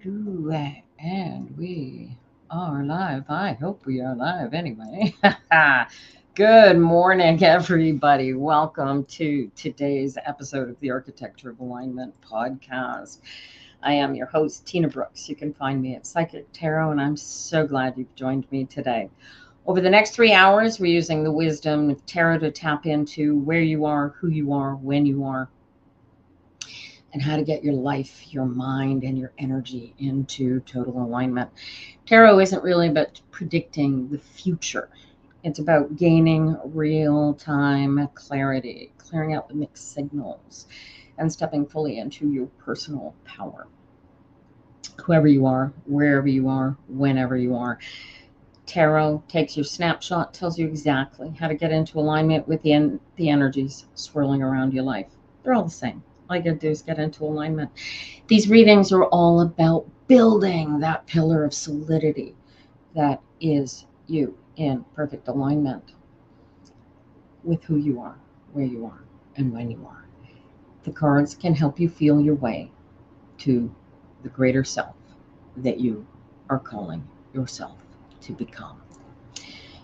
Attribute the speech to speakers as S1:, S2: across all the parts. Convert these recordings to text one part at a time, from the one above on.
S1: do, and we are live. I hope we are live anyway. Good morning, everybody. Welcome to today's episode of the Architecture of Alignment podcast. I am your host, Tina Brooks. You can find me at Psychic Tarot, and I'm so glad you've joined me today. Over the next 3 hours, we're using the wisdom of tarot to tap into where you are, who you are, when you are, and how to get your life, your mind, and your energy into total alignment. Tarot isn't really about predicting the future. It's about gaining real-time clarity, clearing out the mixed signals, and stepping fully into your personal power. Whoever you are, wherever you are, whenever you are. Tarot takes your snapshot, tells you exactly how to get into alignment with the energies swirling around your life. They're all the same. All you gotta do is get into alignment. These readings are all about building that pillar of solidity that is you in perfect alignment with who you are, where you are, and when you are. The cards can help you feel your way to the greater self that you are calling yourself to become.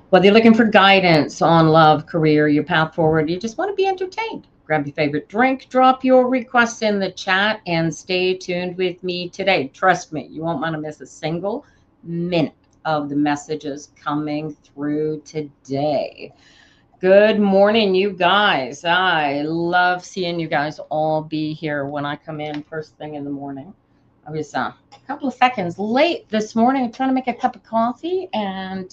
S1: Whether you're looking for guidance on love, career, your path forward, you just want to be entertained, grab your favorite drink, drop your requests in the chat, and stay tuned with me today. Trust me, you won't want to miss a single minute of the messages coming through today. Good morning, you guys. I love seeing you guys all be here when I come in first thing in the morning. I was a couple of seconds late this morning. I'm trying to make a cup of coffee, and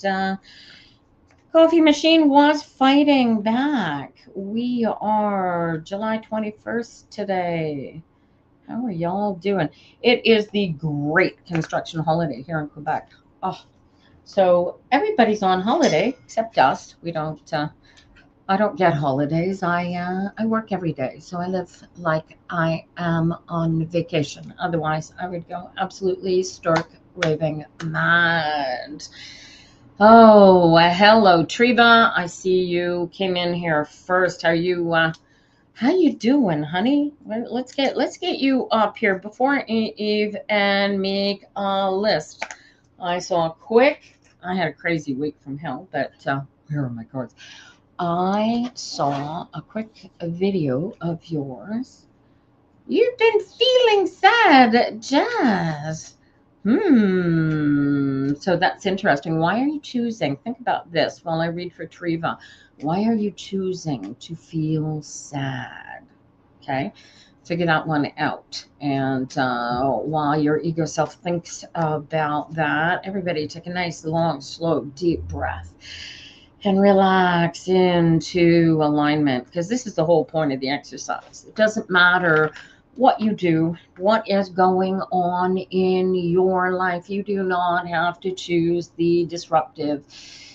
S1: coffee machine was fighting back. We are July 21st today. How are y'all doing? It is the great construction holiday here in Quebec. Oh, so everybody's on holiday except us. We don't. I don't get holidays. I work every day, so I live like I am on vacation. Otherwise, I would go absolutely stark raving mad. Oh, hello, Treva. I see you came in here first. How you doing, honey? Let's get you up here before Eve and make a list. I had a crazy week from hell, but here are my cards. I saw a quick video of yours. You've been feeling sad, Jazz. So that's interesting. Why are you choosing? Think about this while I read for Treva. Why are you choosing to feel sad? Okay, figure that one out. And while your ego self thinks about that, everybody take a nice, long, slow, deep breath and relax into alignment, because this is the whole point of the exercise. It doesn't matter what you do, what is going on in your life. You do not have to choose the disruptive,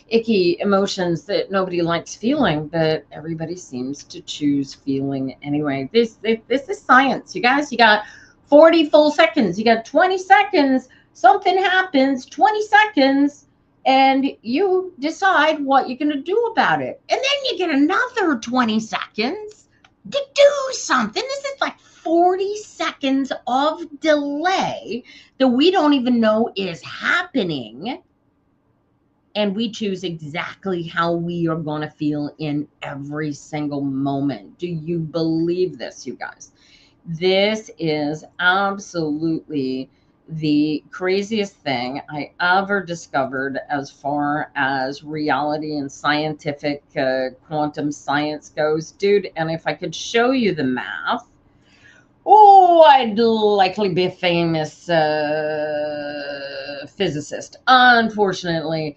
S1: icky emotions that nobody likes feeling, but everybody seems to choose feeling anyway. This is science, you guys. You got 40 full seconds. You got 20 seconds. Something happens, 20 seconds. And you decide what you're going to do about it. And then you get another 20 seconds to do something. This is like 40 seconds of delay that we don't even know is happening. And we choose exactly how we are going to feel in every single moment. Do you believe this, you guys? This is absolutely the craziest thing I ever discovered as far as reality and scientific quantum science goes, dude. And if I could show you the math, I'd likely be a famous physicist. Unfortunately,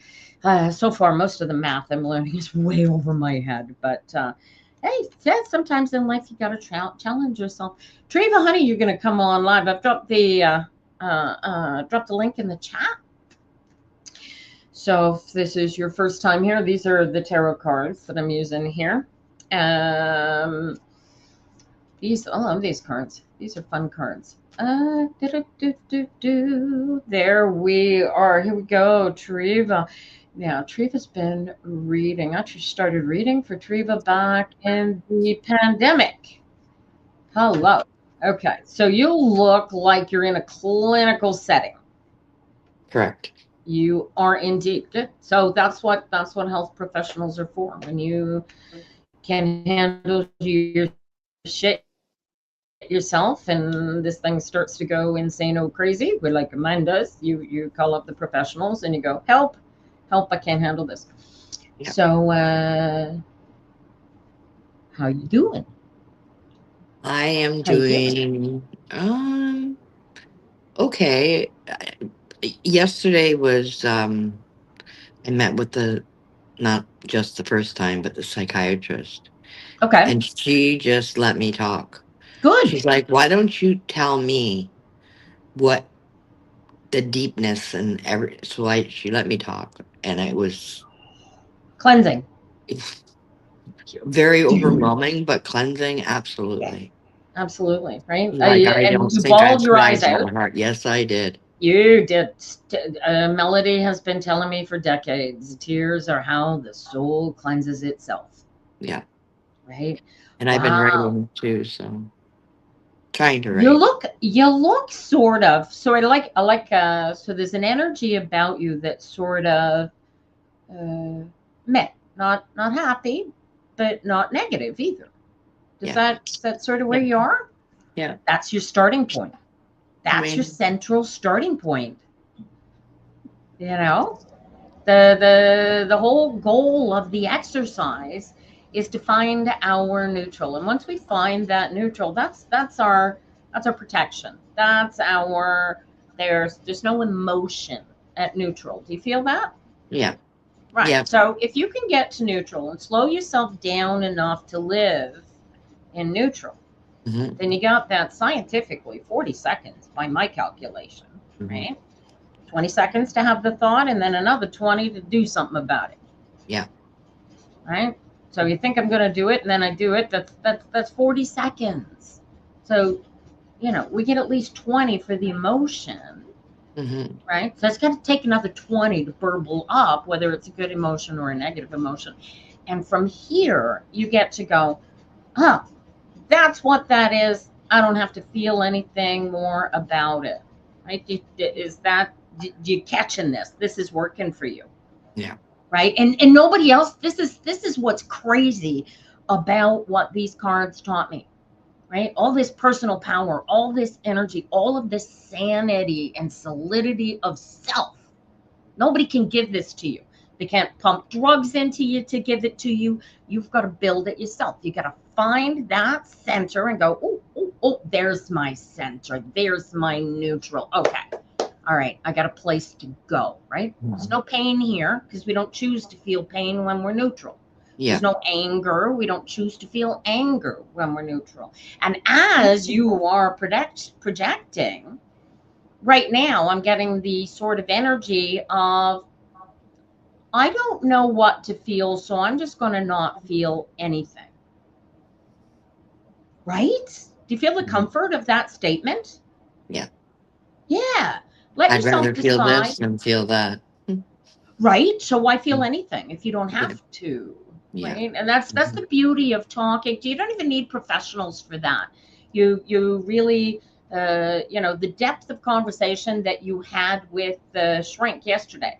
S1: so far, most of the math I'm learning is way over my head. But hey, sometimes in life you got to challenge yourself. Treva, honey, you're going to come on live. I've dropped the link in the chat. So if this is your first time here, these are the tarot cards that I'm using here. I love these cards. These are fun cards. There we are. Here we go, Treva. Now, Treva's been reading. I actually started reading for Treva back in the pandemic. Hello. Okay, so you look like you're in a clinical setting.
S2: Correct.
S1: You are indeed good. So that's what health professionals are for. When you can handle your shit yourself and this thing starts to go insane crazy, but like mine does, you call up the professionals and you go, help, I can't handle this. So
S2: Yeah.
S1: how you doing?
S2: I am
S1: How you feeling?
S2: doing okay. Yesterday was I met with the not just the first time, but the psychiatrist,
S1: Okay,
S2: and she just let me talk.
S1: good.
S2: She's like, "Why don't you tell me what the deepness and every?" So she let me talk, and it was
S1: Cleansing.
S2: very overwhelming, but cleansing, absolutely.
S1: Absolutely, right?
S2: Like, I
S1: And
S2: don't
S1: you
S2: think I
S1: bawled your
S2: cried
S1: eyes
S2: from
S1: out.
S2: my heart. Yes, I did.
S1: You did. Melody has been telling me for decades tears are how the soul cleanses itself,
S2: Yeah.
S1: right?
S2: And I've been
S1: Wow.
S2: writing too, so trying to
S1: You
S2: write.
S1: look you look sort of so so there's an energy about you that's sort of uh meh, not happy, but not negative either.
S2: Yeah.
S1: Is that sort of where
S2: Yeah.
S1: you are?
S2: Yeah.
S1: That's your starting point.
S2: I
S1: That's your
S2: mean,
S1: central starting point. You know? The whole goal of the exercise is to find our neutral. And once we find that neutral, that's our protection. That's our there's no emotion at neutral. Do you feel that?
S2: yeah.
S1: Right.
S2: Yeah.
S1: So if you can get to neutral and slow yourself down enough to live in neutral,
S2: Hmm.
S1: then you got that scientifically 40 seconds by my calculation,
S2: Hmm.
S1: right? 20 seconds to have the thought and then another 20 to do something about it,
S2: Yeah.
S1: right? So you think I'm going to do it and then I do it. That's 40 seconds. So, we get at least 20 for the emotion,
S2: Hmm.
S1: right? So it's got to take another 20 to burble up, whether it's a good emotion or a negative emotion. And from here, you get to go, huh, that's what that is. I don't have to feel anything more about it, right? Do you catching this? This is working for you,
S2: Yeah.
S1: right? And nobody else. This is what's crazy about what these cards taught me, right? All this personal power, all this energy, all of this sanity and solidity of self. Nobody can give this to you. They can't pump drugs into you to give it to you. You've got to build it yourself. You got to find that center and go, oh, oh, oh, there's my center. There's my neutral. Okay. All right. I got a place to go, right? There's
S2: Mhm.
S1: no pain here because we don't choose to feel pain when we're neutral. There's
S2: Yeah.
S1: no anger. We don't choose to feel anger when we're neutral. And as you are projecting, right now, I'm getting the sort of energy of I don't know what to feel, so I'm just going to not feel anything. Right? Do you feel the
S2: Mhm.
S1: comfort of that statement?
S2: Yeah.
S1: Yeah. Let
S2: I'd rather
S1: yourself
S2: feel this
S1: decide,
S2: than feel that. Mm.
S1: right? So why feel
S2: Mm.
S1: anything if you don't
S2: Yeah.
S1: have to?
S2: Yeah.
S1: Right? And that's
S2: Hmm.
S1: the beauty of talking. You don't even need professionals for that. You really the depth of conversation that you had with the shrink yesterday.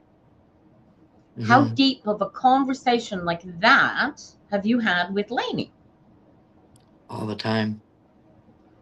S1: How
S2: Hmm.
S1: deep of a conversation like that have you had with Lainey?
S2: All the time.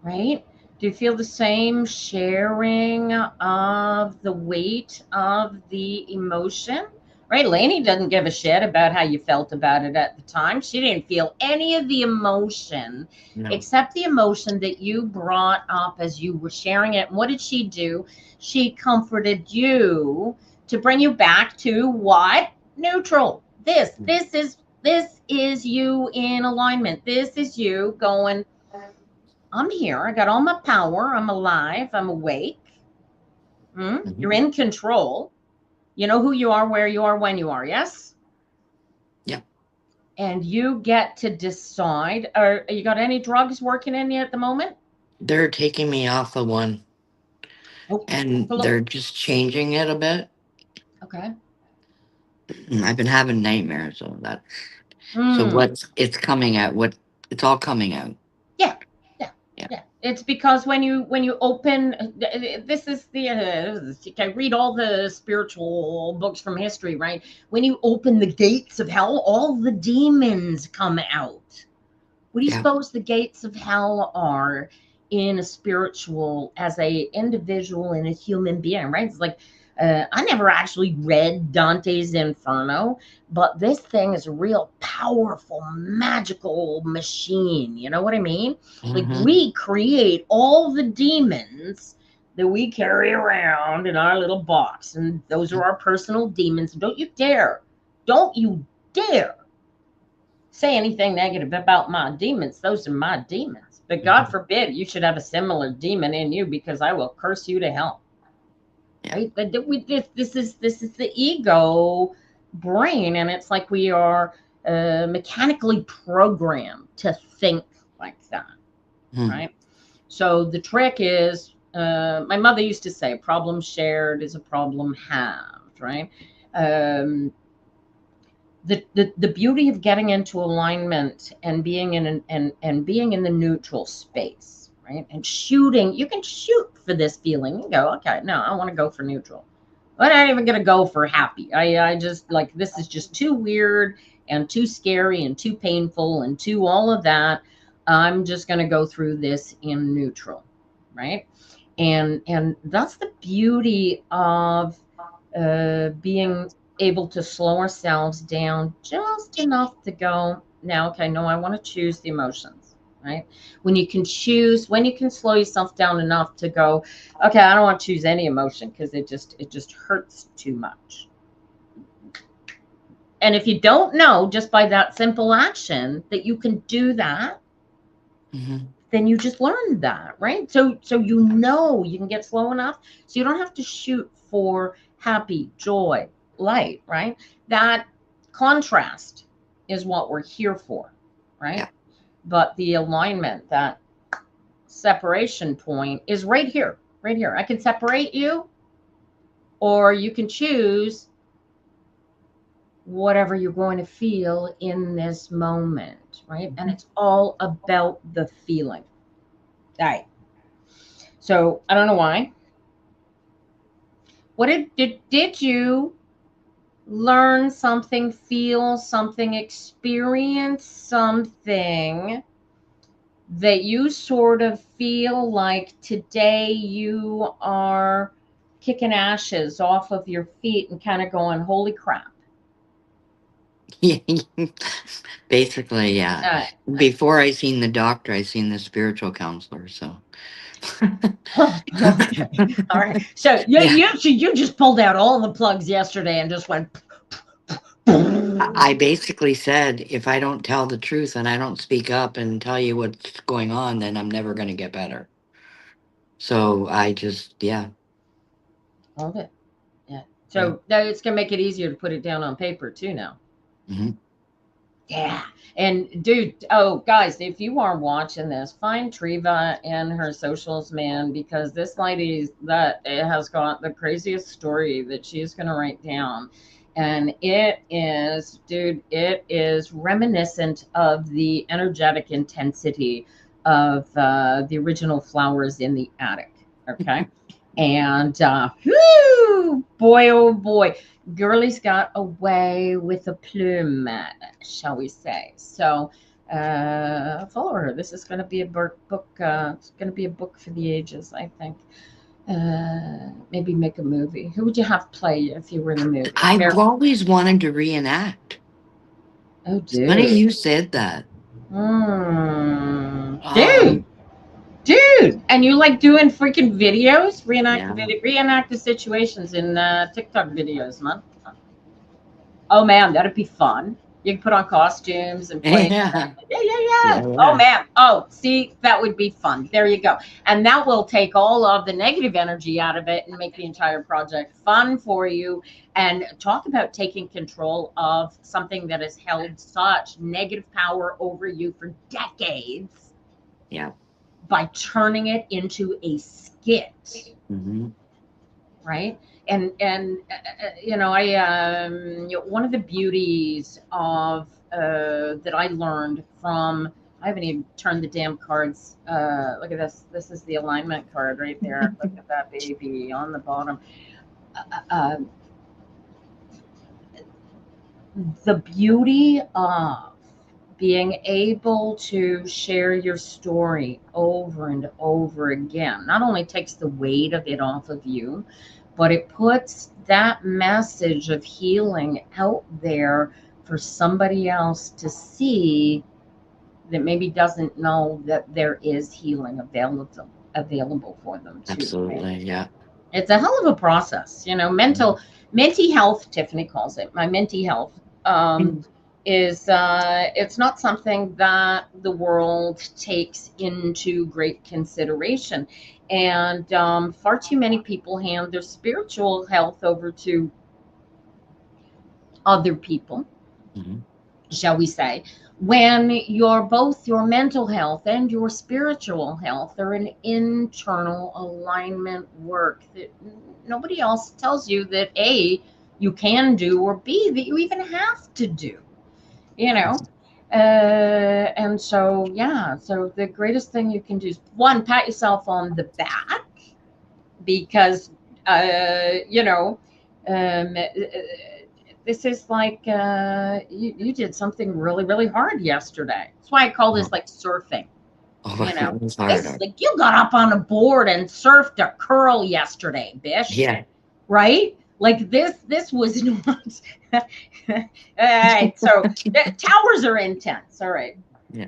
S1: Right? Do you feel the same sharing of the weight of the emotion? Right? Lainey doesn't give a shit about how you felt about it at the time. She didn't feel any of the emotion
S2: No.
S1: except the emotion that you brought up as you were sharing it. And what did she do? She comforted you to bring you back to what? Neutral. This is you in alignment. This is you going, I'm here. I got all my power. I'm alive. I'm awake. You're
S2: Hmm.
S1: in control. You know who you are, where you are, when you are. Yes.
S2: Yeah.
S1: And you get to decide. Are you got any drugs working in you at the moment?
S2: They're taking me off of one,
S1: Oh,
S2: and
S1: hello.
S2: they're just changing it a bit.
S1: Okay.
S2: I've been having nightmares of that. So
S1: Hmm.
S2: what's it's coming out? What it's all coming out.
S1: Yeah. Yeah.
S2: Yeah.
S1: Yeah, it's because when you open, this is the you can read all the spiritual books from history, right? When you open the gates of hell, all the demons come out. What do you
S2: Yeah.
S1: suppose the gates of hell are in a spiritual, as a individual and a human being, right? It's like, I never actually read Dante's Inferno, but this thing is a real powerful, magical machine. You know what I mean? Like,
S2: Hmm.
S1: we create all the demons that we carry around in our little box, and those are our personal demons. Don't you dare say anything negative about my demons. Those are my demons. But God
S2: Hmm.
S1: forbid you should have a similar demon in you, because I will curse you to hell.
S2: Yeah.
S1: Right? But this is the ego brain, and it's like we are mechanically programmed to think like that.
S2: Mm.
S1: Right? So the trick is, my mother used to say, a problem shared is a problem halved. Right? Um, the beauty of getting into alignment and being in and being in the neutral space, right? And shooting, you can shoot for this feeling. You go, okay, no, I want to go for neutral. I'm not even gonna go for happy. I just, like, this is just too weird and too scary and too painful and too all of that. I'm just gonna go through this in neutral, right? And that's the beauty of being able to slow ourselves down just enough to go, now, okay, no, I want to choose the emotions, right? When you can slow yourself down enough to go, okay, I don't want to choose any emotion, because it just hurts too much. And if you don't know, just by that simple action, that you can do that,
S2: Hmm.
S1: then you just learned that, right? So you can get slow enough, so you don't have to shoot for happy, joy, light, right? That contrast is what we're here for, right?
S2: Yeah.
S1: But the alignment, that separation point, is right here, right here. I can separate you, or you can choose whatever you're going to feel in this moment, right? And
S2: Mhm.
S1: it's all about the feeling. Right. So I don't know why. What did you learn something, feel something, experience something that you sort of feel like today you are kicking ashes off of your feet and kind of going, holy crap?
S2: Yeah. Basically, yeah.
S1: Uh,
S2: Before I seen the doctor, I seen the spiritual counselor. So,
S1: okay. All right. So
S2: yeah.
S1: you just pulled out all the plugs yesterday and just went.
S2: I basically said, if I don't tell the truth and I don't speak up and tell you what's going on, then I'm never going to get better. So I just, yeah,
S1: Hold it. Yeah.
S2: yeah.
S1: So now it's gonna make it easier to put it down on paper too now.
S2: Hmm.
S1: Yeah. And dude, oh guys, if you are watching this, find Triva and her socials, man, because this lady that has got the craziest story that she's gonna write down. And it is, dude, it is reminiscent of the energetic intensity of the original Flowers in the Attic. Okay. And whoo, boy, oh boy, girlie's got away with a plume, shall we say. So follow her. This is going to be a book. It's going to be a book for the ages, I think. Maybe make a movie. Who would you have play if you were in the movie?
S2: I've always wanted to reenact.
S1: Oh,
S2: It's funny
S1: dude.
S2: you said that.
S1: Dude.
S2: Um,
S1: Dude, and you like doing freaking videos,
S2: yeah.
S1: reenact the situations in TikTok videos, man. Oh man, that'd be fun. You can put on costumes and play.
S2: Yeah.
S1: Yeah, yeah, yeah.
S2: Yeah.
S1: Oh
S2: Yeah.
S1: man. Oh, see, that would be fun. There you go. And that will take all of the negative energy out of it and make the entire project fun for you. And talk about taking control of something that has held such negative power over you for decades
S2: Yeah.
S1: by turning it into a skit,
S2: Hmm.
S1: right? I one of the beauties of that I learned from, I haven't even turned the damn cards. Look at this. This is the alignment card right there. Look at that baby on the bottom. Uh, the beauty of being able to share your story over and over again not only takes the weight of it off of you, but it puts that message of healing out there for somebody else to see that maybe doesn't know that there is healing available for them too.
S2: Absolutely.
S1: Right?
S2: Yeah.
S1: It's a hell of a process, menti health. Tiffany calls it my menti health. Is it's not something that the world takes into great consideration, and far too many people hand their spiritual health over to other people,
S2: Mm-hmm.
S1: shall we say, when both your mental health and your spiritual health are an internal alignment work that nobody else tells you that A, you can do, or B, that you even have to do, and so, yeah, so the greatest thing you can do is, one, pat yourself on the back, because, you know, um, this is like you did something really, really hard yesterday. That's why I call this like surfing.
S2: Oh, it was
S1: This
S2: hard.
S1: is like you got up on a board and surfed a curl yesterday, bish.
S2: Yeah.
S1: Right? Like this was not. All right, so the towers are intense. All right.
S2: Yeah.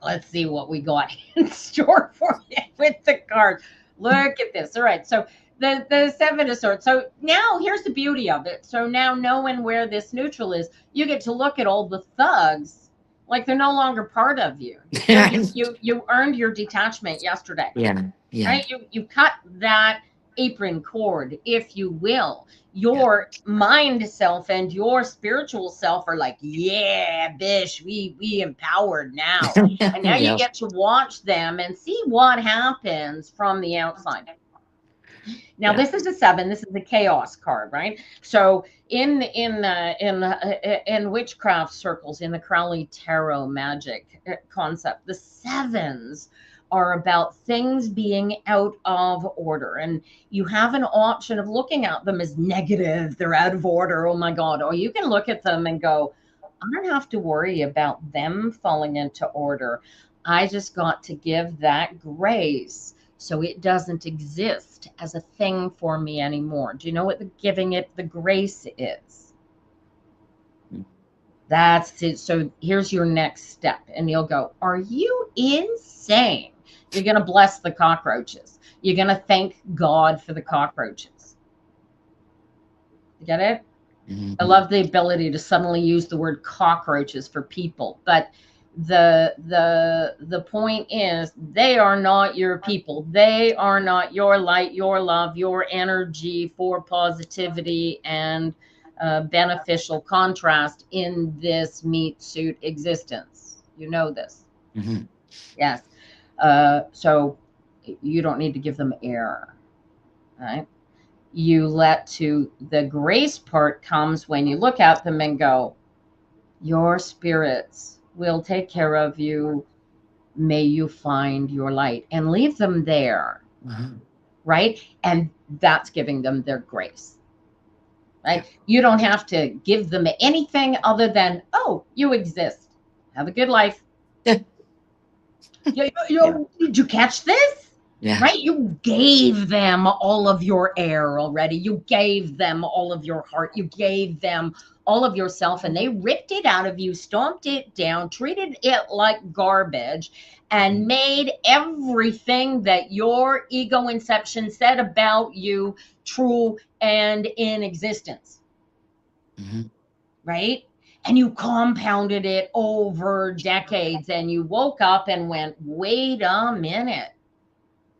S1: Let's see what we got in store for you with the cards. Look at this. All right, so the Seven of Swords. So now here's the beauty of it. So now knowing where this neutral is, you get to look at all the thugs like they're no longer part of you. You earned your detachment yesterday.
S2: Yeah. Yeah.
S1: Right? You cut that apron cord, if you will. Your mind self and your spiritual self are like, yeah, bish, we empowered now. And now you get to watch them and see what happens from the outside. Now, this is a 7. This is the chaos card, right? So in witchcraft circles, in the Crowley Tarot magic concept, the 7s are about things being out of order, and you have an option of looking at them as negative. They're out of order. Oh my God. Or you can look at them and go, I don't have to worry about them falling into order. I just got to give that grace so it doesn't exist as a thing for me anymore. Do you know what giving it the grace is? That's it. So here's your next step. And you'll go, are you insane? You're going to bless the cockroaches. You're going to thank God for the cockroaches. You get it? Mm-hmm. I love the ability to suddenly use the word cockroaches for people, but the point is they are not your people. They are not your light, your love, your energy for positivity and beneficial contrast in this meat suit existence. You know this. Mm-hmm. Yes. So you don't need to give them air, right? You let to the grace part comes when you look at them and go, your spirits will take care of you. May you find your light, and leave them there. Mm-hmm. Right? And that's giving them their grace. Right? You don't have to give them anything other than, oh, you exist. Have a good life. Did you catch this? Yeah. Right? You gave them all of your air already. You gave them all of your heart. You gave them all of yourself, and they ripped it out of you, stomped it down, treated it like garbage, and made everything that your ego inception said about you true and in existence. Mm-hmm. Right? And you compounded it over decades, and you woke up and went, wait a minute.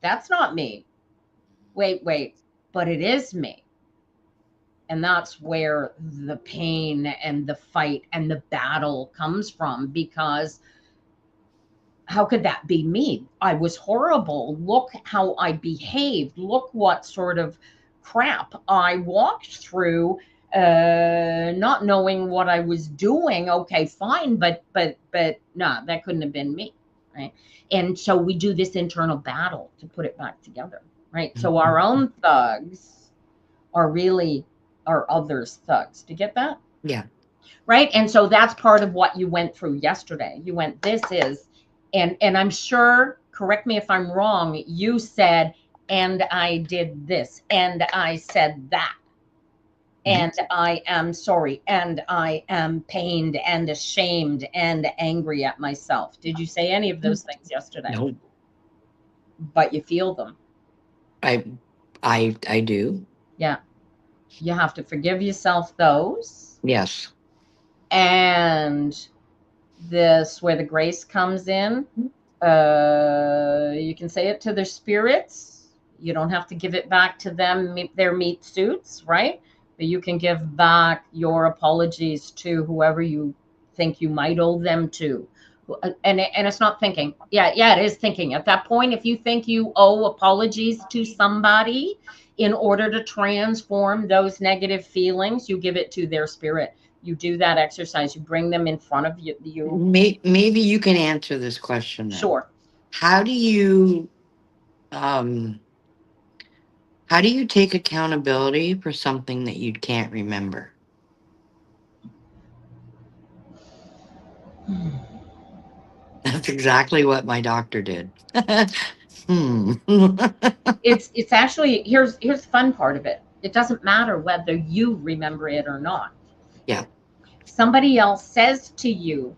S1: That's not me. Wait, but it is me. And that's where the pain and the fight and the battle comes from, because how could that be me? I was horrible. Look how I behaved. Look what sort of crap I walked through, not knowing what I was doing. Okay, fine, but nah, that couldn't have been me. right? And so we do this internal battle to put it back together, right? So our own thugs are really our others' thugs. Do you get that?
S2: Yeah.
S1: Right. And so that's part of what you went through yesterday. You went, this is, and I'm sure, correct me if I'm wrong, you said, and I did this, and I said that, and I am sorry, and I am pained and ashamed and angry at myself. Did you say any of those things yesterday?
S2: No,
S1: But you feel them.
S2: I do.
S1: Yeah. You have to forgive yourself those.
S2: Yes.
S1: And this, where the grace comes in, you can say it to their spirits. You don't have to give it back to them, their meat suits, right? But you can give back your apologies to whoever you think you might owe them to. And it's not thinking. Yeah, it is thinking. At that point, if you think you owe apologies to somebody in order to transform those negative feelings, you give it to their spirit. You do that exercise. You bring them in front of you.
S2: Maybe you can answer this question then.
S1: Sure.
S2: How do you take accountability for something that you can't remember? That's exactly what my doctor did.
S1: It's actually, here's the fun part of it. It doesn't matter whether you remember it or not.
S2: Yeah.
S1: Somebody else says to you,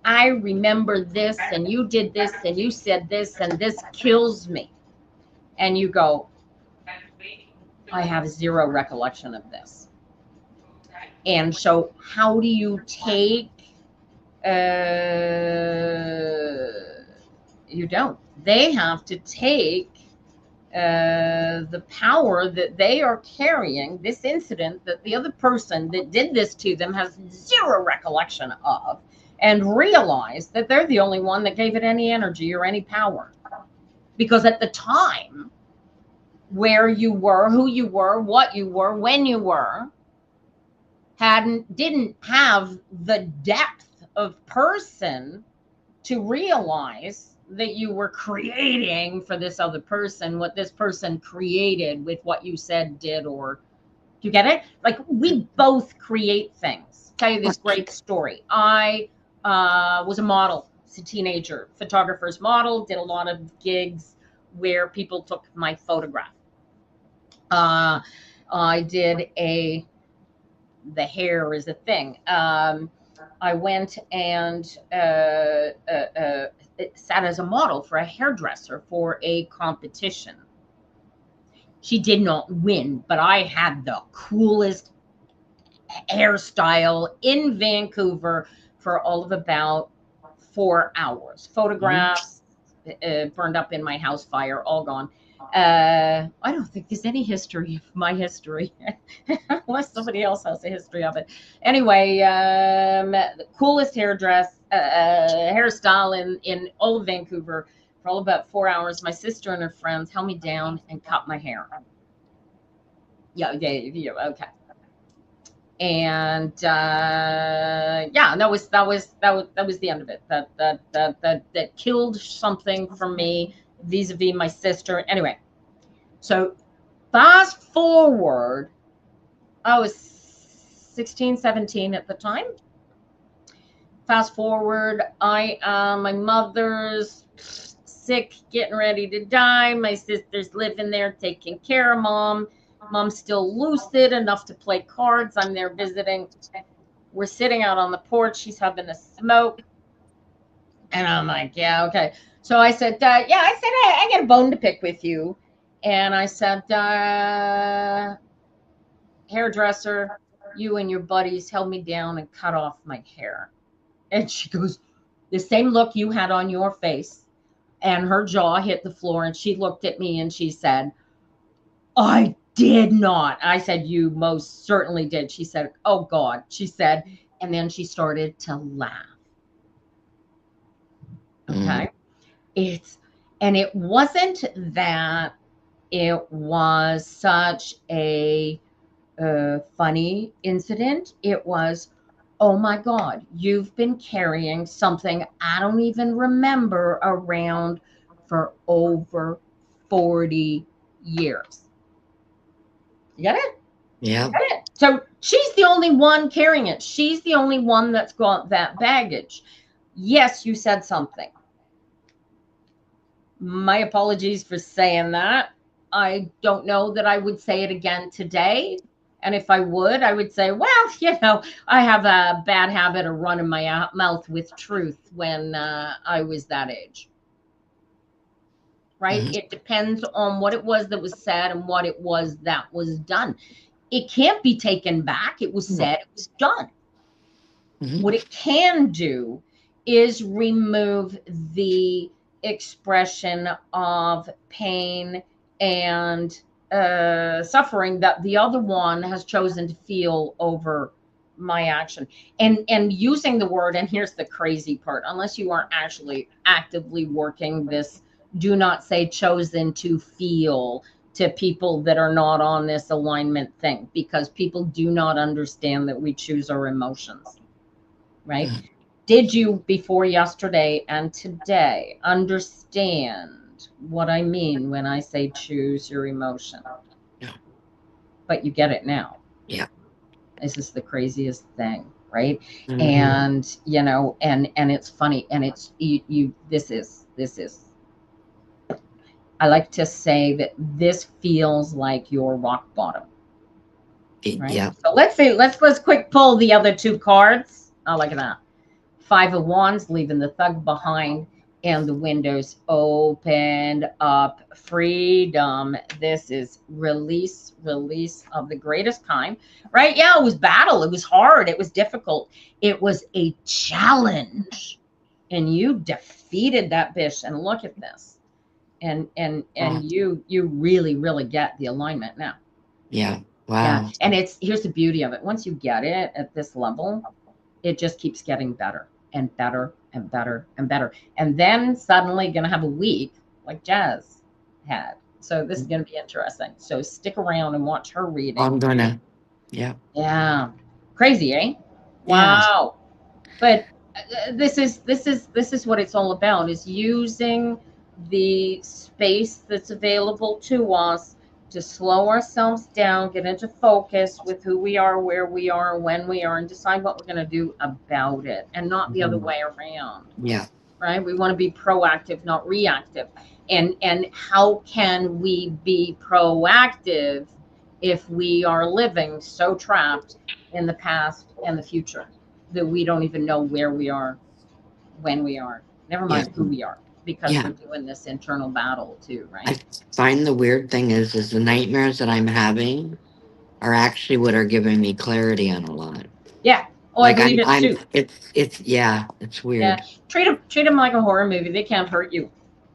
S1: I remember this, and you did this, and you said this, and this kills me. And you go, I have zero recollection of this. And so how do you take, you don't. They have to take the power that they are carrying, this incident that the other person that did this to them has zero recollection of, and realize that they're the only one that gave it any energy or any power. Because at the time, where you were, who you were, what you were, when you were, didn't have the depth of person to realize that you were creating for this other person what this person created with what you said, did, or do you get it? Like, we both create things. Tell you this great story. I was a model, as a teenager, photographer's model, did a lot of gigs where people took my photograph. I did the hair is a thing. I went and sat as a model for a hairdresser for a competition. She did not win, but I had the coolest hairstyle in Vancouver for all of about 4 hours. Photographs burned up in my house fire, all gone. I don't think there's any history of my history unless somebody else has a history of it. Anyway, the coolest hairstyle in all of Vancouver for all about 4 hours. My sister and her friends held me down and cut my hair. Yeah, okay. And yeah, that was the end of it. That killed something for me vis-a-vis my sister. Anyway, so fast forward, I was 16, 17 at the time. Fast forward, my mother's sick, getting ready to die. My sister's living there taking care of mom. Mom's still lucid enough to play cards. I'm there visiting. We're sitting out on the porch. She's having a smoke. And I'm like, yeah, okay. So I said, I got a bone to pick with you. And I said, hairdresser, you and your buddies held me down and cut off my hair. And she goes, the same look you had on your face. And her jaw hit the floor. And she looked at me and she said, I did not. I said, you most certainly did. She said, oh God. She said, and then she started to laugh. Okay. It wasn't that it was such a funny incident. It was, Oh my God, you've been carrying something I don't even remember around for over 40 years. You get it?
S2: Yeah.
S1: Get it? So she's the only one carrying it. She's the only one that's got that baggage. Yes, you said something. My apologies for saying that. I don't know that I would say it again today. And if I would say, well, I have a bad habit of running my mouth with truth when I was that age, right?
S2: Mhm.
S1: It depends on what it was that was said and what it was that was done. It can't be taken back. It was
S2: No.
S1: said, it was done. What
S2: Mhm.
S1: it can do is remove the expression of pain and suffering that the other one has chosen to feel over my action. And using the word, and here's the crazy part, unless you are actually actively working this do not say chosen to feel to people that are not on this alignment thing, because people do not understand that we choose our emotions, right?
S2: Mhm.
S1: Did you before yesterday and today understand what I mean when I say choose your emotion?
S2: Yeah.
S1: But you get it now.
S2: Yeah.
S1: This is the craziest thing, right?
S2: Mhm.
S1: And and it's funny, and it's you this is I like to say that this feels like your rock bottom, right?
S2: Yeah.
S1: So let's see, let's quick pull the other two cards. Oh, look at that. Five of Wands, leaving the thug behind, and the windows opened up. Freedom. This is release, release of the greatest kind, right? Yeah, it was battle. It was hard. It was difficult. It was a challenge, and you defeated that bitch. And look at this. And
S2: Oh,
S1: you really really get the alignment now.
S2: yeah.
S1: Yeah,
S2: Wow.
S1: and it's here's the beauty of it. Once you get it at this level, it just keeps getting better and better and better and better. And then suddenly going to have a week like Jazz had. So this is going to be interesting. So stick around and watch her
S2: I'm
S1: reading.
S2: gonna. Yeah.
S1: Yeah. Crazy, eh?
S2: Yeah.
S1: Wow. But this is what it's all about, is using the space that's available to us to slow ourselves down, get into focus with who we are, where we are, when we are, and decide what we're going to do about it, and not the other
S2: Mhm.
S1: way around,
S2: Yeah.
S1: right? We want to be proactive, not reactive. And how can we be proactive if we are living so trapped in the past and the future that we don't even know where we are, when we are, never
S2: Yeah.
S1: mind who we are, because
S2: Yeah.
S1: we're doing this internal battle too, right?
S2: I find the weird thing is the nightmares that I'm having are actually what are giving me clarity on a lot.
S1: Yeah. Oh, I
S2: Like
S1: believe it
S2: I'm
S1: too.
S2: it's yeah, it's
S1: Yeah.
S2: weird.
S1: Treat them like a horror movie. They can't hurt you.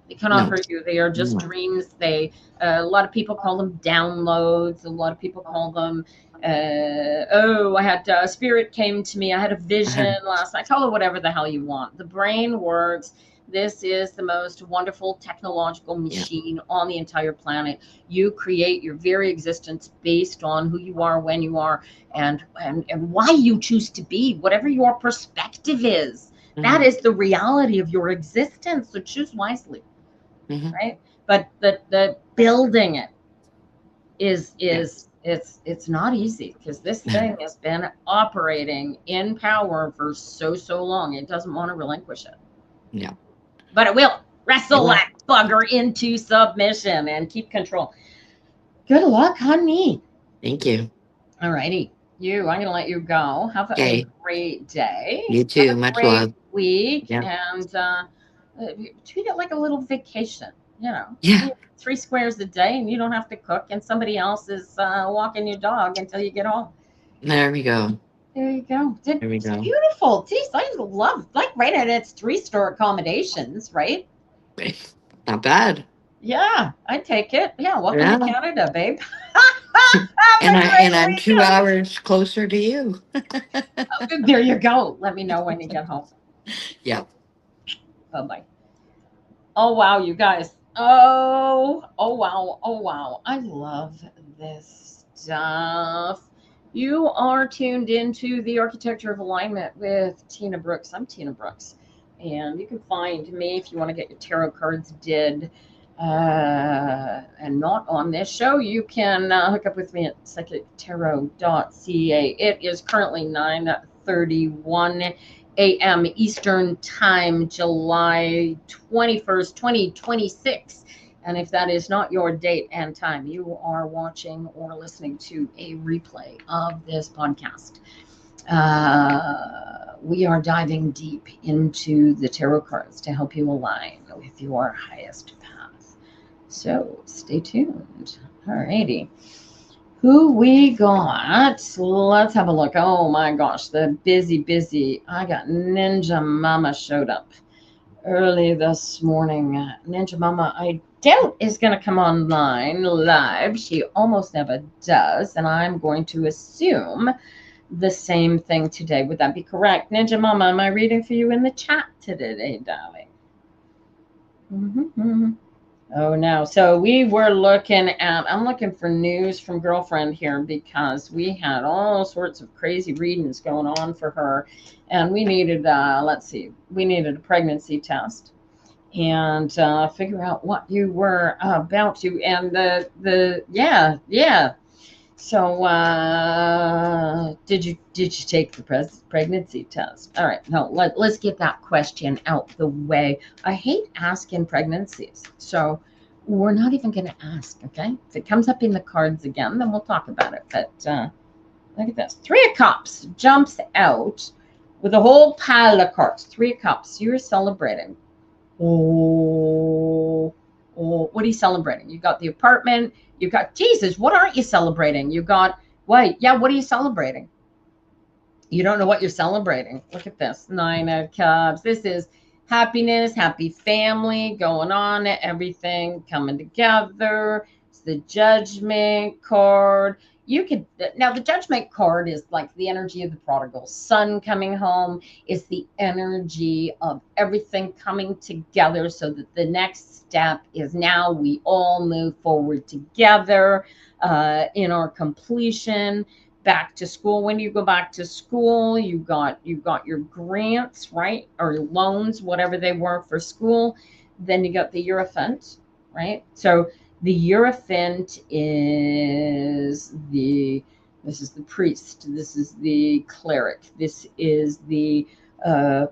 S1: They cannot
S2: No.
S1: hurt you. They are just
S2: No.
S1: dreams. A lot of people call them downloads. A lot of people call them, oh, I had spirit came to me. I had a vision last night. Call it whatever the hell you want. The brain works. This is the most wonderful technological
S2: Yeah.
S1: machine on the entire planet. You create your very existence based on who you are, when you are, and why you choose to be, whatever your perspective is. That
S2: Hmm.
S1: is the reality of your existence. So choose wisely,
S2: Hmm.
S1: right? But the building it is
S2: Yeah.
S1: it's not easy, because this thing has been operating in power for so long. It doesn't want to relinquish it,
S2: Yeah.
S1: but it will
S2: It
S1: wrestle
S2: will.
S1: that bugger into submission and keep control. Good luck, honey.
S2: Thank you.
S1: All righty. I'm going to let you go. Have a
S2: Okay.
S1: great day.
S2: You
S1: Have
S2: too.
S1: a
S2: Much
S1: great
S2: love.
S1: week.
S2: Yeah.
S1: And treat it like a little vacation.
S2: Yeah.
S1: You eat 3 squares a day, and you don't have to cook, and somebody else is walking your dog until you get home.
S2: There we go.
S1: There you go.
S2: There we
S1: It's
S2: go.
S1: beautiful. Geez, I love, like, right at its 3 store accommodations, right?
S2: Not bad.
S1: Yeah, I take it. Yeah, welcome to
S2: Yeah.
S1: Canada, babe. Have
S2: And
S1: a great
S2: I'm 2
S1: weekend.
S2: hours closer to you.
S1: There you go. Let me know when you get home.
S2: Yeah.
S1: Bye bye. Oh wow, you guys. Oh wow, oh wow. I love this stuff. You are tuned into the Architecture of Alignment with Tina Brooks. I'm Tina Brooks. And you can find me if you want to get your tarot cards did and not on this show. You can hook up with me at psychictarot.ca. It is currently 9:31 a.m. Eastern Time, July 21st, 2026. And if that is not your date and time, you are watching or listening to a replay of this podcast. We are diving deep into the tarot cards to help you align with your highest path. So stay tuned. Alrighty. Who we got? Let's have a look. Oh my gosh, the busy. I got Ninja Mama showed up early this morning. Ninja Mama, I doubt is going to come online live. She almost never does, and I'm going to assume the same thing today. Would that be correct? Ninja Mama, am I reading for you in the chat today, darling? Oh, no. So we were looking at, I'm looking for news from girlfriend here because we had all sorts of crazy readings going on for her. And we needed, let's see, we needed a pregnancy test and figure out what you were about to. And yeah. So did you take the pregnancy test? All right, no, let's get that question out the way. I hate asking pregnancies, so we're not even going to ask. Okay, if it comes up in the cards again, then we'll talk about it. But look at this: 3 of Cups jumps out with a whole pile of cards. 3 of Cups. You're celebrating. Oh, what are you celebrating? You got the apartment. You got, Jesus, what aren't you celebrating? You got, wait, yeah, what are you celebrating? You don't know what you're celebrating. Look at this, 9 of Cups. This is happiness, happy family going on, everything coming together. It's the Judgment card. You could, now the Judgment card is like the energy of the prodigal son coming home. It's the energy of everything coming together so that the next step is now we all move forward together in our completion. Back to school. When you go back to school, you got your grants, right? Or loans, whatever they were for school. Then you got the Hierophant, right? So the Hierophant is this is the priest, this is the cleric, this is the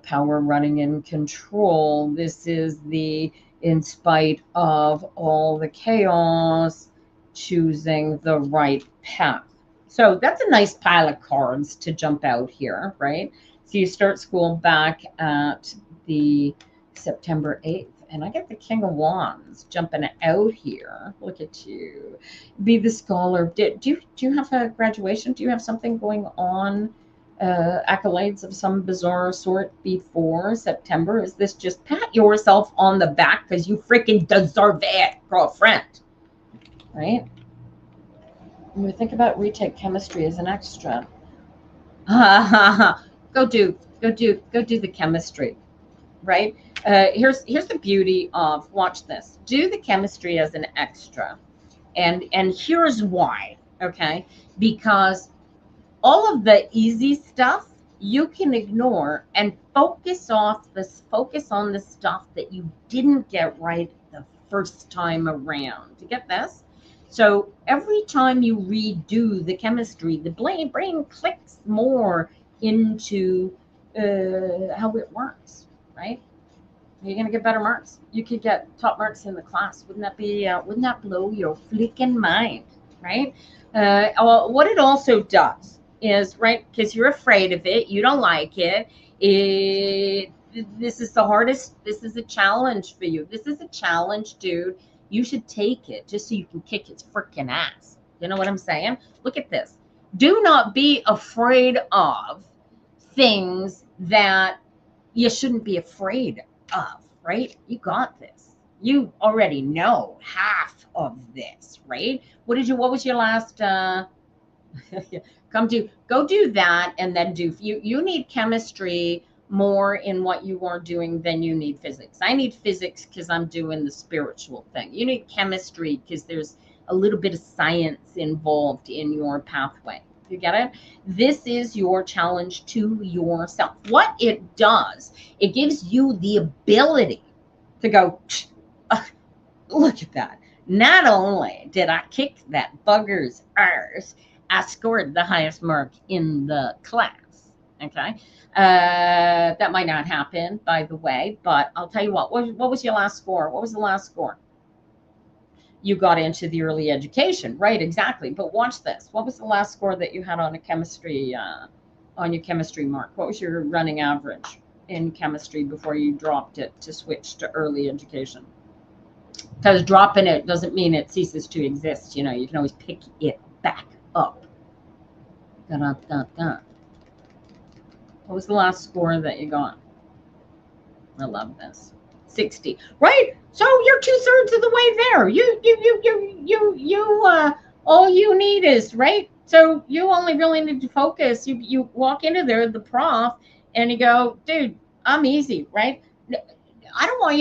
S1: power running in control, this is the, in spite of all the chaos, choosing the right path. So that's a nice pile of cards to jump out here, right? So you start school back at the September 8th. And I get the King of Wands jumping out here. Look at you. Be the scholar. Do you have a graduation? Do you have something going on? Accolades of some bizarre sort before September? Is this just pat yourself on the back because you freaking deserve it, girlfriend? Right? When we think about retake chemistry as an extra, go do the chemistry, right? Here's the beauty of, watch this, do the chemistry as an extra, and here's why. Okay, because all of the easy stuff you can ignore and focus on the stuff that you didn't get right the first time around. You get this? So every time you redo the chemistry, the brain clicks more into how it works, right? You're going to get better marks. You could get top marks in the class. Wouldn't that blow your flicking mind, right? What it also does is, right, because you're afraid of it, you don't like it, this is the hardest, this is a challenge for you. This is a challenge, dude. You should take it just so you can kick its freaking ass. You know what I'm saying? Look at this. Do not be afraid of things that you shouldn't be afraid of, right? You got this. You already know half of this, right? What was your last go do that, and then you need chemistry more in what you are doing than you need physics. I need physics because I'm doing the spiritual thing. You need chemistry because there's a little bit of science involved in your pathway. You get it? This is your challenge to yourself. What it does, it gives you the ability to go, look at that. Not only did I kick that bugger's arse, I scored the highest mark in the class. Okay. That might not happen, by the way, but I'll tell you what was your last score? What was the last score? You got into the early education, right? Exactly. But watch this. What was the last score that you had on a chemistry, on your chemistry mark? What was your running average in chemistry before you dropped it to switch to early education? Because dropping it doesn't mean it ceases to exist. You know, you can always pick it back up. Da, da, da, da. What was the last score that you got? I love this. 60. Right? So you're 2/3 of the way there. All you need is, right? So you only really need to focus. You walk into there, the prof, and you go, dude, I'm easy, right? I don't want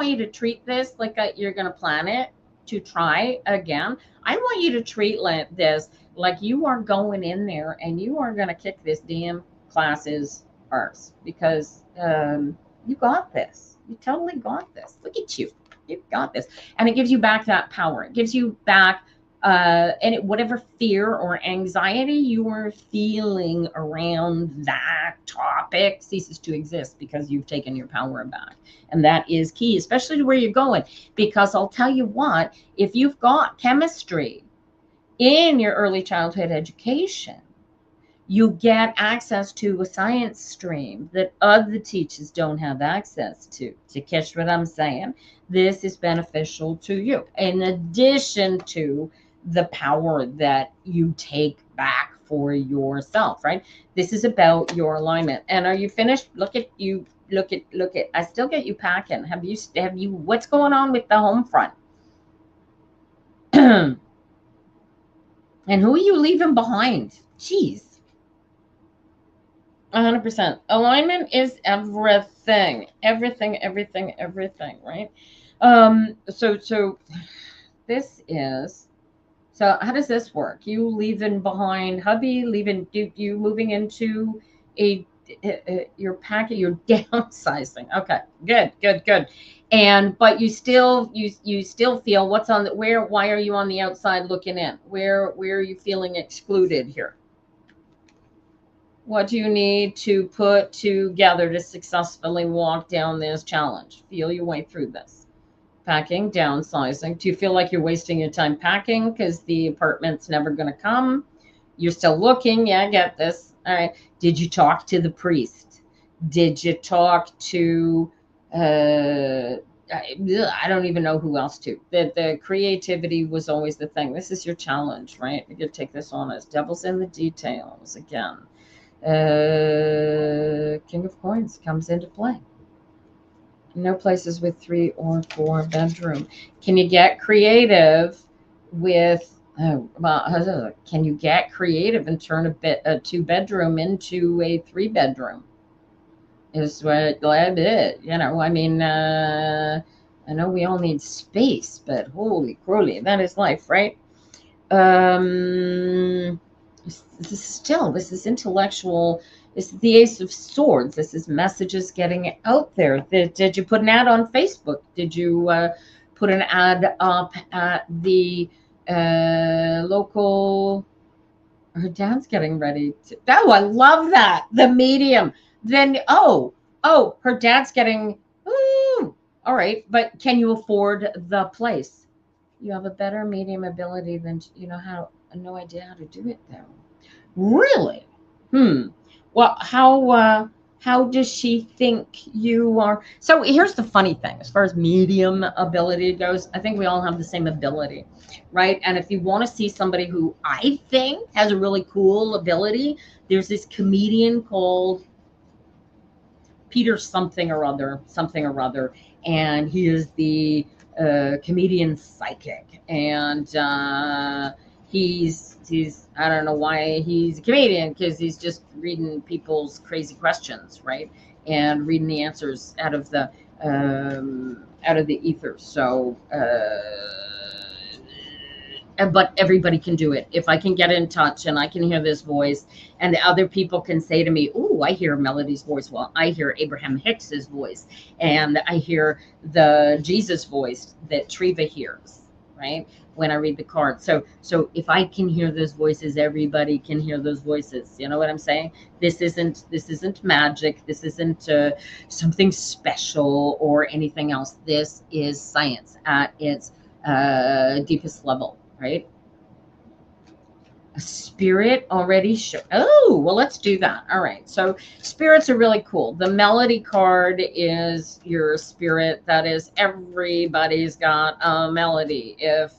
S1: you to treat this like you're going to plan it to try again. I want you to treat this like you are going in there and you are going to kick this damn class's arse, because you got this. You totally got this. Look at you. You got this. And it gives you back that power. It gives you back whatever fear or anxiety you are feeling around that topic ceases to exist, because you've taken your power back. And that is key, especially to where you're going. Because I'll tell you what, if you've got chemistry in your early childhood education, you get access to a science stream that other teachers don't have access to. To catch what I'm saying? This is beneficial to you, in addition to the power that you take back for yourself, right? This is about your alignment. And are you finished? Look at you. Look at. I still get you packing. Have you? What's going on with the home front? And who are you leaving behind? Jeez. 100%. Alignment is everything, right? So this is, so how does this work? You leaving behind hubby, you moving into you're packing, you're downsizing. Okay, good. But you still feel what's on why are you on the outside looking in? Where are you feeling excluded here? What do you need to put together to successfully walk down this challenge? Feel your way through this. Packing, downsizing. Do you feel like you're wasting your time packing because the apartment's never going to come? You're still looking. Yeah, I get this. All right. Did you talk to the priest? Did you talk to, I don't even know who else to. The creativity was always the thing. This is your challenge, right? You could take this on as devil's in the details again. King of Coins comes into play. No places with 3 or 4 bedroom. Can you get creative with? Can you get creative and turn a 2 bedroom into a 3 bedroom? Is what glad it. You know, I mean, I know we all need space, but holy crowley, that is life, right? This is intellectual. This is the Ace of Swords. This is messages getting out there. Did you put an ad on Facebook? Did you put an ad up at the local? Her dad's getting ready to. Oh, I love that. The medium. Then her dad's getting. Ooh, all right, but can you afford the place? You have a better medium ability than no idea how to do it though. Really? Well, how does she think you are? So here's the funny thing. As far as medium ability goes, I think we all have the same ability, right? And if you want to see somebody who I think has a really cool ability, there's this comedian called Peter something or other, and he is the comedian psychic, and he's I don't know why he's a comedian, because he's just reading people's crazy questions, right, and reading the answers out of the ether. So but everybody can do it. If I can get in touch and I can hear this voice, and other people can say to me, "Oh, I hear Melody's voice. Well, I hear Abraham Hicks's voice, and I hear the Jesus voice that Treva hears." Right? When I read the card. So if I can hear those voices, everybody can hear those voices. You know what I'm saying? This isn't magic. This isn't something special or anything else. This is science at its deepest level, right? A spirit already oh, well, let's do that. All right, so spirits are really cool. The Melody card is your spirit. That is, everybody's got a melody. If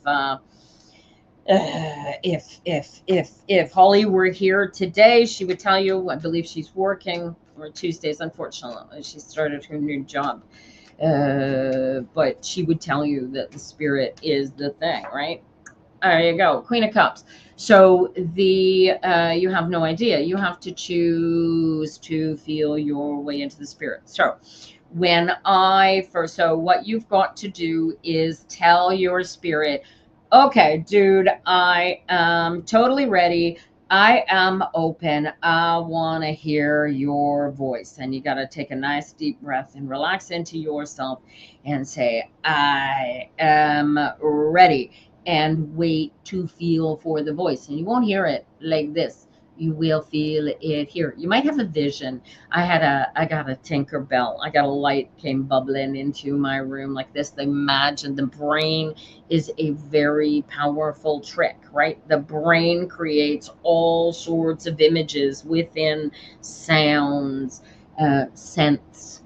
S1: Holly were here today, she would tell you, I believe she's working or Tuesdays, unfortunately she started her new job, but she would tell you that the spirit is the thing, right? There you go, Queen of Cups. So the you have no idea. You have to choose to feel your way into the spirit. So so what you've got to do is tell your spirit, okay, dude, I am totally ready. I am open. I want to hear your voice. And you got to take a nice deep breath and relax into yourself and say, I am ready, and wait to feel for the voice. And you won't hear it like this. You will feel it here. You might have a vision. I got a Tinkerbell. I got a light came bubbling into my room like this. Imagine the brain is a very powerful trick, right? The brain creates all sorts of images within sounds, scents,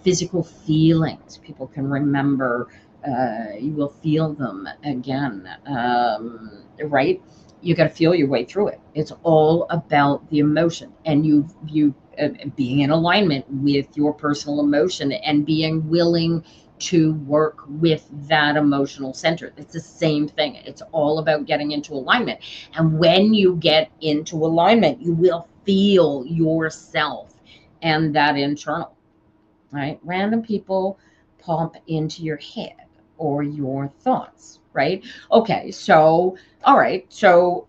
S1: physical feelings. People can remember. You will feel them again, right? You got to feel your way through it. It's all about the emotion, and you being in alignment with your personal emotion and being willing to work with that emotional center. It's the same thing. It's all about getting into alignment. And when you get into alignment, you will feel yourself and that internal, right? Random people pop into your head or your thoughts, right? Okay, so, all right, so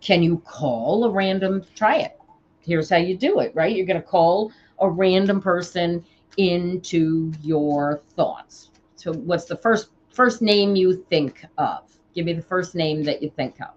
S1: can you call a random, try it. Here's how you do it, right? You're going to call a random person into your thoughts. So what's the first name you think of? Give me the first name that you think of.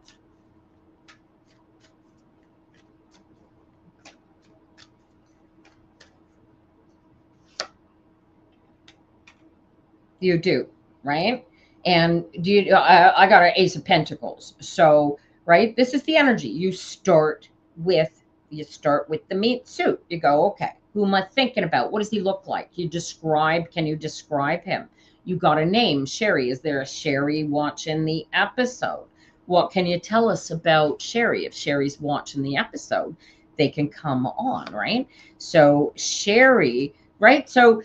S1: You do, right? And do you? I got an Ace of Pentacles. So, right, this is the energy. You start with the meat suit. You go, okay, who am I thinking about? What does he look like? Can you describe him? You got a name, Sherry. Is there a Sherry watching the episode? What can you tell us about Sherry? If Sherry's watching the episode, they can come on, right? So Sherry, right? So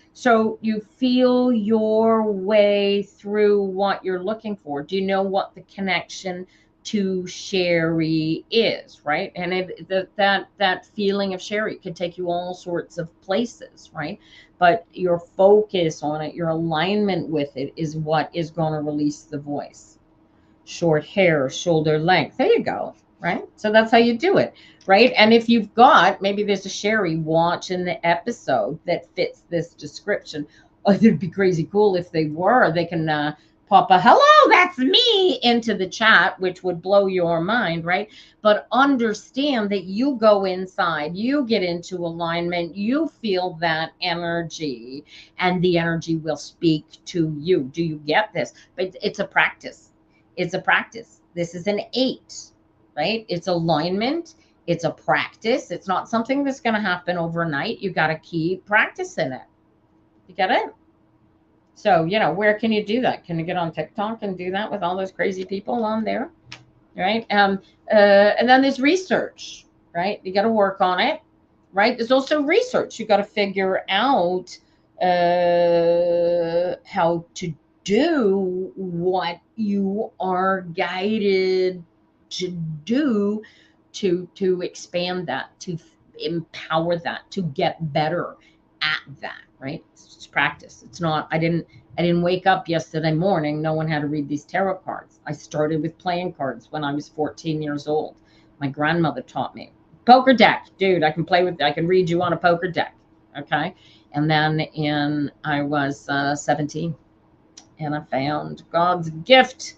S1: you feel your way through what you're looking for. Do you know what the connection to Sherry is, right? And that feeling of Sherry could take you all sorts of places, right? But your focus on it, your alignment with it, is what is going to release the voice. Short hair, shoulder length. There you go, right? So that's how you do it, right? And if you've got, maybe there's a Sherry watching the episode that fits this description. Oh, it'd be crazy cool if they were. They can pop a hello, that's me into the chat, which would blow your mind, right? But understand that you go inside, you get into alignment, you feel that energy, and the energy will speak to you. Do you get this? But it's a practice. It's a practice. This is an 8, right? It's alignment. It's a practice. It's not something that's going to happen overnight. You got to keep practicing it. You get it? So, where can you do that? Can you get on TikTok and do that with all those crazy people on there? Right? And then there's research, right? You got to work on it, right? There's also research. You got to figure out how to do what you are guided to do, to expand that, to empower that, to get better at that, right? It's just practice. It's not, I didn't wake up yesterday morning knowing how to read these tarot cards. I started with playing cards when I was 14 years old. My grandmother taught me. Poker deck, dude, I can read you on a poker deck. Okay. And then I was 17, and I found God's gift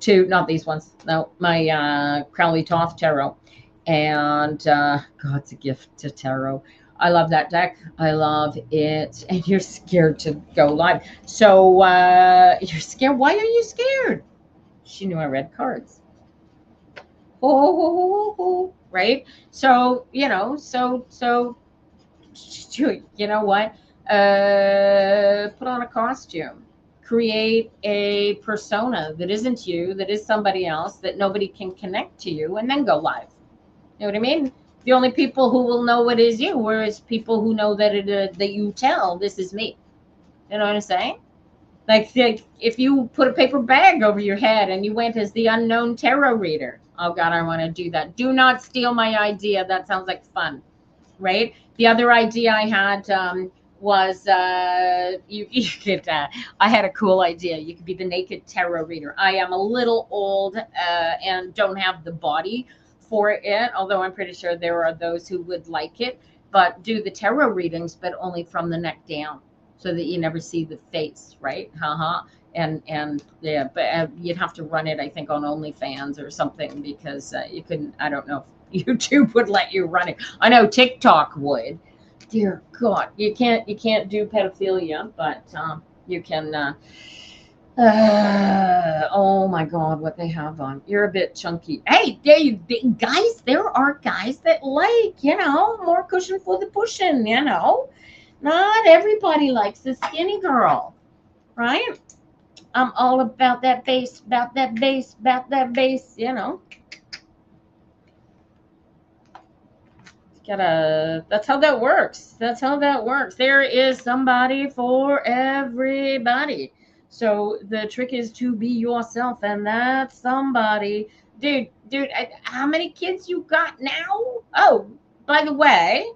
S1: to, not these ones, no, my Crowley Toth tarot, and God's a gift to tarot. I love that deck. I love it. And you're scared to go live. So you're scared. Why are you scared? She knew I read cards. Oh, right. So, you know what? Put on a costume, create a persona that isn't you, that is somebody else, that nobody can connect to you, and then go live. You know what I mean? The only people who will know it is you, whereas people who know that that you tell, this is me. You know what I'm saying? Like if you put a paper bag over your head and you went as the unknown tarot reader. Oh God, I want to do that. Do not steal my idea. That sounds like fun, right? The other idea I had was you could. I had a cool idea. You could be the naked tarot reader. I am a little old and don't have the body for it, although I'm pretty sure there are those who would like it. But do the tarot readings, but only from the neck down, so that you never see the face, right? Haha. And yeah, but you'd have to run it, I think, on OnlyFans or something, because you couldn't. I don't know if YouTube would let you run it. I know TikTok would. Dear God, you can't do pedophilia, but you can. Oh my God, what they have on. You're a bit chunky. Hey, guys, there are guys that like, more cushion for the pushing, Not everybody likes a skinny girl, right? I'm all about that bass, about that bass, about that bass, That's how that works. That's how that works. There is somebody for everybody. So the trick is to be yourself, and that's somebody. Dude, how many kids you got now? Oh, by the way,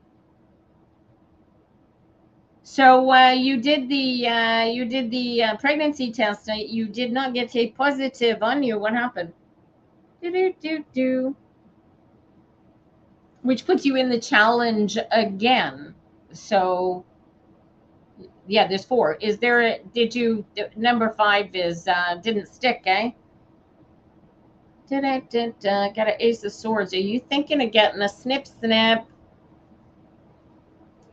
S1: so you did the pregnancy test. You did not get a positive on you. What happened? Do. Which puts you in the challenge again. So yeah, there's 4. Is there number 5 is didn't stick, eh? Got an Ace of Swords. Are you thinking of getting a snip?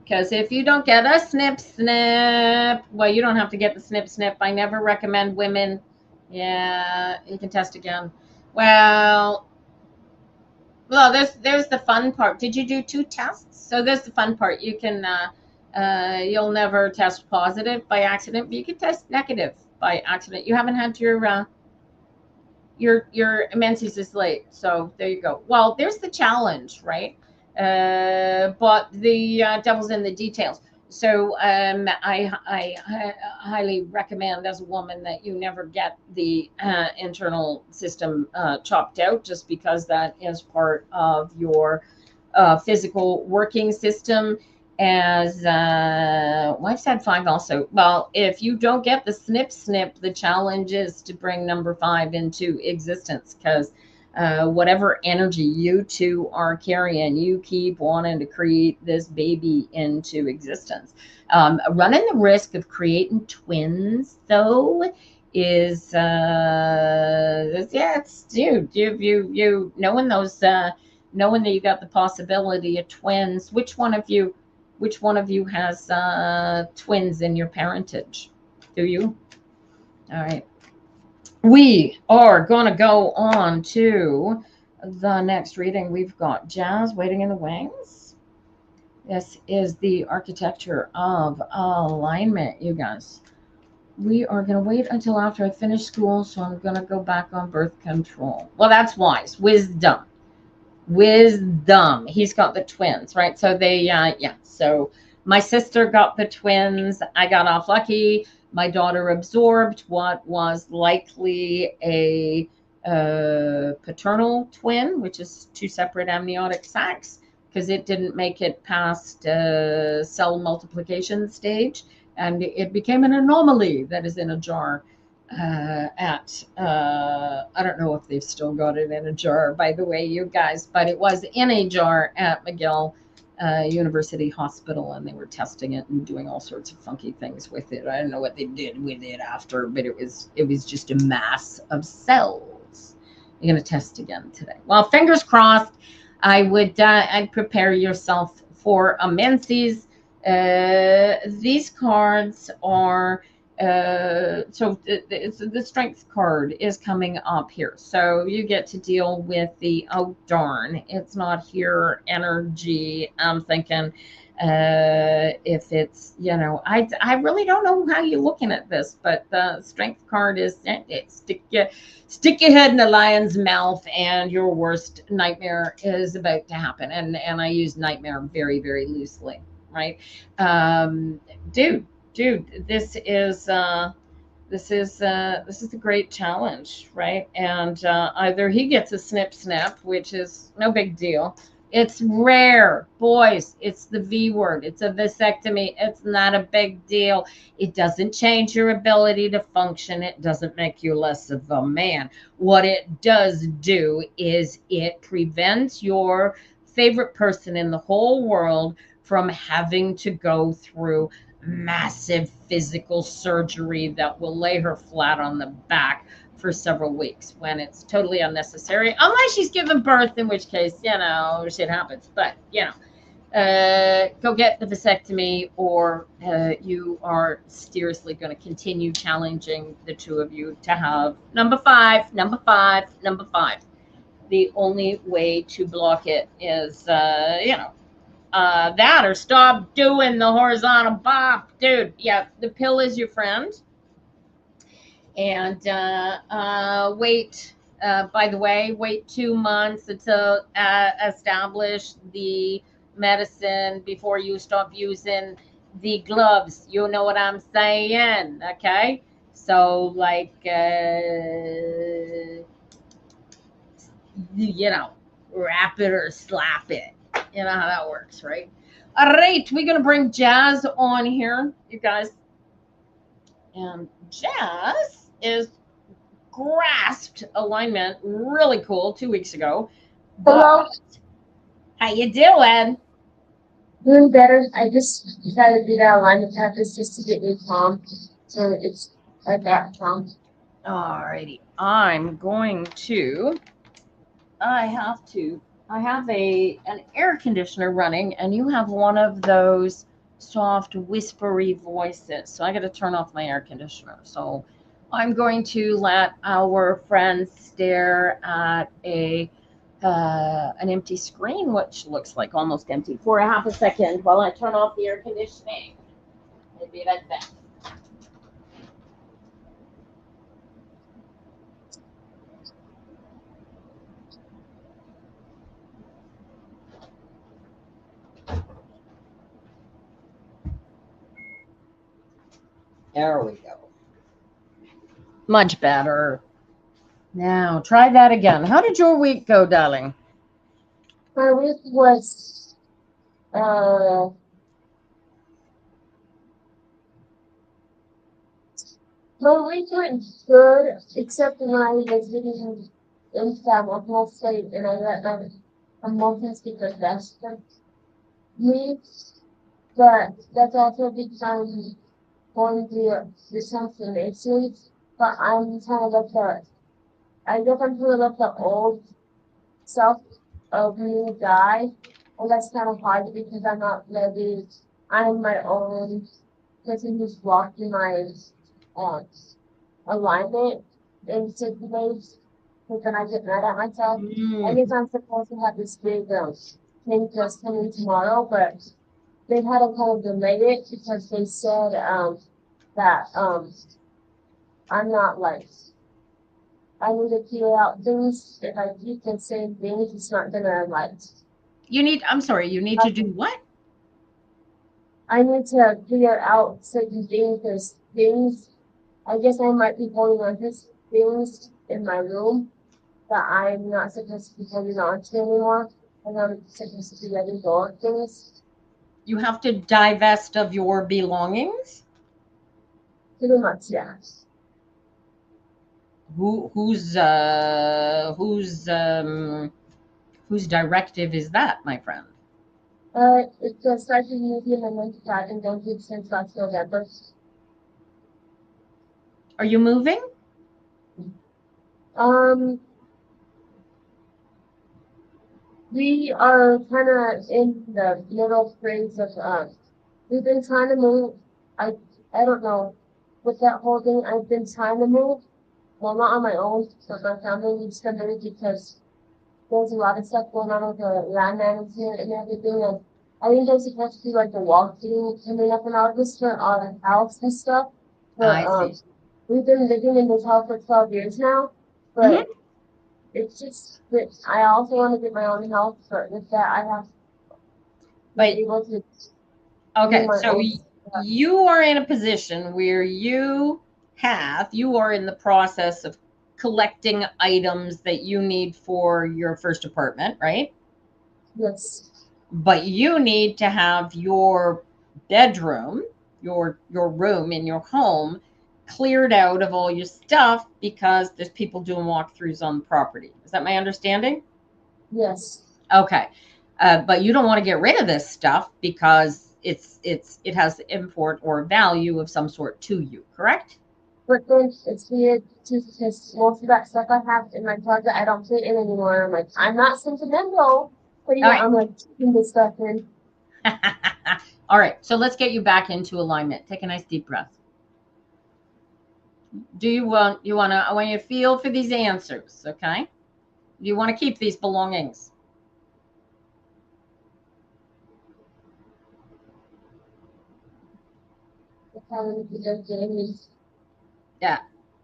S1: Because if you don't get a snip, well, you don't have to get the snip. I never recommend women. Yeah, you can test again. Well, there's the fun part. Did you do 2 tests? So there's the fun part. You can you'll never test positive by accident, but you can test negative by accident. You haven't had your menses is late, so there you go. Well, there's the challenge, right? But the devil's in the details. So I highly recommend, as a woman, that you never get the internal system chopped out, just because that is part of your physical working system. As I've said 5 also. Well, if you don't get the snip, the challenge is to bring number 5 into existence, because whatever energy you 2 are carrying, you keep wanting to create this baby into existence. Running the risk of creating twins, though, is it's dude, you knowing those knowing that you got the possibility of twins. Which one of you has twins in your parentage? Do you? All right. We are going to go on to the next reading. We've got Jazz Waiting in the Wings. This is the architecture of alignment, you guys. We are going to wait until after I finish school, so I'm going to go back on birth control. Well, that's wise. Wisdom. He's got the twins, right? So they, So my sister got the twins. I got off lucky. My daughter absorbed what was likely a paternal twin, which is 2 separate amniotic sacs. because it didn't make it past cell multiplication stage, and it became an anomaly that is in a jar at I don't know if they've still got it in a jar, by the way, you guys, but it was in a jar at McGill University Hospital, and they were testing it and doing all sorts of funky things with it. I don't know what they did with it after, but it was just a mass of cells. You're going to test again today. Well, fingers crossed. I'd prepare yourself for a Menses. These cards are so the strength card is coming up here. So you get to deal with the, oh darn, it's not here energy. I'm thinking if it's, I really don't know how you're looking at this, but the strength card is stick your head in the lion's mouth and your worst nightmare is about to happen. And I use nightmare very, very loosely, right? Dude, this is a great challenge, right? And either he gets a snip, which is no big deal. It's rare, boys. It's the V word. It's a vasectomy. It's not a big deal. It doesn't change your ability to function. It doesn't make you less of a man. What it does do is it prevents your favorite person in the whole world from having to go through massive physical surgery that will lay her flat on the back for several weeks when it's totally unnecessary, unless she's given birth, in which case, shit happens. But, go get the vasectomy, or you are seriously going to continue challenging the two of you to have number five. The only way to block it is, that or stop doing the horizontal bop, dude. Yeah, the pill is your friend. And wait. By the way, wait 2 months to establish the medicine before you stop using the gloves. You know what I'm saying? Okay. So, like, wrap it or slap it. You know how that works, right? All right, we're going to bring Jazz on here, you guys. And Jazz is grasped alignment really cool 2 weeks ago.
S3: Hello.
S1: How you doing?
S3: Doing better. I just decided to do that alignment practice just to get me calm. So it's like that calm.
S1: Alrighty. I have an air conditioner running, and you have one of those soft whispery voices. So I got to turn off my air conditioner. So I'm going to let our friends stare at an empty screen, which looks like almost empty, for a half a second while I turn off the air conditioning. Maybe like that. There we go. Much better. Now, try that again. How did your week go, darling?
S3: My week was my week went good, except when I was getting into that emotional state and I let my emotions get the best of me. But that's also because I'm going through the transformation. But I'm trying to let I guess I'm trying to let the old self of me die. And that's kind of hard because I'm not ready. I'm my own person who's blocking my uh, alignment in certain ways. Because then I get mad at myself. I guess I'm supposed to have this big thing just coming tomorrow, but they had to kind of delay it because they said that I'm not like I need to figure out things. If I keep the same things, it's not gonna like.
S1: You need to do what?
S3: I need to figure out certain things. There's things. I guess I might be holding on to things in my room that I'm not supposed to be holding on to anymore. and I'm supposed to be letting go of things.
S1: You have to divest of your belongings.
S3: Pretty much, yeah.
S1: Whose directive is that, my friend?
S3: It started moving and then that and don't give since last November.
S1: Are you moving?
S3: We are kind of in the middle phase of we've been trying to move. I I don't know with that whole thing. I've been trying to move. Well, not on my own, but my family needs to move because there's a lot of stuff going on with the land management and everything. And I think there's supposed to be like the walking coming up in August for our house and stuff. But
S1: I see.
S3: we've been living in this house for 12 years now.
S1: Mhm.
S3: But it's just that I also want to get my own house, but with that I have to
S1: But
S3: be able to do
S1: okay,
S3: my
S1: so
S3: own.
S1: you are in a position where you are in the process of collecting items that you need for your first apartment, right?
S3: Yes.
S1: But you need to have your bedroom, your room in your home cleared out of all your stuff because there's people doing walkthroughs on the property. Is that my understanding?
S3: Yes.
S1: Okay. But you don't want to get rid of this stuff because it has import or value of some sort to you, correct?
S3: But then it's weird too because most of that stuff I have in my closet I don't fit in anymore. I'm like, I'm not sentimental, but
S1: All
S3: yeah,
S1: right.
S3: I'm like keeping this stuff in.
S1: All right. So let's get you back into alignment. Take a nice deep breath. Do you want I want you to feel for these answers, okay? Do you want to keep these belongings?
S3: It's having to just getting me.
S1: Yeah.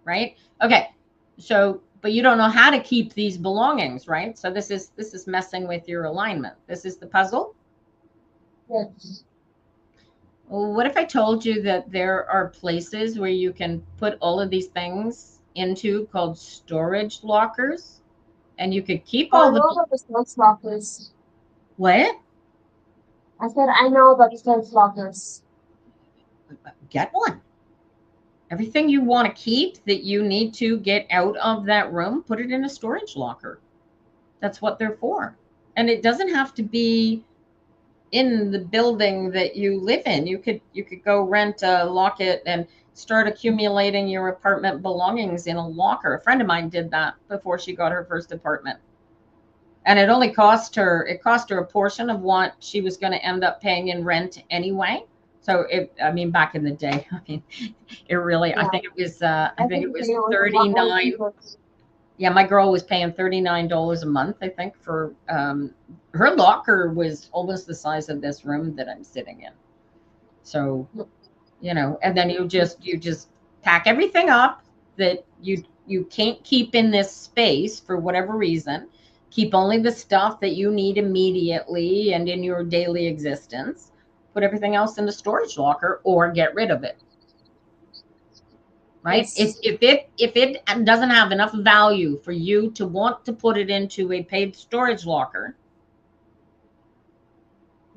S1: Right? Okay. So but you don't know how to keep these belongings, right? So this is messing with your alignment. This is the puzzle.
S3: Yes.
S1: Well, what if I told you that there are places where you can put all of these things into called storage lockers and you could keep
S3: Oh, I
S1: all the
S3: know about the sports lockers.
S1: what?
S3: I said I know about the sports lockers.
S1: Get one. Everything you want to keep that you need to get out of that room, put it in a storage locker. That's what they're for. And it doesn't have to be in the building that you live in. You could go rent a locket and start accumulating your apartment belongings in a locker. A friend of mine did that before she got her first apartment. And it cost her a portion of what she was going to end up paying in rent anyway. So I mean, back in the day, I mean, it really,
S3: Yeah.
S1: I think it was
S3: It was a lot more
S1: 39.
S3: cheaper.
S1: Yeah, my girl was paying $39 a month, I think, for her locker was almost the size of this room that I'm sitting in. So, and then you just pack everything up that you can't keep in this space for whatever reason. Keep only the stuff that you need immediately and in your daily existence. Put everything else in the storage locker or get rid of it. Right?
S3: Yes.
S1: If it doesn't have enough value for you to want to put it into a paid storage locker,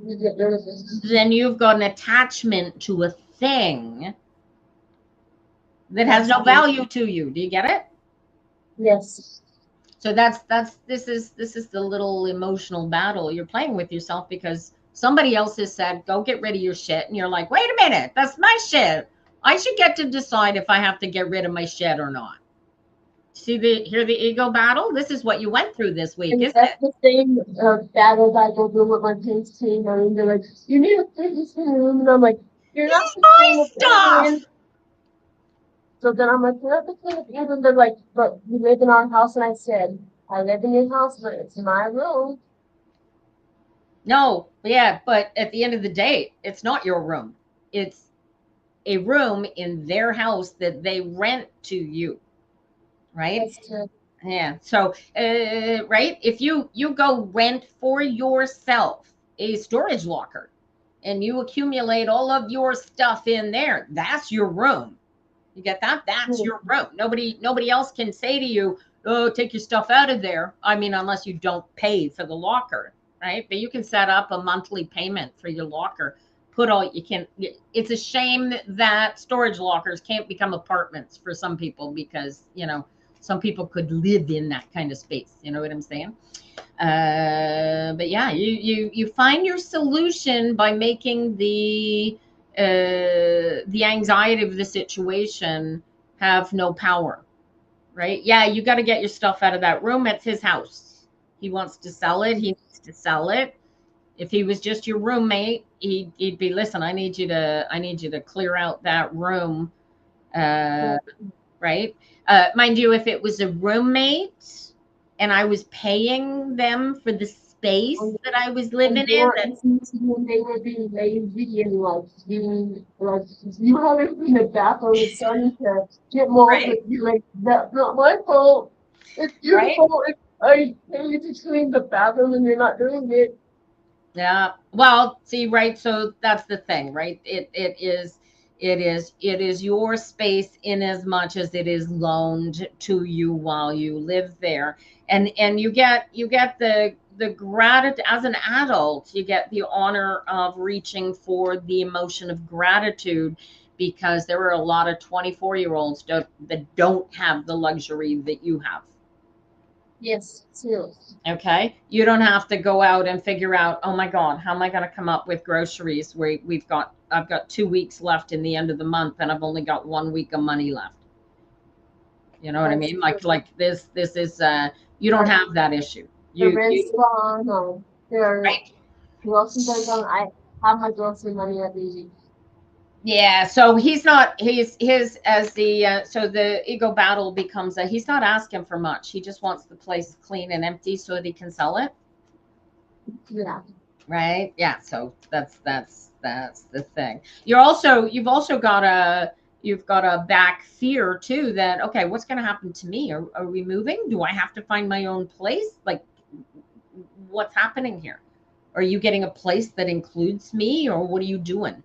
S3: You get rid of it.
S1: then you've got an attachment to a thing that has no value to you. Do you get it?
S3: Yes.
S1: So this is the little emotional battle you're playing with yourself because somebody else has said, go get rid of your shit. And you're like, wait a minute, that's my shit. I should get to decide if I have to get rid of my shit or not. Hear the ego battle? This is what you went through this week,
S3: And
S1: isn't
S3: that's
S1: it?
S3: the same battle that I go through with my kids team. I mean, they're like, you need to put this in the room. And I'm like, you're not
S1: It's
S3: saying
S1: my
S3: it earlier.
S1: stuff.
S3: So then I'm like, you're not putting it in. And they're like, but you live in our house. And I said, I live in your house, but it's my room.
S1: No, yeah, but at the end of the day, it's not your room. It's a room in their house that they rent to you, right?
S3: That's true.
S1: Yeah. So, right, if you go rent for yourself a storage locker and you accumulate all of your stuff in there, that's your room. You get that? That's your room. Nobody else can say to you, "Oh, take your stuff out of there." I mean, unless you don't pay for the locker. right? But you can set up a monthly payment for your locker. Put all you can. It's a shame that storage lockers can't become apartments for some people, because some people could live in that kind of space. You know what I'm saying? But yeah, you find your solution by making the anxiety of the situation have no power, right? Yeah, you got to get your stuff out of that room. It's his house. He wants to sell it. He needs to sell it. If he was just your roommate, he'd be, listen, I need you to clear out that room, right? Mind you, if it was a roommate and I was paying them for the space that I was living
S3: And they
S1: in,
S3: weren't listening to you, and they were being lazy and like being like you haven't in the bathroom and starting to get mold
S1: right,
S3: with you like that's not my fault. It's your
S1: right.
S3: fault if I tell you to clean the bathroom and you're not doing it.
S1: Yeah. Well, see, right. So that's the thing, right? It is your space in as much as it is loaned to you while you live there. And you get the gratitude as an adult, you get the honor of reaching for the emotion of gratitude, because there are a lot of 24-year-olds that don't have the luxury that you have.
S3: Yes, too.
S1: Okay. You don't have to go out and figure out, oh my God, how am I going to come up with groceries where I've got 2 weeks left in the end of the month and I've only got 1 week of money left. You know what I
S3: That's
S1: mean?
S3: true.
S1: Like this is, you don't
S3: Like
S1: have that issue.
S3: the
S1: You,
S3: rent's gone or their
S1: right.
S3: groceries are gone. I have my grocery money every week.
S1: Yeah. So he's not, he's his, as so the ego battle becomes he's not asking for much. He just wants the place clean and empty so that he can sell it.
S3: Yeah.
S1: Right, yeah, so that's the thing. You've got a back fear too, that okay, what's going to happen to me? Are we moving? Do I have to find my own place? Like, what's happening here? Are you getting a place that includes me, or what are you doing?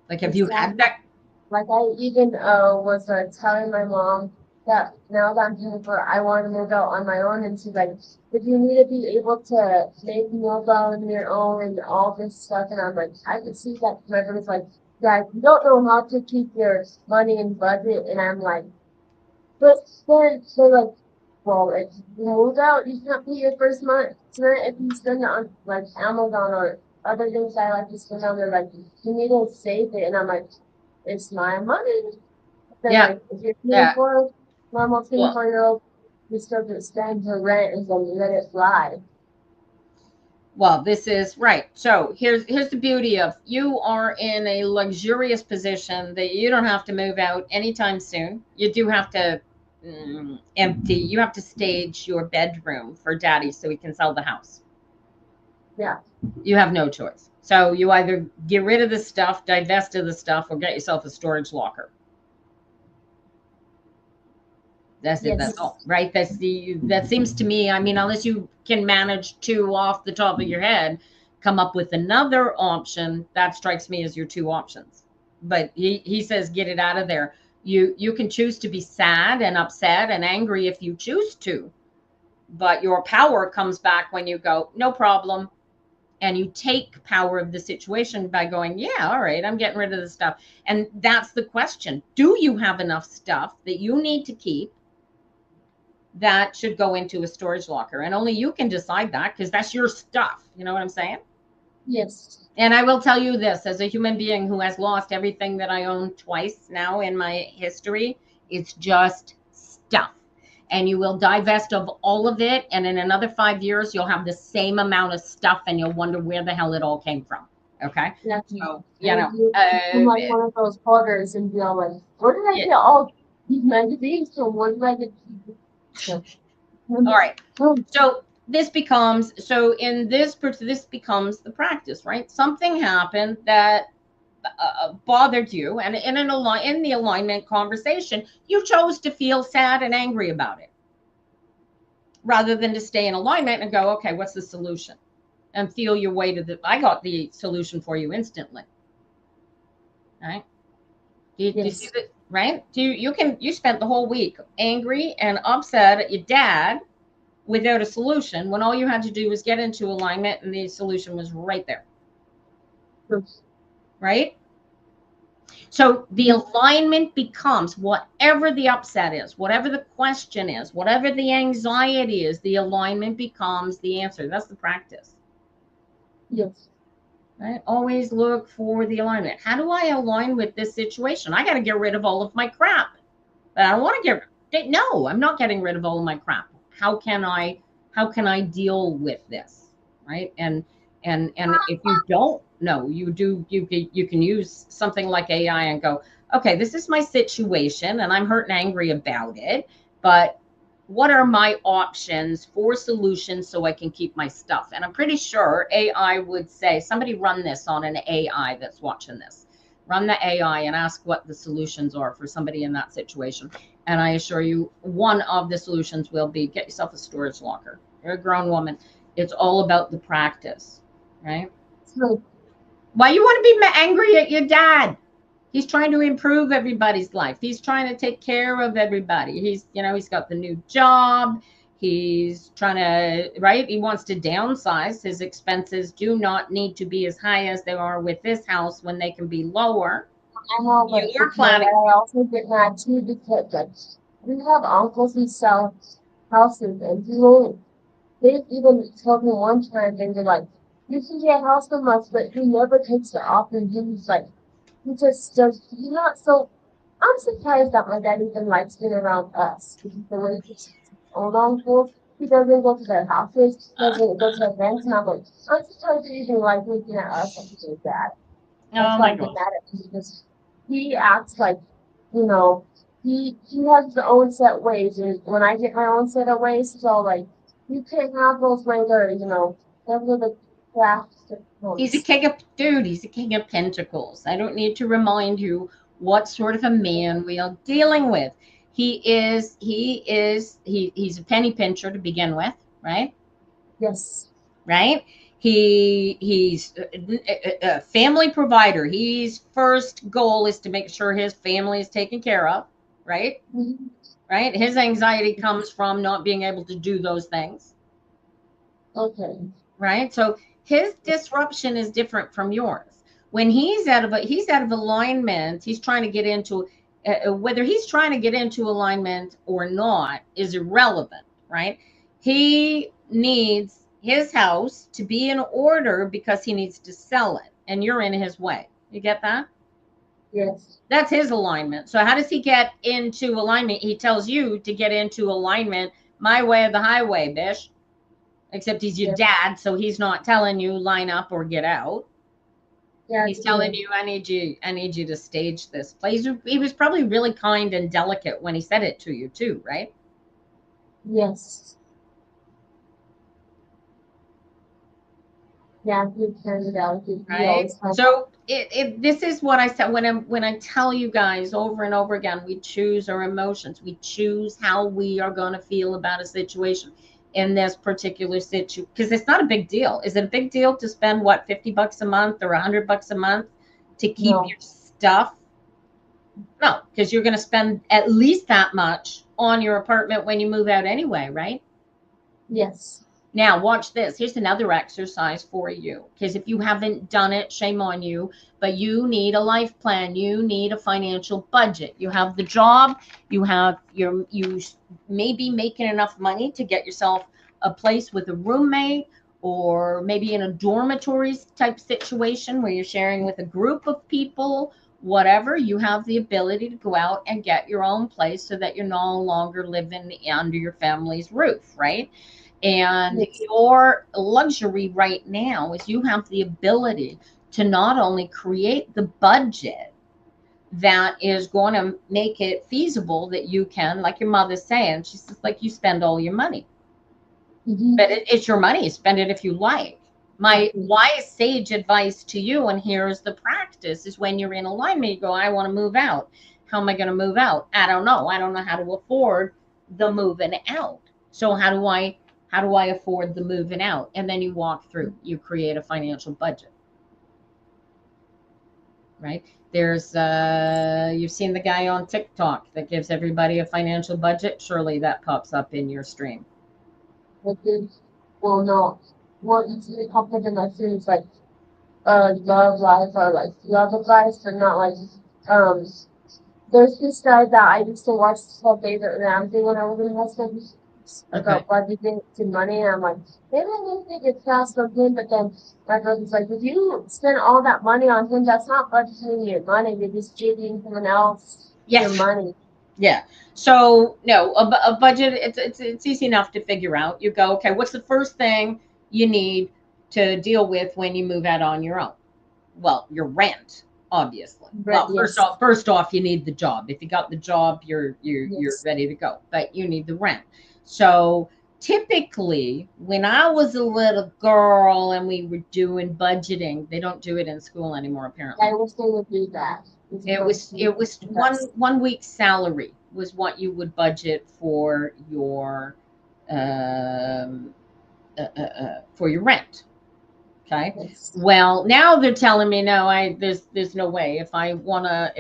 S1: Like, have you had
S3: Exactly.
S1: that?
S3: Like I even was telling my mom that now that I'm paying for it, I want to move out on my own, and she's like, "But you need to be able to make move out on your own and all this stuff." And I'm like, I could see that. My brother's like, "Dad, you don't know how to keep your money in budget," and I'm like, "But then they're like, well, if you move out, you can't pay your first month rent if you spend it on like Amazon or other things I like to spend on. They're like, you need to save it," and I'm like, it's my money. They're
S1: Yeah,
S3: like, if you're paying
S1: yeah.
S3: for it, normal thing
S1: Well,
S3: for your, you still get spend your rent and then let it fly.
S1: well, this is right. So here's the beauty of, you are in a luxurious position that you don't have to move out anytime soon. You do have to empty. You have to stage your bedroom for daddy so he can sell the house.
S3: Yeah.
S1: You have no choice. So you either get rid of the stuff, divest of the stuff, or get yourself a storage locker. That's it. That's
S3: Yes.
S1: all, right? That seems to me. I mean, unless you can manage to, off the top of your head, come up with another option, that strikes me as your two options. But he says get it out of there. You can choose to be sad and upset and angry if you choose to, but your power comes back when you go, no problem, and you take power of the situation by going, yeah, all right, I'm getting rid of the stuff. And that's the question. Do you have enough stuff that you need to keep that should go into a storage locker? And only you can decide that, because that's your stuff. You know what I'm saying?
S3: Yes.
S1: And I will tell you this, as a human being who has lost everything that I own twice now in my history, it's just stuff. And you will divest of all of it. And in another 5 years, you'll have the same amount of stuff and you'll wonder where the hell it all came from. Okay.
S3: Yeah.
S1: So,
S3: And you become like one of those hoarders and be all like, where did I
S1: yeah.
S3: get all these magazines from? Where did I get so,
S1: All right. So this becomes, this becomes the practice, right? Something happened that bothered you, and in the alignment conversation, you chose to feel sad and angry about it, rather than to stay in alignment and go, okay, what's the solution, and feel your way to the. I got the solution for you instantly. Right? Do you see
S3: yes.
S1: that? Right? You spent the whole week angry and upset at your dad, without a solution when all you had to do was get into alignment and the solution was right there. Right? So the alignment becomes whatever the upset is, whatever the question is, whatever the anxiety is, the alignment becomes the answer. That's the practice.
S3: Yes.
S1: Right? Always look for the alignment. How do I align with this situation? I got to get rid of all of my crap. But I don't want to get, no, I'm not getting rid of all of my crap. How can I deal with this? Right? And if you don't know, you can use something like AI and go, okay, this is my situation and I'm hurt and angry about it, but what are my options for solutions so I can keep my stuff? And I'm pretty sure AI would say, somebody run this on an AI that's watching this. Run the AI and ask what the solutions are for somebody in that situation. And I assure you, one of the solutions will be get yourself a storage locker. You're a grown woman. It's all about the practice, right?
S3: So,
S1: Why you want to be angry at your dad? He's trying to improve everybody's life. He's trying to take care of everybody. He's got the new job. He's trying to, right? He wants to downsize. His expenses do not need to be as high as they are with this house when they can be lower.
S3: I know, but
S1: You're planning.
S3: I also get mad too because like we have uncles who sell houses and they even told me one time they were like, you can get a house from us, but he never takes it off and he's like he just does he's not so I'm surprised that my dad even likes being around us because the way he's old uncles, he doesn't go to their houses, doesn't go to their events, and I'm like, I'm surprised he even like looking at us like his dad. That's
S1: Oh
S3: why
S1: my
S3: I get
S1: God.
S3: mad at him because he acts like, you know, he has his own set ways, and when I get my own set of ways, so like, you can't have those ways, or those are the crafts.
S1: He's a king of He's a king of pentacles. I don't need to remind you what sort of a man we are dealing with. He's a penny pincher to begin with, right?
S3: Yes.
S1: Right? He's a family provider. His first goal is to make sure his family is taken care of, right?
S3: Mhm.
S1: Right? His anxiety comes from not being able to do those things.
S3: Okay.
S1: Right? So his disruption is different from yours. When he's out of alignment, he's trying to get into whether he's trying to get into alignment or not is irrelevant, right? He needs his house to be in order because he needs to sell it, and you're in his way. You get that?
S3: Yes.
S1: That's his alignment. So how does he get into alignment? He tells you to get into alignment my way or the highway, bish. Except he's your dad, so he's not telling you line up or get out.
S3: Yeah.
S1: He's telling you, I need you to stage this play. He was probably really kind and delicate when he said it to you too, right?
S3: Yes. Yeah, he turns it out. He
S1: Right.
S3: always has.
S1: So this is what I said when I tell you guys over and over again, we choose our emotions. We choose how we are going to feel about a situation in this particular situation, because it's not a big deal. Is it a big deal to spend what, $50 a month or $100 a month to keep
S3: No.
S1: your stuff? No, because you're going to spend at least that much on your apartment when you move out anyway, right?
S3: Yes.
S1: Now, watch this. Here's another exercise for you, because if you haven't done it, shame on you, but you need a life plan. You need a financial budget. You have the job, you may be making enough money to get yourself a place with a roommate, or maybe in a dormitory type situation where you're sharing with a group of people. Whatever, you have the ability to go out and get your own place so that you're no longer living under your family's roof, right? And
S3: Yes.
S1: your luxury right now is you have the ability to not only create the budget that is going to make it feasible that you can, like your mother's saying, she's just like, you spend all your money.
S3: Mhm.
S1: But it's your money. Spend it if you like. My wise sage advice to you, and here's the practice, is when you're in alignment, you go, I want to move out. How am I going to move out? I don't know. I don't know how to afford the moving out. So how do I afford the moving out? And then you walk through, you create a financial budget. Right? There's you've seen the guy on TikTok that gives everybody a financial budget. Surely that pops up in your stream.
S3: the food will not want you to be confident in my foods like love life or like love advice, but not like um there's this guy that I used to watch called David Ramsey when I was in high school
S1: Okay.
S3: about budgeting to money, and I'm like, maybe I need to get fast from him, but then my brother's like, if you spend all that money on him, that's not budgeting your money, you're just giving someone else your
S1: Yes.
S3: money.
S1: Yeah. So no, a budget. It's easy enough to figure out. You go, okay, what's the first thing you need to deal with when you move out on your own? Well, your rent, obviously.
S3: But
S1: Well,
S3: yes,
S1: first off, you need the job. If you got the job, you're
S3: yes.
S1: ready to go. But you need the rent. So typically, when I was a little girl and we were doing budgeting, they don't do it in school anymore, apparently.
S3: I wish they would do that.
S1: It was one week's salary was what you would budget um, for your rent. Okay.
S3: Yes.
S1: Well, now they're telling me no. There's no way. If I wanna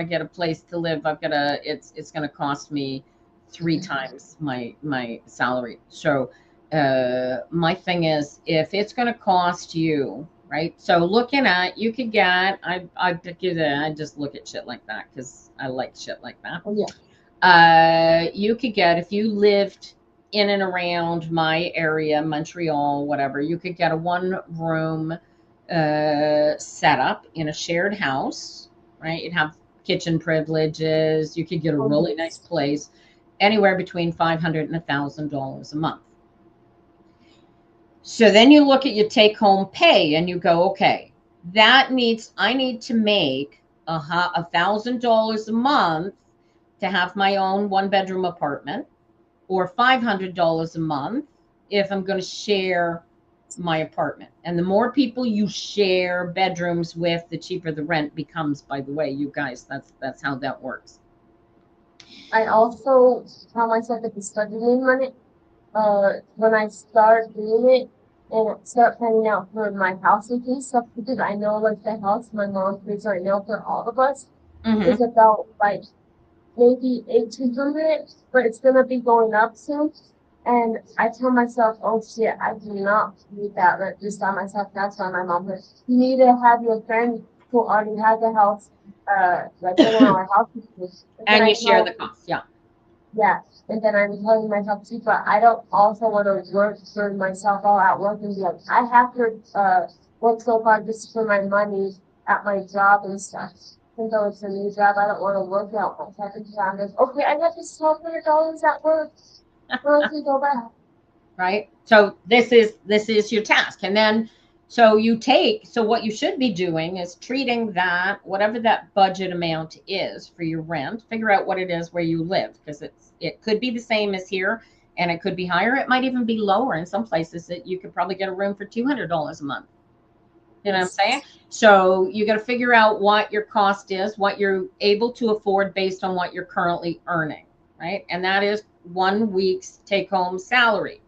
S1: get a place to live, it's gonna cost me 3 times my salary. So my thing is, if it's gonna cost you, right? So looking at, you could get, I just look at shit like that because I like shit like that.
S3: Oh, yeah.
S1: You could get, if you lived in and around my area, Montreal, whatever, you could get a 1 room setup in a shared house, right? You'd have kitchen privileges. You could get a
S3: Oh,
S1: really
S3: yes.
S1: nice place, anywhere between $500 and $1,000 a month. So then you look at your take home pay and you go, okay, I need to make $1,000 a month to have my own 1 bedroom apartment, or $500 a month if I'm going to share my apartment. And the more people you share bedrooms with, the cheaper the rent becomes. By the way, you guys, that's how that works.
S3: I also tell myself that it's budgeting money. When I start doing it and start planning out for my house and stuff, because I know like the house my mom pays right now for all of us
S1: Mm-hmm.
S3: is about like maybe 1,800, but it's gonna be going up soon. And I tell myself, oh shit, I do not need that rent just on myself. That's why my mom says, you need to have your friend who already has a house, like in our house.
S1: And you share the cost. Yeah.
S3: Yeah, and then I'm telling myself too, but I don't also want to work for myself all at work and be like, I have to work so hard just for my money at my job and stuff. Even though it's a new job, I don't want to work out my second job. Like, okay, I got this $1,200 at work. Where else we go back?
S1: Right. So this is your task. And then so what you should be doing is treating that, whatever that budget amount is for your rent, figure out what it is where you live, because it could be the same as here and it could be higher. It might even be lower in some places. That you could probably get a room for $200 a month. You know what I'm saying? So you got to figure out what your cost is, what you're able to afford based on what you're currently earning, right? And that is 1 week's take home salary.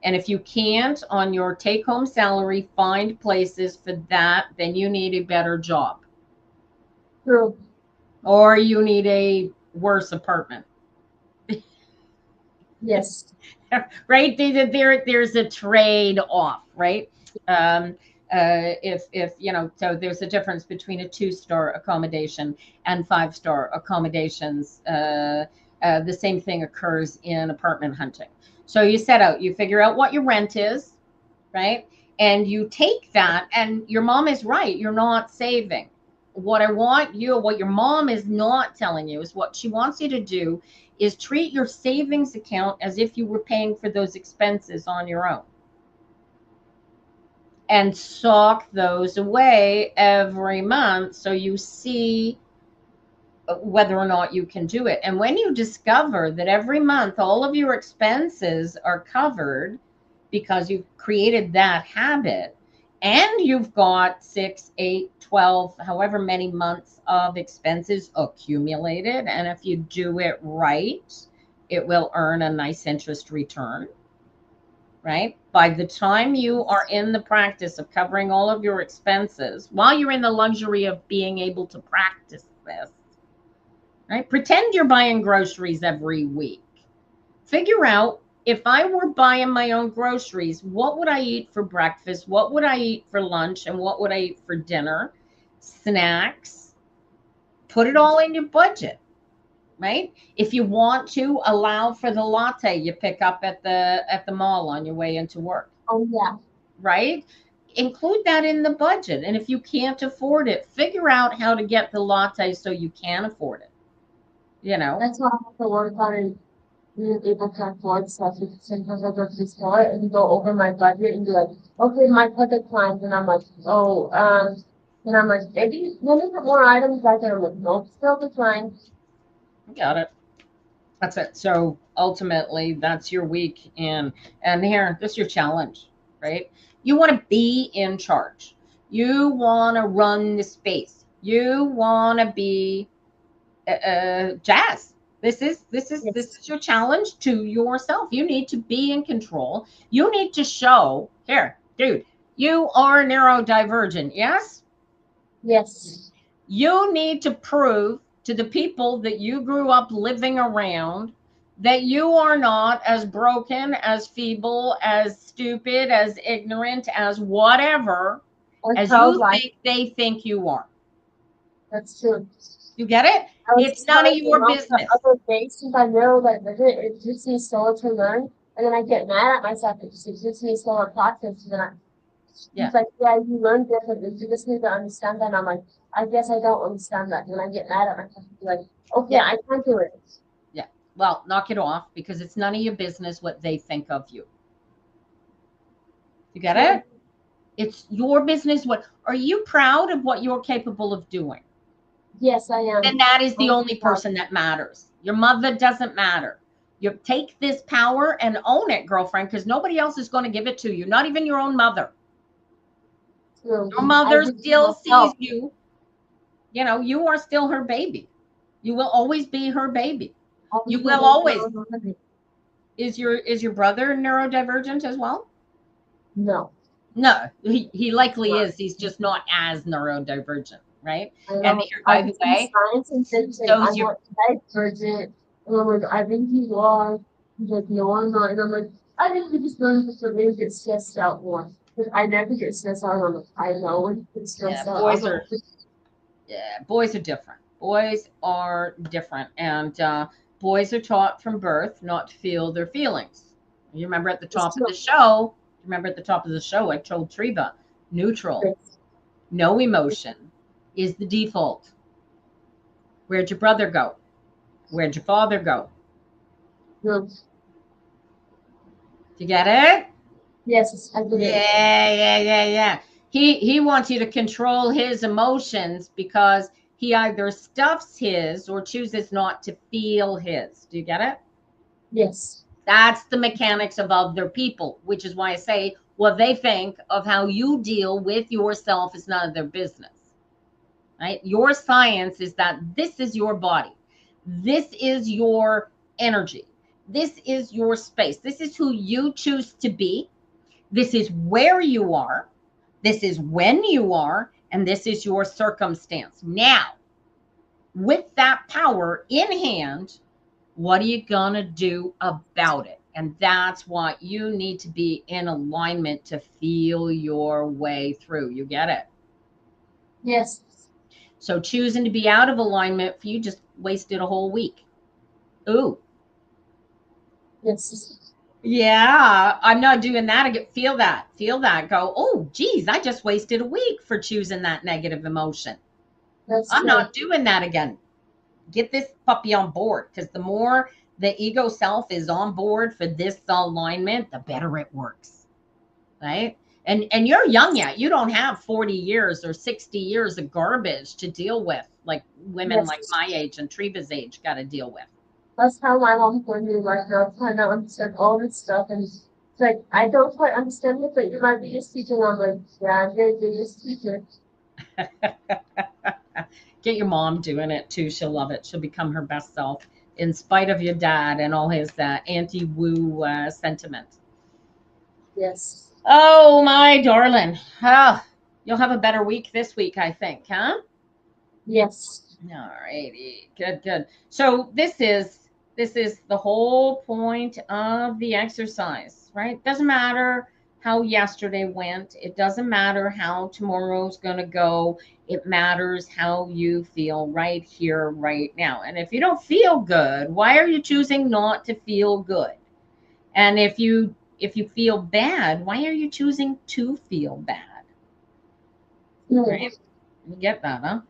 S1: And if you can't on your take home salary find places for that, then you need a better job.
S3: True.
S1: Or you need a worse apartment.
S3: Yes.
S1: Right? There's a trade off, right? If so there's a difference between a 2-star accommodation and 5-star accommodations. The same thing occurs in apartment hunting. So you figure out what your rent is, right? And you take that, and your mom is right. You're not saving. What your mom is not telling you is what she wants you to do is treat your savings account as if you were paying for those expenses on your own. And sock those away every month so you see whether or not you can do it. And when you discover that every month all of your expenses are covered because you've created that habit, and you've got 6, 8, 12, however many months of expenses accumulated, and if you do it right, it will earn a nice interest return. Right? By the time you are in the practice of covering all of your expenses, while you're in the luxury of being able to practice this, right? Pretend you're buying groceries every week. Figure out if I were buying my own groceries, what would I eat for breakfast? What would I eat for lunch? And what would I eat for dinner? Snacks. Put it all in your budget, right? If you want to allow for the latte you pick up at the mall on your way into work,
S3: Oh yeah.
S1: right? Include that in the budget. And if you can't afford it, figure out how to get the latte so you can afford it. You know,
S3: That's what I have to work on and being able to afford stuff because sometimes I go to the store and go over my budget and be like, okay, my budget climbs and I'm like, oh, and I'm like, maybe let me put more items back there. I'm like, nope, still decline.
S1: got it. That's it. So ultimately, that's your week. And here, this is your challenge, right? You want to be in charge. You want to run the space. You want to be Jazz. This is your challenge to yourself. You need to be in control. You need to show here, dude. You are neurodivergent. Yes.
S3: Yes.
S1: You need to prove to the people that you grew up living around that you are not as broken, as feeble, as stupid, as ignorant, as whatever
S3: Or
S1: as you
S3: childlike.
S1: think they think you are.
S3: That's true.
S1: You get it?
S3: I was
S1: It's
S3: just
S1: none of
S3: telling my
S1: your
S3: mom the
S1: business.
S3: other day since I know that it takes me slower to learn, and then I get mad at myself because it takes me a slower process. And then
S1: Yeah.
S3: he's like, yeah, you learn differently. You just need to understand that. And I'm like, I guess I don't understand that. And I get mad at myself and be like, okay,
S1: Yeah.
S3: I can't do it.
S1: Yeah. Well, knock it off because it's none of your business what they think of you. You get it? It's your business. What are you proud of what you're capable of doing?
S3: Yes, I
S1: Then
S3: am.
S1: that is the
S3: I'm
S1: only
S3: proud.
S1: person that matters. Your mother doesn't matter. You take this power and own it, girlfriend, because nobody else is going to give it to you, not even your own mother.
S3: True.
S1: Your
S3: I
S1: mother
S3: believe in
S1: still sees
S3: myself.
S1: you. You know, you are still her baby. You will always be her baby.
S3: I
S1: You
S3: believe
S1: will
S3: in
S1: always.
S3: myself.
S1: Is your brother neurodivergent as well?
S3: No,
S1: No, he
S3: it's
S1: likely
S3: not.
S1: is. He's just not as neurodivergent, right?
S3: I
S1: And
S3: know.
S1: here,
S3: I
S1: by the
S3: just see
S1: way,
S3: science and things like
S1: so is
S3: I'm
S1: your
S3: not divergent. And I'm like, I think you are. He's like, no, I'm not. And I'm like, I think you just learn to maybe get stressed out more. Because I never get stressed out. I'm like, I know when you get
S1: yeah,
S3: stressed out. I'm like,
S1: boys are different. Boys are different, and boys are taught from birth not to feel their feelings. You remember at the
S3: it's
S1: top of
S3: still
S1: the show. Remember at the top of the show, I told Treva, neutral,
S3: it's
S1: no emotion is the default. Where'd your brother go? Where'd your father go?
S3: good.
S1: You get it?
S3: Yes, I get it.
S1: Yeah. He wants you to control his emotions because he either stuffs his or chooses not to feel his. Do you get it?
S3: Yes.
S1: That's the mechanics of other people, which is why I say what they think of how you deal with yourself is none of their business. Right? Your science is that this is your body. This is your energy. This is your space. This is who you choose to be. This is where you are. This is when you are. And this is your circumstance. Now, with that power in hand, what are you going to do about it? And that's what you need to be in alignment to feel your way through. You get it?
S3: Yes.
S1: So choosing to be out of alignment for you just wasted a whole week. Ooh,
S3: Yes.
S1: yeah, I'm not doing that. I get feel that. Go, oh, geez, I just wasted a week for choosing that negative emotion.
S3: That's
S1: I'm
S3: true.
S1: not doing that again. Get this puppy on board because the more the ego self is on board for this alignment, the better it works, right? And you're young yet. You don't have 40 years or 60 years of garbage to deal with like women like
S3: Yes.
S1: my age and Treva's age got to deal with.
S3: That's how my mom told me right now, trying to understand all this stuff. And it's like, I don't quite understand it, but you're my biggest teacher. And I'm like, yeah, I'm your biggest teacher.
S1: Get your mom doing it too. She'll love it. She'll become her best self in spite of your dad and all his anti-woo sentiment.
S3: Yes.
S1: Oh, my darling. Oh, you'll have a better week this week, I think, huh?
S3: Yes.
S1: All righty. Good. So this This is the whole point of the exercise, right? Doesn't matter how yesterday went. It doesn't matter how tomorrow's going to go. It matters how you feel right here, right now. And if you don't feel good, why are you choosing not to feel good? And if you feel bad, why are you choosing to feel bad? Right? You get that, huh?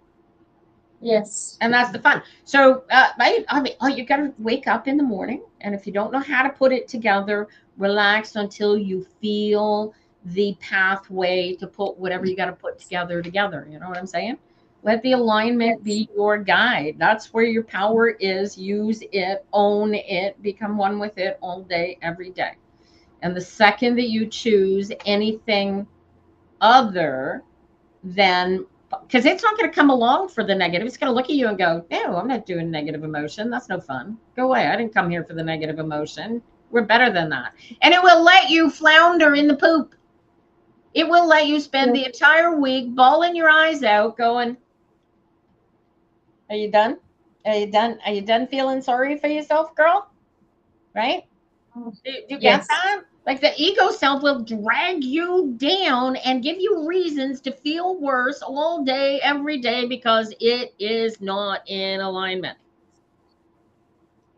S3: Yes.
S1: And that's the fun. So, I mean, you got to wake up in the morning, and if you don't know how to put it together, relax until you feel the pathway to put whatever you got to put together. You know what I'm saying? Let the alignment be your guide. That's where your power is. Use it, own it, become one with it all day, every day. And the second that you choose anything other than, because it's not going to come along for the negative. It's going to look at you and go, no, I'm not doing negative emotion. That's no fun. Go away. I didn't come here for the negative emotion. We're better than that. And it will let you flounder in the poop. It will let you spend the entire week bawling your eyes out going, are you done? Are you done? Are you done feeling sorry for yourself, girl? Right? Do you get that? Like the ego self will drag you down and give you reasons to feel worse all day, every day, because it is not in alignment.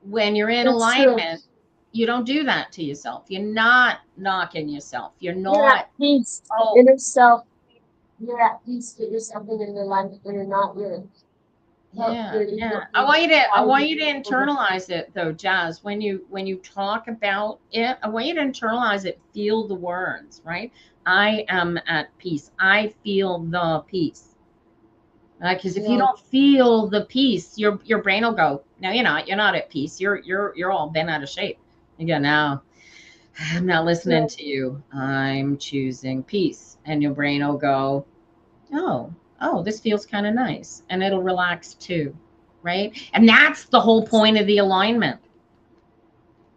S1: When you're in alignment, you don't do that to yourself. You're not knocking yourself. You're not
S3: at peace inner self. You're at peace with yourself in your life when you're not with.
S1: Yeah. I want you to internalize it though, Jazz. When you talk about it, I want you to internalize it, feel the words, right? I am at peace. I feel the peace. Because if you don't feel the peace, your brain will go, no, you're not at peace. You're all bent out of shape. You go, no, I'm not listening to you. I'm choosing peace. And your brain will go, oh, this feels kind of nice. And it'll relax too, right? And that's the whole point of the alignment,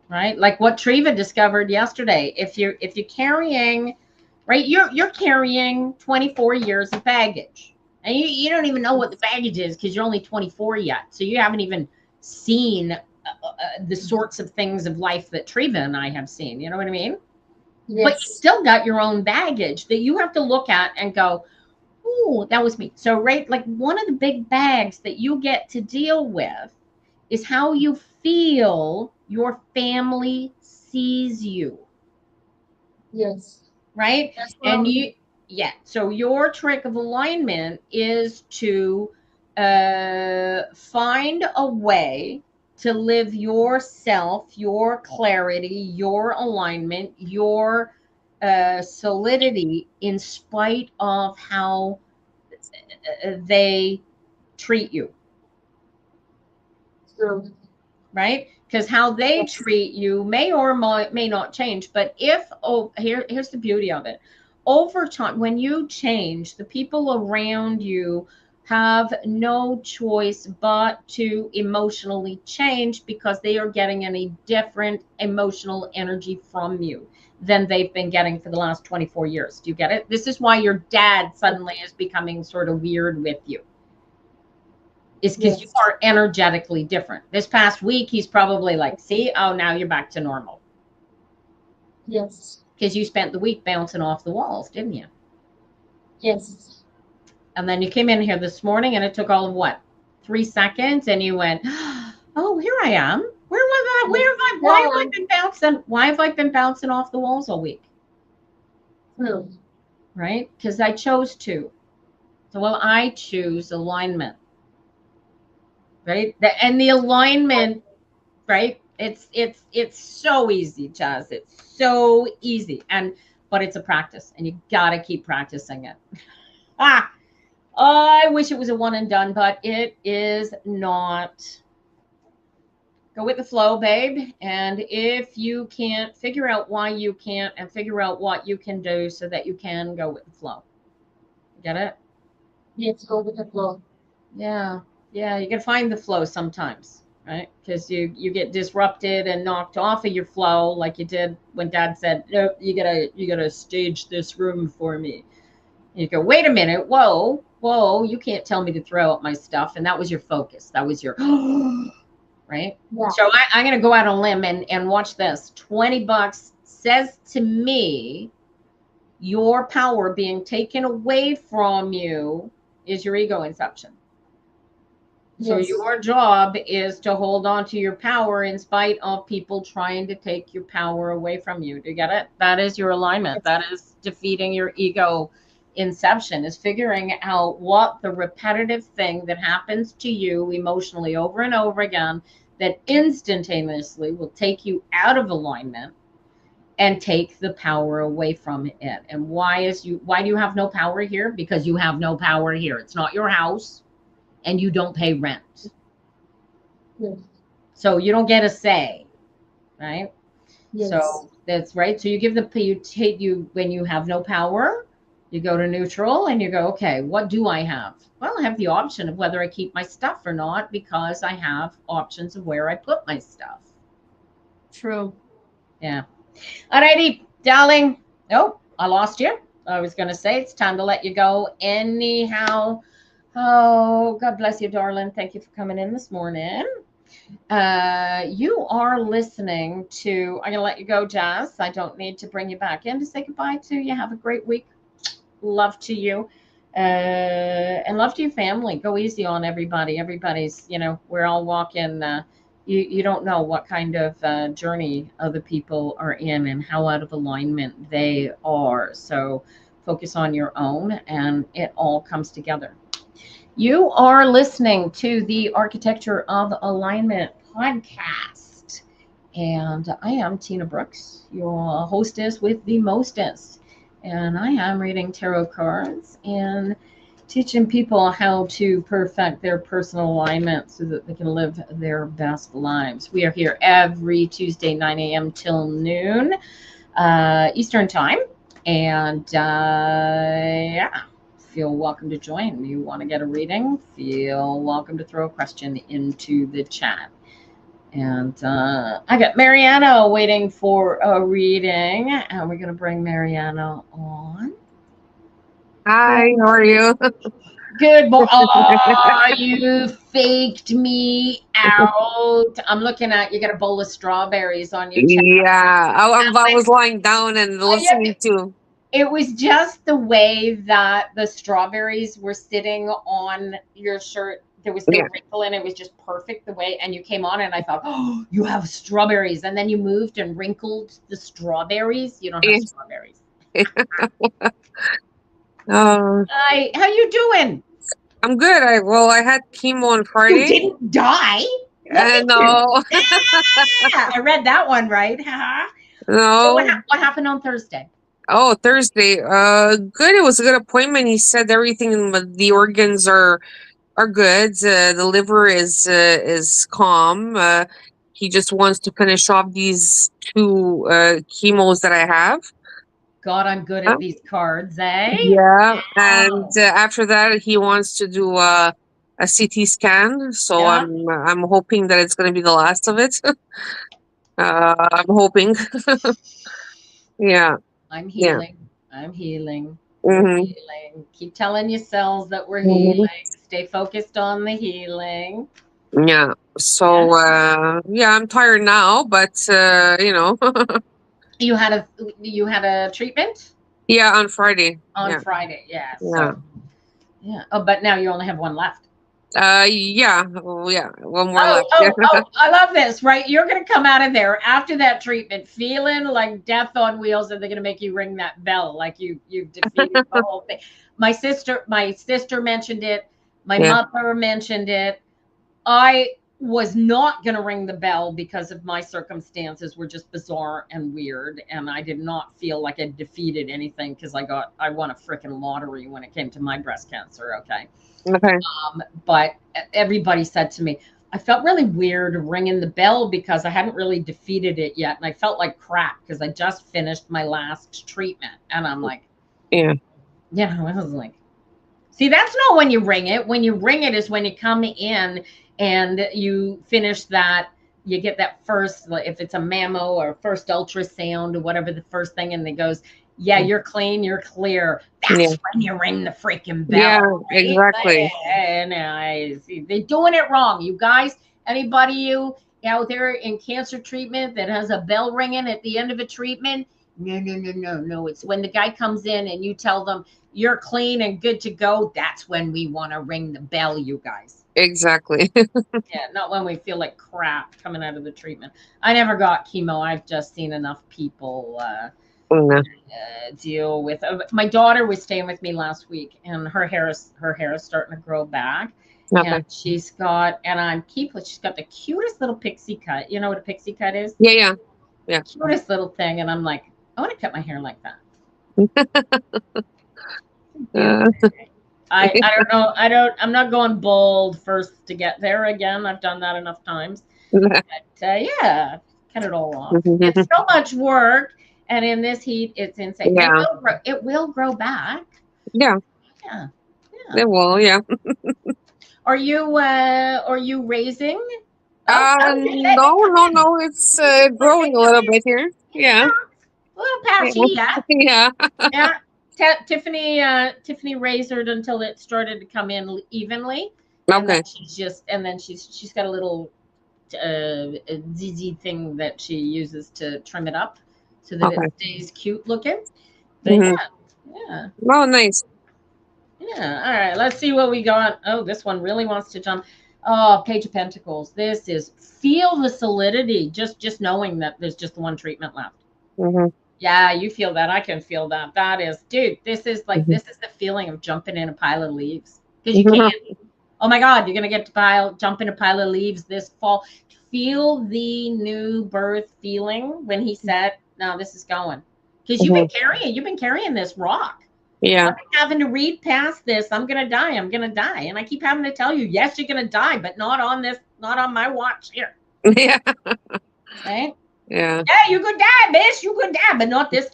S1: right? Like what Treva discovered yesterday. If you're carrying, right, you're carrying 24 years of baggage. And you don't even know what the baggage is because you're only 24 yet. So you haven't even seen the sorts of things of life that Treva and I have seen. You know what I mean? Yes. But you still got your own baggage that you have to look at and go, oh, that was me. So, right, like one of the big bags that you get to deal with is how you feel your family sees you.
S3: Yes.
S1: Right? And so your trick of alignment is to find a way to live yourself, your clarity, your alignment, your solidity in spite of how they treat you.
S3: True.
S1: Right? Because how they treat you may or may not change. But here's the beauty of it. Over time, when you change, the people around you have no choice but to emotionally change because they are getting a different emotional energy from you than they've been getting for the last 24 years. Do you get it? This is why your dad suddenly is becoming sort of weird with you. Is because you are energetically different. This past week, he's probably like, see, oh, now you're back to normal.
S3: Yes.
S1: Because you spent the week bouncing off the walls, didn't you?
S3: Yes.
S1: And then you came in here this morning and it took all of what? 3 seconds and you went, oh, here I am. Why have I been bouncing off the walls all week?
S3: True.
S1: Right? Because I chose to. So, well, I choose alignment. Right? And the alignment, right? It's so easy, Chaz. It's so easy. But it's a practice and you gotta keep practicing it. I wish it was a one and done, but it is not. Go with the flow, babe. And if you can't, figure out why you can't and figure out what you can do so that you can go with the flow. Get it?
S3: Yes, go with the flow.
S1: Yeah. Yeah, you can find the flow sometimes, right? Because you get disrupted and knocked off of your flow, like you did when Dad said, "No, you gotta stage this room for me." And you go, "Wait a minute, whoa, you can't tell me to throw out my stuff." And that was your focus. That was your right?
S3: Yeah.
S1: So I'm going to go out on a limb and watch this. $20 says to me, your power being taken away from you is your ego inception. So
S3: Yes.
S1: your job is to hold on to your power in spite of people trying to take your power away from you. Do you get it? That is your alignment. That is defeating your ego inception, is figuring out what the repetitive thing that happens to you emotionally over and over again that instantaneously will take you out of alignment and take the power away from it. And why do you have no power here? Because you have no power here. It's not your house and you don't pay rent.
S3: Yes.
S1: So you don't get a say, right?
S3: Yes.
S1: So that's right. So when you have no power, you go to neutral and you go, okay, what do I have? Well, I have the option of whether I keep my stuff or not, because I have options of where I put my stuff.
S3: True.
S1: Yeah. Alrighty, darling. Oh, I lost you. I was going to say it's time to let you go anyhow. Oh, God bless you, darling. Thank you for coming in this morning. You are listening to, I'm going to let you go, Jazz. I don't need to bring you back in to say goodbye to you. Have a great week. Love to you. And love to your family. Go easy on everybody. Everybody's, we're all walking. You don't know what kind of journey other people are in and how out of alignment they are. So focus on your own and it all comes together. You are listening to the Architecture of Alignment podcast. And I am Tina Brooks, your hostess with the mostest. And I am reading tarot cards and teaching people how to perfect their personal alignment so that they can live their best lives. We are here every Tuesday, 9 a.m. till noon Eastern time. And yeah. Feel welcome to join. You want to get a reading? Feel welcome to throw a question into the chat. And I got Mariana waiting for a reading, and we're going to bring Mariana on.
S4: Hi, how are you?
S1: Good morning. Oh, you faked me out. I'm looking at you. Got a bowl of strawberries on your chest.
S4: Yeah, I was lying down and listening to.
S1: It was just the way that the strawberries were sitting on your shirt. There was no wrinkle in it. It was just perfect the way. And you came on and I thought, oh, you have strawberries. And then you moved and wrinkled the strawberries. You don't have strawberries. How you doing?
S4: I'm good. I had chemo on Friday.
S1: You didn't die?
S4: No.
S1: I read that one right.
S4: No.
S1: So what happened on Thursday?
S4: Oh, Thursday. Good. It was a good appointment. He said everything in the organs are good. The liver is calm. He just wants to finish off these 2 chemos that I have.
S1: God, I'm good at these cards, eh?
S4: Yeah. And after that, he wants to do a CT scan. So I'm hoping that it's going to be the last of it. I'm hoping. Yeah.
S1: I'm healing. Yeah. I'm healing.
S4: Mm-hmm.
S1: Healing. Keep telling yourselves that we're healing. Stay focused on the healing.
S4: Yeah. So I'm tired now, but
S1: You had a treatment?
S4: Yeah, on Friday.
S1: On Friday, yeah. So, yeah. Oh, but now you only have one left.
S4: Yeah, one more left.
S1: I love this, right? You're going to come out of there after that treatment feeling like death on wheels, and they're going to make you ring that bell like you've defeated the whole thing. My sister mentioned it. My mother mentioned it. I was not going to ring the bell because of my circumstances were just bizarre and weird, and I did not feel like I defeated anything because I won a freaking lottery when it came to my breast cancer. Okay. But everybody said to me, I felt really weird ringing the bell because I hadn't really defeated it yet. And I felt like crap because I just finished my last treatment. And I'm like, I was like, see, that's not when you ring it. When you ring it is when you come in and you finish that, you get that first, if it's a mammo or first ultrasound or whatever, the first thing, and it goes, yeah, you're clean, you're clear. That's when you ring the freaking bell.
S4: Yeah,
S1: right?
S4: exactly.
S1: And they're doing it wrong. You guys, Anybody you out there in cancer treatment that has a bell ringing at the end of a treatment? No. It's when the guy comes in and you tell them you're clean and good to go. That's when we want to ring the bell, you guys.
S4: Exactly.
S1: Yeah, not when we feel like crap coming out of the treatment. I never got chemo. I've just seen enough people
S4: Yeah.
S1: deal with. My daughter was staying with me last week, and her hair is starting to grow back.
S4: Okay.
S1: And she's got the cutest little pixie cut. You know what a pixie cut is?
S4: Yeah.
S1: Cutest little thing. And I'm like, I want to cut my hair like that.
S4: Uh,
S1: I don't know. I'm not going bald first to get there again. I've done that enough times. But yeah, cut it all off. It's so much work, and in this heat, it's insane.
S4: Yeah.
S1: It will grow back.
S4: Yeah.
S1: Yeah.
S4: Well, yeah.
S1: Are you raising?
S4: No. It's growing a little bit here. Yeah.
S1: A little patchy, yeah.
S4: Yeah.
S1: Yeah. Tiffany razored until it started to come in evenly.
S4: Okay.
S1: And then she's got a little ZZ thing that she uses to trim it up so that it stays cute looking. But yeah.
S4: Oh, nice.
S1: Yeah. All right. Let's see what we got. Oh, this one really wants to jump. Oh, Page of Pentacles. This is feel the solidity. Just knowing that there's just one treatment left. Yeah, you feel that. I can feel that. That is, dude, this is this is the feeling of jumping in a pile of leaves. Because you can't. Oh my God, you're going to get to jump in a pile of leaves this fall. Feel the new birth feeling when he said, no, this is going. Because you've been carrying this rock.
S4: Yeah.
S1: I've been having to read past this. I'm going to die. And I keep having to tell you, yes, you're going to die, but not on my watch here.
S4: Yeah.
S1: Right?
S4: Yeah.
S1: Yeah, you could die, bitch. You could die, but not this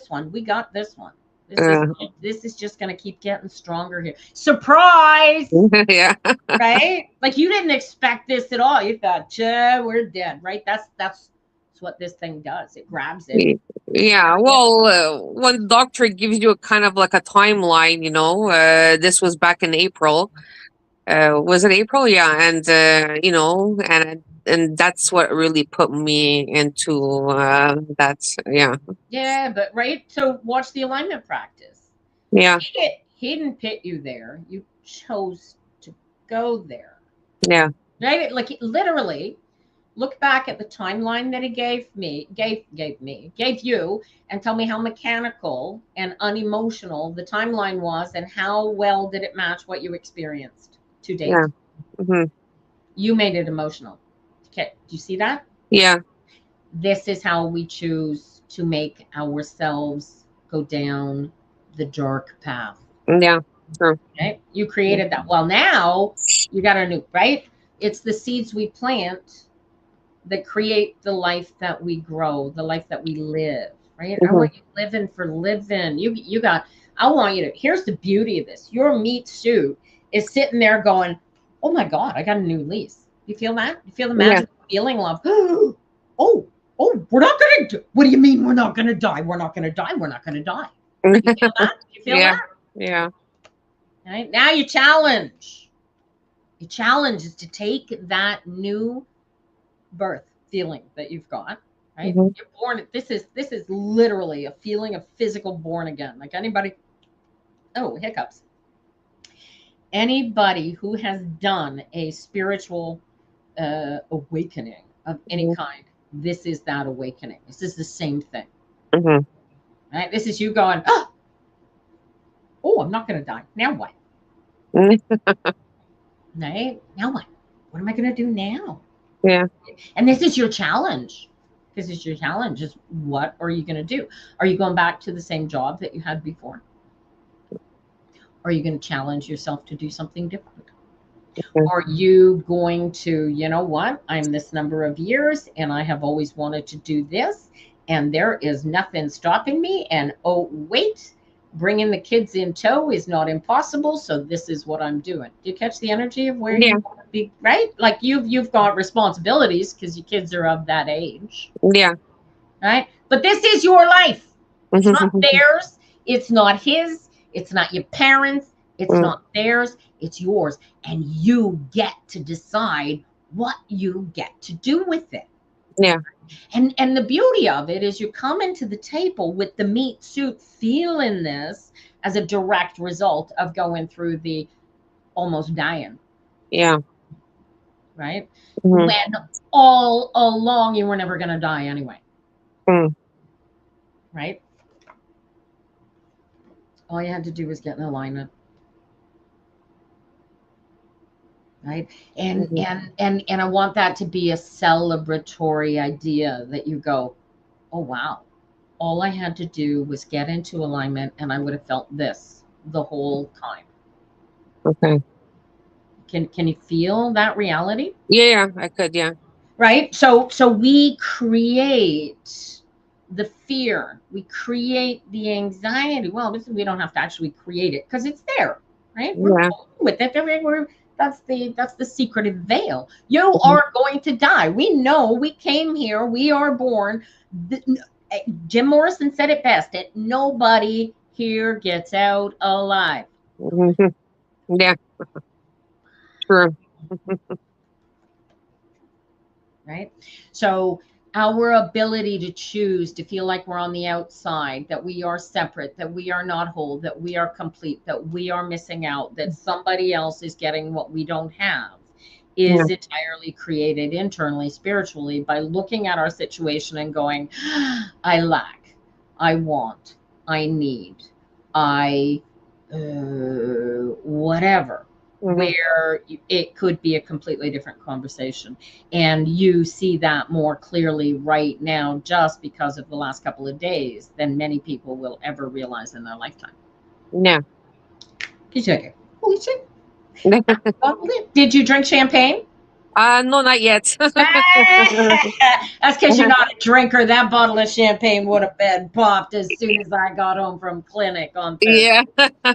S1: one. We got this one. This is just gonna keep getting stronger here. Surprise!
S4: Yeah.
S1: Right? Like you didn't expect this at all. You thought, we're dead, right? That's what this thing does. It grabs it.
S4: Yeah. Well, when the doctor gives you a kind of like a timeline, this was back in April. Was it April? Yeah, and and that's what really put me into that. Yeah.
S1: Yeah, but right. So watch the alignment practice.
S4: Yeah.
S1: He didn't put you there. You chose to go there.
S4: Yeah.
S1: Right. Like literally, look back at the timeline that he gave you, and tell me how mechanical and unemotional the timeline was, and how well did it match what you experienced to date.
S4: Yeah.
S1: You made it emotional. Okay, do you see that?
S4: Yeah.
S1: This is how we choose to make ourselves go down the dark path.
S4: Yeah, true.
S1: Okay, you created that. Well, now you got a new, right? It's the seeds we plant that create the life that we grow, the life that we live, right? I want you living for living. I want you to, here's the beauty of this. Your meat suit is sitting there going, oh my God, I got a new lease. You feel that? You feel the magical feeling of, oh, we're not going to, what do you mean we're not going to die? We're not going to die. We're not going to die. You feel that? You feel that?
S4: Yeah.
S1: Right? Now you challenge. Your challenge is to take that new birth feeling that you've got, right? You're born. This is literally a feeling of physical born again. Like anybody, hiccups. Anybody who has done a spiritual awakening of any kind, this is that awakening. This is the same thing. Right? This is you going, I'm not going to die. Now what? Right? Now what? What am I going to do now?
S4: Yeah.
S1: And this is your challenge. This is your challenge. Is what are you going to do? Are you going back to the same job that you had before? Are you going to challenge yourself to do something different? Are you going to, you know what? I'm this number of years and I have always wanted to do this and there is nothing stopping me. And oh, wait, bringing the kids in tow is not impossible. So this is what I'm doing. Do you catch the energy of where you want to be, right? Like you've got responsibilities because your kids are of that age.
S4: Yeah.
S1: Right. But this is your life. It's not theirs. It's not his. It's not your parents. It's not theirs. It's yours. And you get to decide what you get to do with it.
S4: Yeah.
S1: And the beauty of it is you come into the table with the meat suit feeling this as a direct result of going through the almost dying,
S4: Yeah.
S1: right?
S4: Mhm.
S1: When all along you were never going to die anyway,
S4: Mm.
S1: right? All you had to do was get in alignment, right?
S4: Mhm.
S1: And I want that to be a celebratory idea that you go, oh wow, all I had to do was get into alignment and I would have felt this the whole time.
S4: Okay.
S1: Can you feel that reality?
S4: Yeah, I could. Yeah.
S1: Right? So we create the fear, we create the anxiety. Well, we don't have to actually create it because it's there, right? We're
S4: Yeah.
S1: with it. That's the secretive veil. You
S4: Mhm.
S1: are going to die. We know we came here, we are born. Jim Morrison said it best. It nobody here gets out alive.
S4: Mhm. Yeah. True.
S1: Right? So our ability to choose to feel like we're on the outside, that we are separate, that we are not whole, that we are complete, that we are missing out, that somebody else is getting what we don't have,
S4: Yeah.
S1: is entirely created internally, spiritually, by looking at our situation and going, I lack, I want, I need, I whatever,
S4: Mhm.
S1: where it could be a completely different conversation. And you see that more clearly right now just because of the last couple of days than many people will ever realize in their lifetime.
S4: Yeah.
S1: Did you drink champagne?
S4: No, not yet.
S1: That's because you're not a drinker. That bottle of champagne would have been popped as soon as I got home from clinic on Thursday.
S4: Yeah.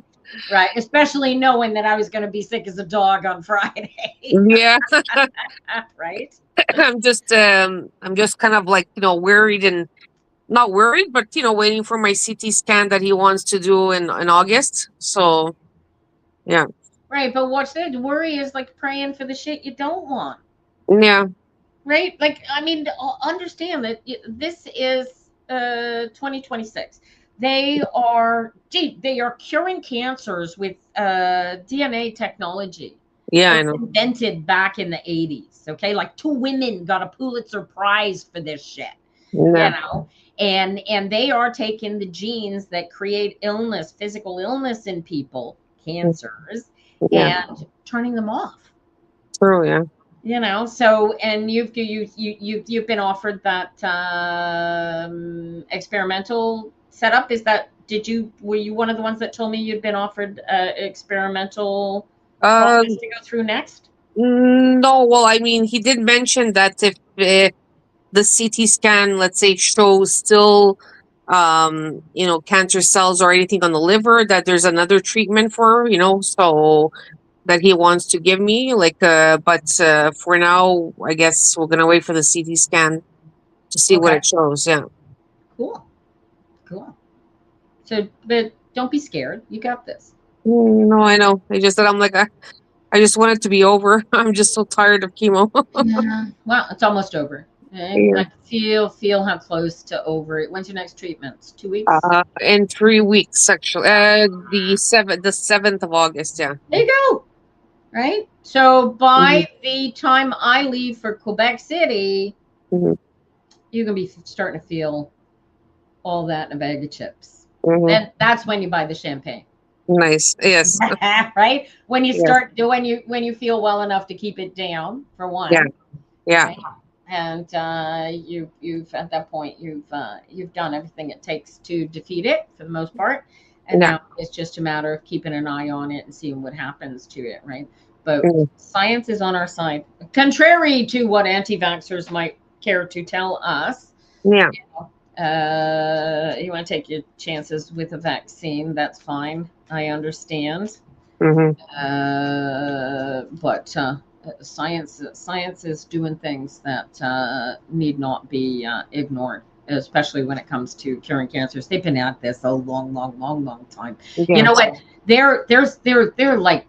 S1: Right. Especially knowing that I was going to be sick as a dog on Friday.
S4: Yeah.
S1: Right.
S4: I'm just kind of like, worried and not worried, but waiting for my CT scan that he wants to do in August. So yeah.
S1: Right. But watch that. Worry is like praying for the shit you don't want.
S4: Yeah.
S1: Right. Like, I mean, understand that this is 2026. They are, they are curing cancers with DNA technology
S4: Yeah,
S1: that
S4: I
S1: was
S4: know.
S1: invented back in the 80s. Okay. Like 2 women got a Pulitzer Prize for this shit,
S4: Yeah.
S1: and they are taking the genes that create illness, physical illness in people, cancers,
S4: Yeah.
S1: and turning them off.
S4: True. Yeah.
S1: So and you've been offered that experimental setup. Were you one of the ones that told me you'd been offered experimental
S4: Uh,
S1: process to go through next?
S4: no. Well, I mean, he did mention that if the CT scan, let's say, shows still, cancer cells or anything on the liver, that there's another treatment for, so that he wants to give me, like, but for now, I guess we're gonna wait for the CT scan to see what
S1: Okay,
S4: it shows. Yeah.
S1: cool, cool. So, but don't be scared. You got this.
S4: No, I know. I just that I'm like, I just want it to be over. I'm just so tired of chemo.
S1: Yeah. Well, it's almost over.
S4: Yeah.
S1: I can feel how close to over it. When's your next treatment? 2 weeks?
S4: In 3 weeks, actually. The seventh of August. Yeah.
S1: There you go. Right? So
S4: Hmm.
S1: by the time I leave for Quebec City,
S4: Hmm.
S1: you're gonna be starting to feel all that in a bag of chips.
S4: Hmm.
S1: And that's when you buy the champagne.
S4: Nice. Yes.
S1: Right? When you
S4: Yes.
S1: start when you feel well enough to keep it down, for
S4: Yeah.
S1: one.
S4: Yeah.
S1: Right? And you've at that point you've done everything it takes to defeat it for the most part, and
S4: Yeah.
S1: now it's just a matter of keeping an eye on it and seeing what happens to it, right? But
S4: Mhm.
S1: science is on our side, contrary to what anti-vaxxers might care to tell us.
S4: Yeah.
S1: You want to take your chances with a vaccine, that's fine, I understand.
S4: Hmm.
S1: But science is doing things that need not be ignored, especially when it comes to curing cancers. They've been at this a long time. You
S4: Yeah.
S1: know what? They're like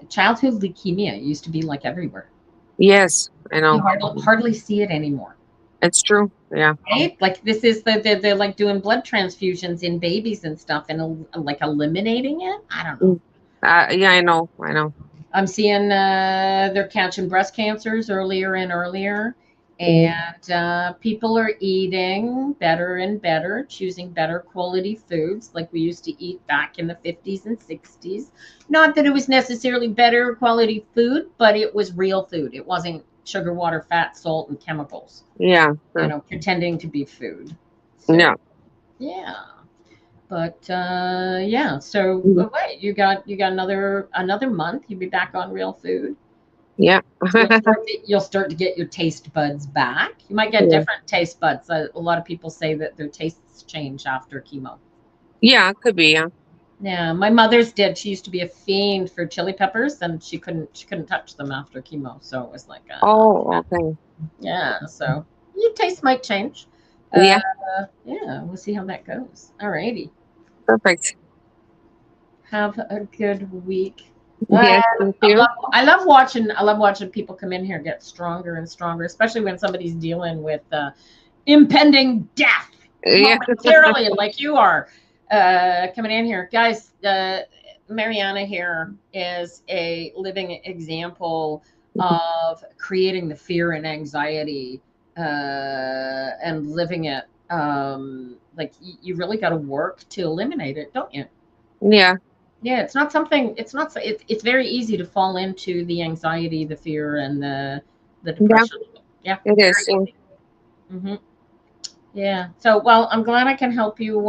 S1: childhood leukemia used to be like everywhere.
S4: Yes, I
S1: You
S4: know.
S1: hardly see it anymore.
S4: It's true. Yeah.
S1: Right? Like this is they're like doing blood transfusions in babies and stuff and like eliminating it. I don't know.
S4: Mm. Yeah, I know. I know.
S1: I'm seeing they're catching breast cancers earlier and earlier,
S4: Mhm.
S1: and people are eating better and better, choosing better quality foods like we used to eat back in the 50s and 60s. Not that it was necessarily better quality food, but it was real food. It wasn't sugar, water, fat, salt, and chemicals,
S4: Yeah. Sure.
S1: pretending to be food.
S4: Yeah.
S1: So, yeah. But yeah, so
S4: Mhm.
S1: wait, you got another month. You'll be back on real food.
S4: Yeah.
S1: You'll start to get your taste buds back. You might get
S4: Yeah.
S1: different taste buds. A lot of people say that their tastes change after chemo.
S4: Yeah. Could be. Yeah.
S1: Yeah, my mother's did. She used to be a fiend for chili peppers, and she couldn't touch them after chemo. So it was like,
S4: Oh. Okay.
S1: yeah. So your taste might change. Uh,
S4: Yeah.
S1: yeah, we'll see how that goes. Alrighty.
S4: Perfect.
S1: Have a good week.
S4: Yes. Thank you.
S1: I love watching people come in here get stronger and stronger, especially when somebody's dealing with impending death
S4: Yeah.
S1: momentarily, like you are coming in here, guys. Mariana here is a living example of creating the fear and anxiety and living it. Like you really got to work to eliminate it, don't you?
S4: Yeah.
S1: Yeah, it's not something. It's very easy to fall into the anxiety, the fear, and the
S4: Yeah.
S1: depression. Yeah,
S4: It
S1: very
S4: is. Yeah.
S1: easy. Hmm. Yeah. So, well, I'm glad I can help you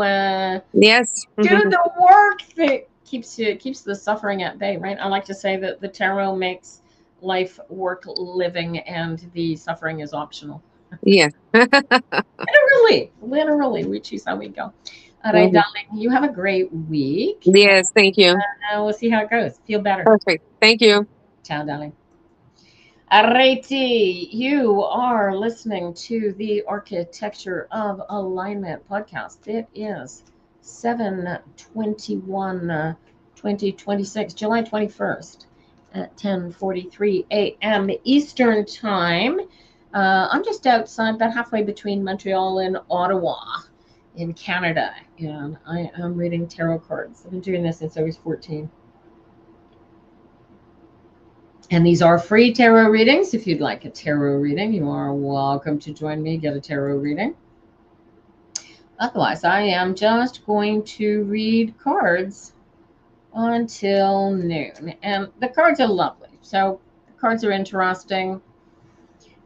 S4: Yes.
S1: do the work that keeps the suffering at bay. Right. I like to say that the tarot makes life worth living, and the suffering is optional.
S4: Yeah.
S1: Literally, we choose how we go. All right,
S4: Mhm.
S1: darling. You have a great week.
S4: Yes. Thank you.
S1: We'll see how it goes. Feel better.
S4: Perfect. Thank you.
S1: Ciao, darling. Alrighty, you are listening to the Architecture of Alignment podcast. It is 7/21, 2026, July 21st at 10:43 a.m. Eastern Time. I'm just outside, about halfway between Montreal and Ottawa in Canada, and I am reading tarot cards. I've been doing this since I was 14. And these are free tarot readings. If you'd like a tarot reading, you are welcome to join me, get a tarot reading. Otherwise, I am just going to read cards until noon. And the cards are lovely. So the cards are interesting.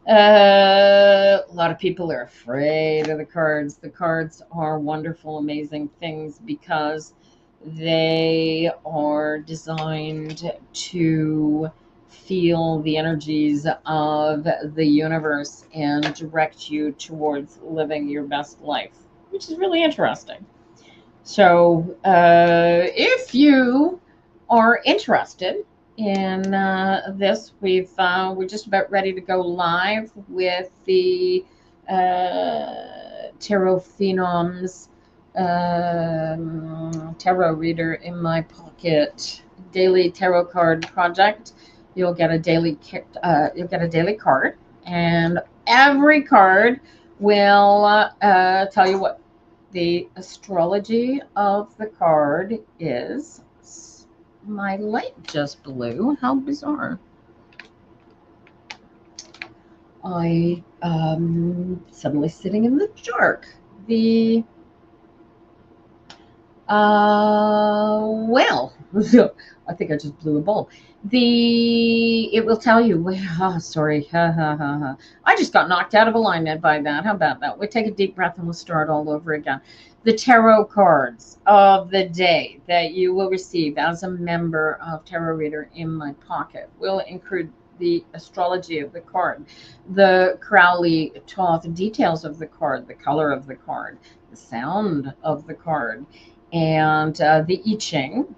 S1: A lot of people are afraid of the cards. The cards are wonderful, amazing things because they are designed to feel the energies of the universe and direct you towards living your best life, which is really interesting. So, if you are interested in this, we're just about ready to go live with the Tarot Phenoms tarot reader in my pocket daily tarot card project. You'll get a daily card, and every card will tell you what the astrology of the card is. My light just blew. How bizarre. I suddenly sitting in the dark. The well, I think I just blew a bulb. It will tell you. Oh, sorry. I just got knocked out of alignment by that. How about that? We'll take a deep breath and we'll start all over again. The tarot cards of the day that you will receive as a member of Tarot Reader in my pocket will include the astrology of the card, the Crowley Thoth details of the card, the color of the card, the sound of the card, and the I Ching.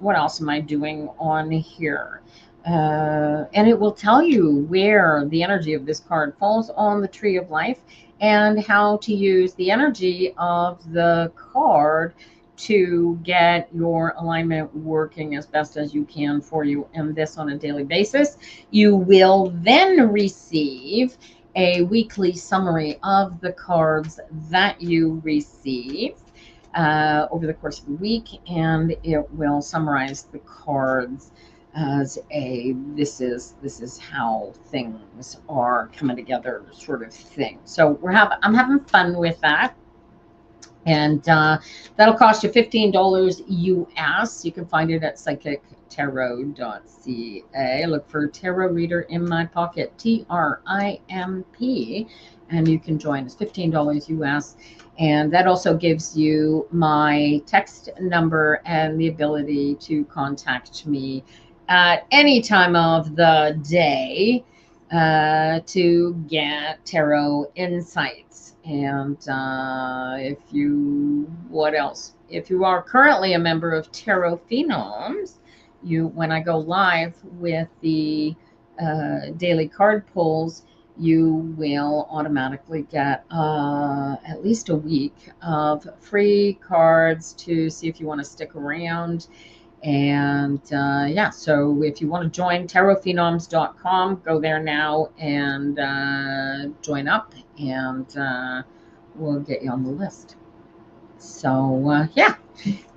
S1: What else am I doing on here? And it will tell you where the energy of this card falls on the tree of life and how to use the energy of the card to get your alignment working as best as you can for you, and this on a daily basis. You will then receive a weekly summary of the cards that you receive over the course of the week, and it will summarize the cards as a this is how things are coming together sort of thing. So I'm having fun with that. And that'll cost you $15 US. You can find it at psychictarot.ca. Look for Tarot Reader in My Pocket, TRIMP, and you can join. It's $15 US. And that also gives you my text number and the ability to contact me at any time of the day to get tarot insights. And what else? If you are currently a member of Tarot Phenoms, when I go live with the daily card pulls, you will automatically get at least a week of free cards to see if you want to stick around. And yeah, so if you want to join tarotphenoms.com, go there now and join up, and we'll get you on the list. So yeah,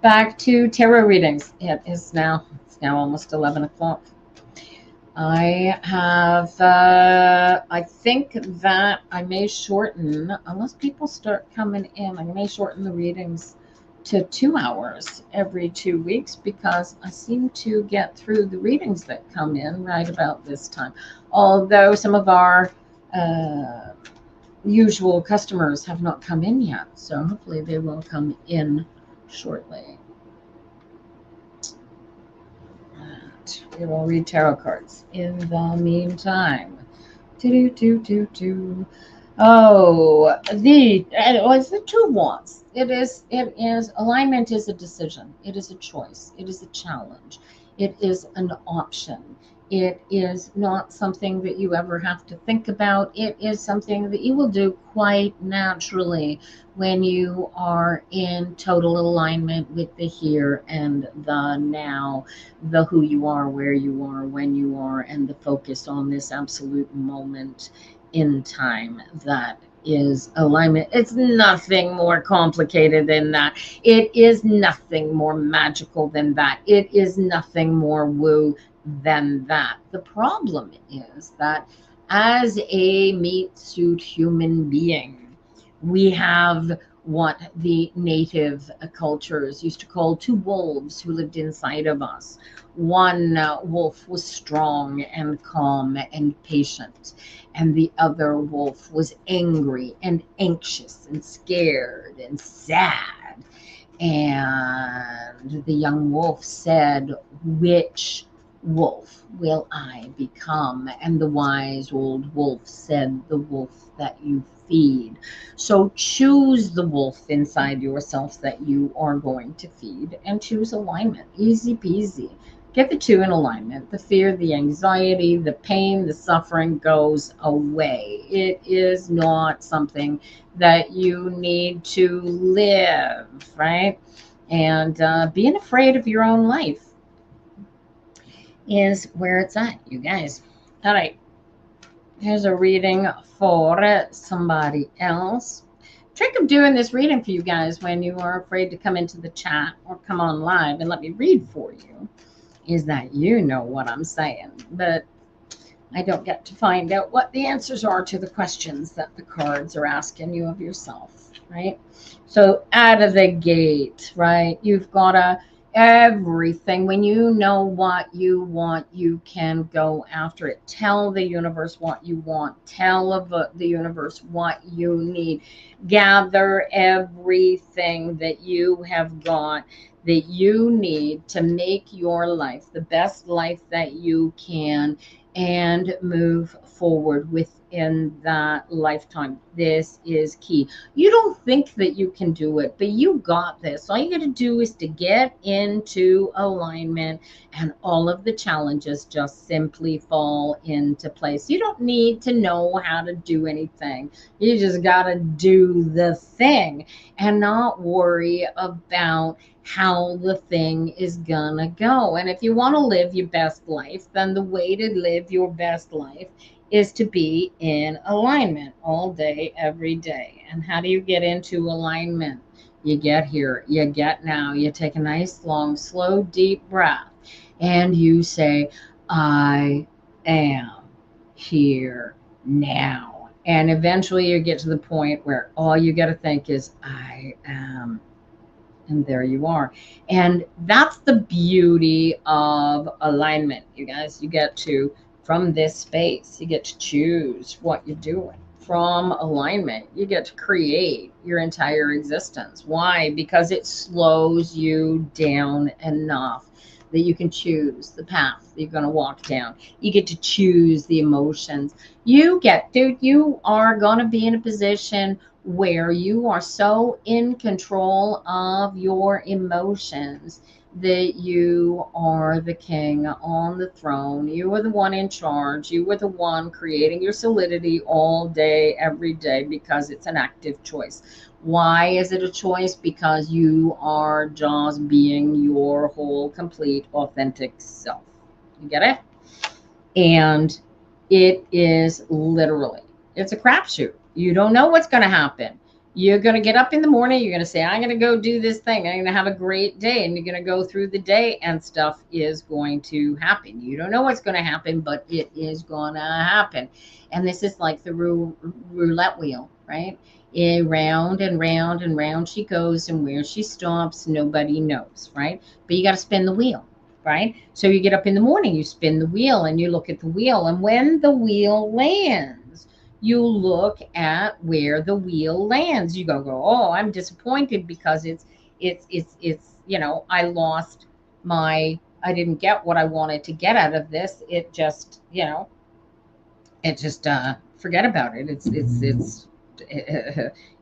S1: back to tarot readings. It's now almost 11 o'clock. I have I think that I may shorten, unless people start coming in, I may shorten the readings to 2 hours every 2 weeks, because I seem to get through the readings that come in right about this time. Although some of our usual customers have not come in yet, so hopefully they will come in shortly. And we will read tarot cards in the meantime. Oh, it's the Two of Wands. It is alignment is a decision. It is a choice. It is a challenge. It is an option. It is not something that you ever have to think about. It is something that you will do quite naturally when you are in total alignment with the here and the now, the who you are, where you are, when you are, and the focus on this absolute moment in time that is alignment. It's nothing more complicated than that. It is nothing more magical than that. It is nothing more woo than that. The problem is that as a meat suit human being, we have what the native cultures used to call two wolves who lived inside of us. One wolf was strong and calm and patient, and the other wolf was angry and anxious and scared and sad. And the young wolf said, "Which wolf will I become?" And the wise old wolf said, "The wolf that you feed." So choose the wolf inside yourself that you are going to feed, and choose alignment. Easy peasy. Get the two in alignment. The fear, the anxiety, the pain, the suffering goes away. It is not something that you need to live, right? And being afraid of your own life is where it's at, you guys. All right. Here's a reading for somebody else. Trick of doing this reading for you guys when you are afraid to come into the chat or come on live and let me read for you is that you know what I'm saying, but I don't get to find out what the answers are to the questions that the cards are asking you of yourself, right? So out of the gate, right, you've got to everything. When you know what you want, you can go after it. Tell the universe what you want. Tell the universe what you need. Gather everything that you have got that you need to make your life the best life that you can, and move forward with in that lifetime. This is key. You don't think that you can do it, but you got this. All you got to do is to get into alignment, and all of the challenges just simply fall into place. You don't need to know how to do anything. You just got to do the thing and not worry about how the thing is gonna go. And if you want to live your best life, then the way to live your best life is to be in alignment all day, every day. And how do you get into alignment? You get here, you get now, you take a nice, long, slow, deep breath, and you say, I am here now. And eventually you get to the point where all you got to think is, I am. And there you are. And that's the beauty of alignment, you guys. You get to, from this space, you get to choose what you're doing. From alignment, you get to create your entire existence. Why? Because it slows you down enough that you can choose the path that you're going to walk down. You get to choose the emotions. You are going to be in a position where you are so in control of your emotions that you are the king on the throne. You are the one in charge. You are the one creating your solidity all day, every day, because it's an active choice. Why is it a choice? Because you are just being your whole, complete, authentic self. You get it? And it is literally, it's a crapshoot. You don't know what's going to happen. You're going to get up in the morning. You're going to say, I'm going to go do this thing. I'm going to have a great day. And you're going to go through the day and stuff is going to happen. You don't know what's going to happen, but it is going to happen. And this is like the roulette wheel, right? Round and round and round she goes, and where she stops, nobody knows, right? But you got to spin the wheel, right? So you get up in the morning, you spin the wheel, and you look at the wheel. And when the wheel lands, you look at where the wheel lands. You go, oh, I'm disappointed because it's I didn't get what I wanted to get out of this. It just, forget about it.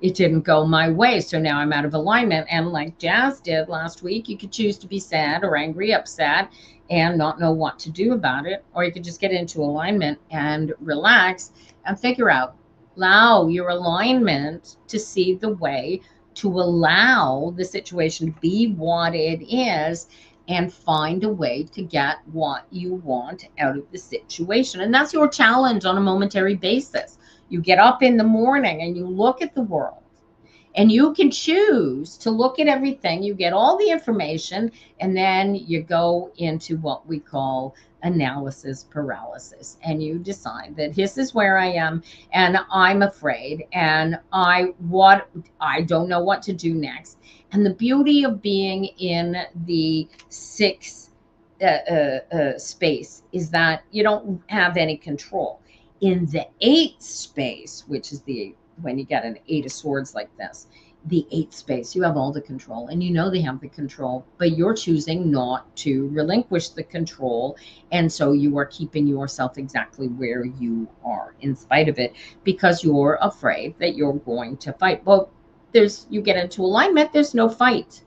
S1: It didn't go my way. So now I'm out of alignment. And like Jazz did last week, you could choose to be sad or angry, upset, and not know what to do about it. Or you could just get into alignment and relax and figure out, allow your alignment to see the way to allow the situation to be what it is, and find a way to get what you want out of the situation. And that's your challenge on a momentary basis. You get up in the morning and you look at the world, and you can choose to look at everything. You get all the information, and then you go into what we call analysis paralysis, and you decide that this is where I am, and I'm afraid, and I don't know what to do next. And the beauty of being in the sixth space is that you don't have any control. In the eighth space, which is when you get an 8 of swords like this, the eighth space, you have all the control, and they have the control, but you're choosing not to relinquish the control. And so you are keeping yourself exactly where you are in spite of it, because you're afraid that you're going to fight. Well, you get into alignment, there's no fight.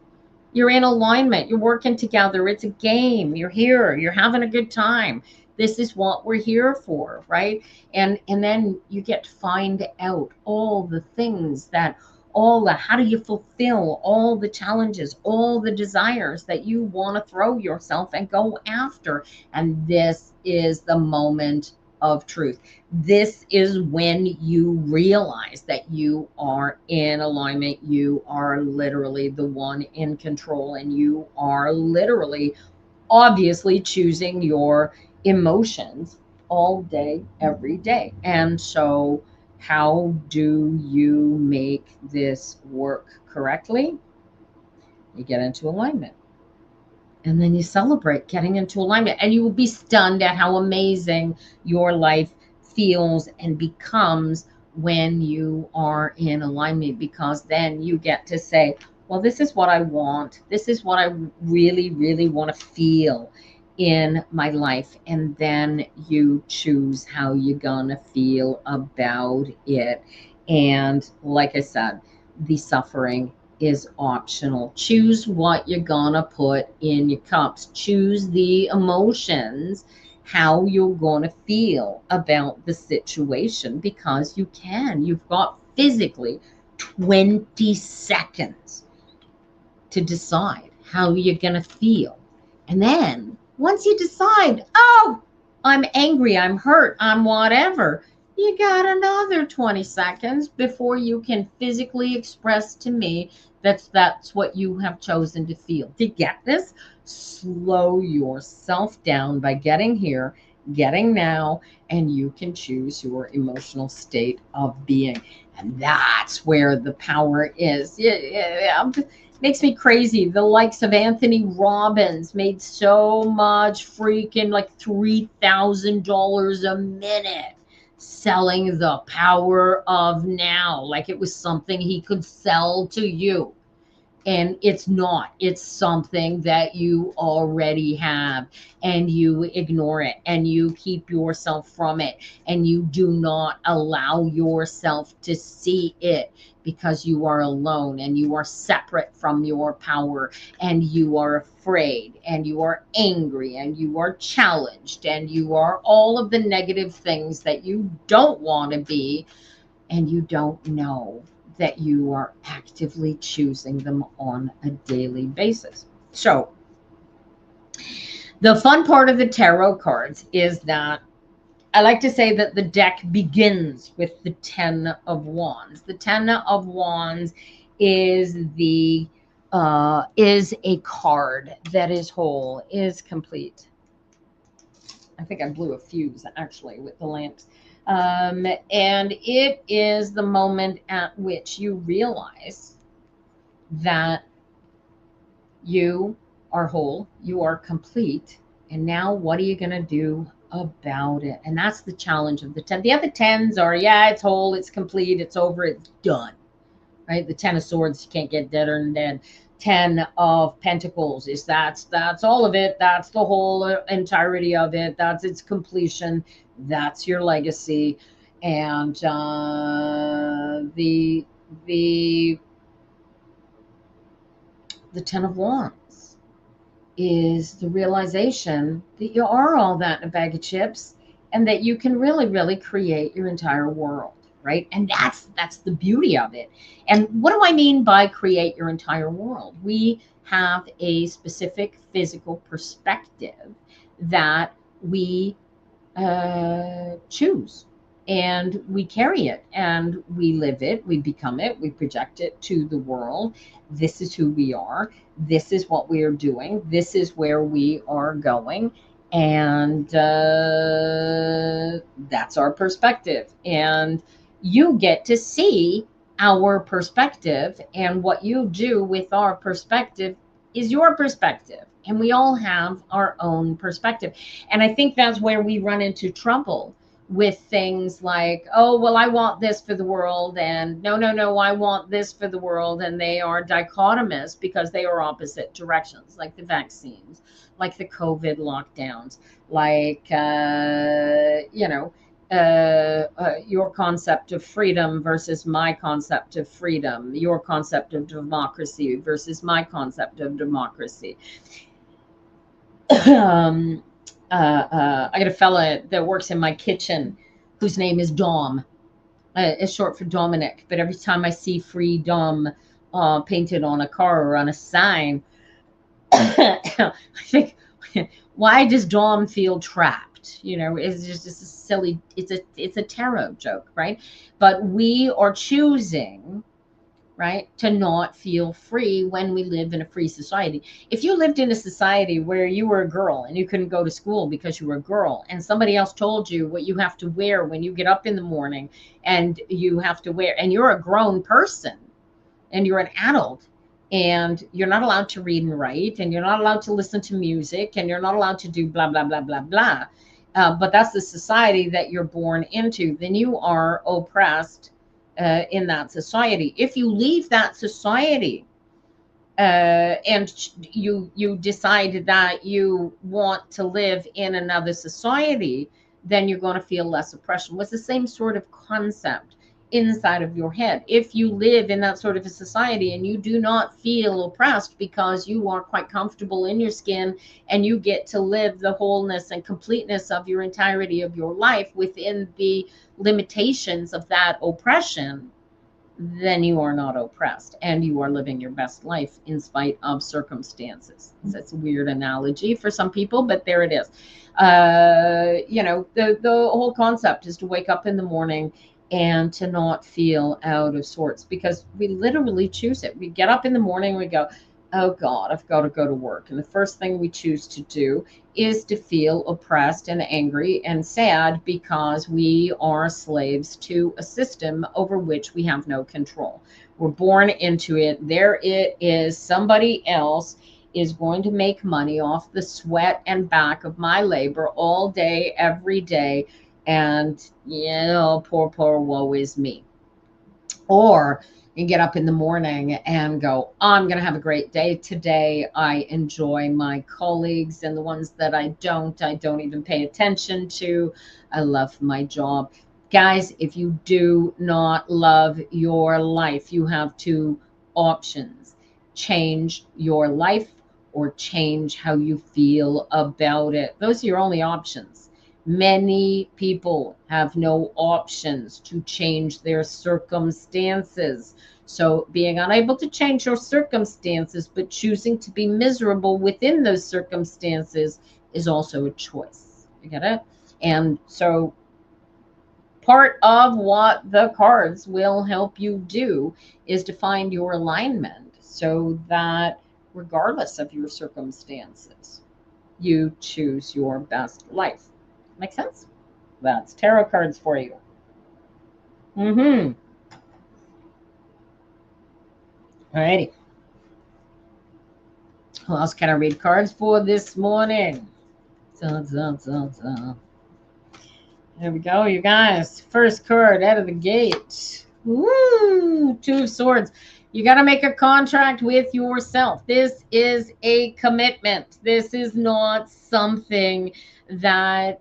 S1: You're in alignment, you're working together, it's a game, you're here, you're having a good time. This is what we're here for, right? And then you get to find out all the things how do you fulfill all the challenges, all the desires that you want to throw yourself and go after. And this is the moment of truth. This is when you realize that you are in alignment. You are literally the one in control, and you are literally, obviously, choosing your emotions all day, every day. And so how do you make this work correctly? You get into alignment, and then you celebrate getting into alignment, and you will be stunned at how amazing your life feels and becomes when you are in alignment, because then you get to say, well, this is what I want. This is what I really, really want to feel in my life, and then you choose how you're gonna feel about it. And like I said, the suffering is optional. Choose what you're gonna put in your cups. Choose the emotions, how you're gonna feel about the situation, because you can. You've got physically 20 seconds to decide how you're gonna feel. And then once you decide, oh, I'm angry, I'm hurt, I'm whatever, you got another 20 seconds before you can physically express to me that's what you have chosen to feel. To get this, slow yourself down by getting here, getting now, and you can choose your emotional state of being. And that's where the power is. Makes me crazy. The likes of Anthony Robbins made so much freaking like $3,000 a minute selling the power of now, like it was something he could sell to you. And it's not. It's something that you already have, and you ignore it, and you keep yourself from it, and you do not allow yourself to see it, because you are alone, and you are separate from your power, and you are afraid, and you are angry, and you are challenged, and you are all of the negative things that you don't want to be, and you don't know that you are actively choosing them on a daily basis. So the fun part of the tarot cards is that I like to say that the deck begins with the 10 of Wands. The 10 of Wands is is a card that is whole, is complete. I think I blew a fuse actually with the lamps. And it is the moment at which you realize that you are whole, you are complete, and now what are you going to do about it? And that's the challenge of the 10. The other 10s are, yeah, it's whole, it's complete, it's over, it's done, right? The 10 of Swords, you can't get deader than dead. 10 of Pentacles is that's all of it. That's the whole entirety of it. That's its completion. That's your legacy. And the 10 of Wands is the realization that you are all that in a bag of chips, and that you can really, really create your entire world, right? And that's the beauty of it. And what do I mean by create your entire world? We have a specific physical perspective that we choose, and we carry it, and we live it, we become it, we project it to the world. This is who we are. This is what we are doing. This is where we are going. And that's our perspective. And you get to see our perspective, and what you do with our perspective is your perspective. And we all have our own perspective. And I think that's where we run into trouble with things like, oh, well, I want this for the world, and no, I want this for the world. And they are dichotomous because they are opposite directions, like the vaccines, like the COVID lockdowns, like, your concept of freedom versus my concept of freedom, your concept of democracy versus my concept of democracy. I got a fella that works in my kitchen whose name is Dom. It's short for Dominic, but every time I see free Dom painted on a car or on a sign, I think, why does Dom feel trapped? You know, it's just a silly, it's a tarot joke, right? But we are choosing, right, to not feel free when we live in a free society. If you lived in a society where you were a girl and you couldn't go to school because you were a girl, and somebody else told you what you have to wear when you get up in the morning, and you have to wear, and you're a grown person and you're an adult, and you're not allowed to read and write, and you're not allowed to listen to music, and you're not allowed to do blah, blah, blah, blah, blah. But that's the society that you're born into, then you are oppressed in that society. If you leave that society, and you decide that you want to live in another society, then you're going to feel less oppression. What's the same sort of concept inside of your head? If you live in that sort of a society and you do not feel oppressed because you are quite comfortable in your skin and you get to live the wholeness and completeness of your entirety of your life within the limitations of that oppression, then you are not oppressed and you are living your best life in spite of circumstances. That's a weird analogy for some people, but there it is. You know, the whole concept is to wake up in the morning and to not feel out of sorts, because we literally choose it. We get up in the morning, we go, oh God, I've got to go to work. And the first thing we choose to do is to feel oppressed and angry and sad because we are slaves to a system over which we have no control. We're born into it. There it is. Somebody else is going to make money off the sweat and back of my labor all day, every day. And, you know, poor woe is me. Or you get up in the morning and go, I'm going to have a great day today. I enjoy my colleagues, and the ones that I don't even pay attention to. I love my job. Guys, if you do not love your life, you have two options: change your life or change how you feel about it. Those are your only options. Many people have no options to change their circumstances. So being unable to change your circumstances, but choosing to be miserable within those circumstances is also a choice. You get it? And so part of what the cards will help you do is to find your alignment so that regardless of your circumstances, you choose your best life. Make sense? That's tarot cards for you. Alrighty. Who else can I read cards for this morning? There we go, you guys. First card out of the gate. Woo! Two of Swords. You got to make a contract with yourself. This is a commitment. This is not something that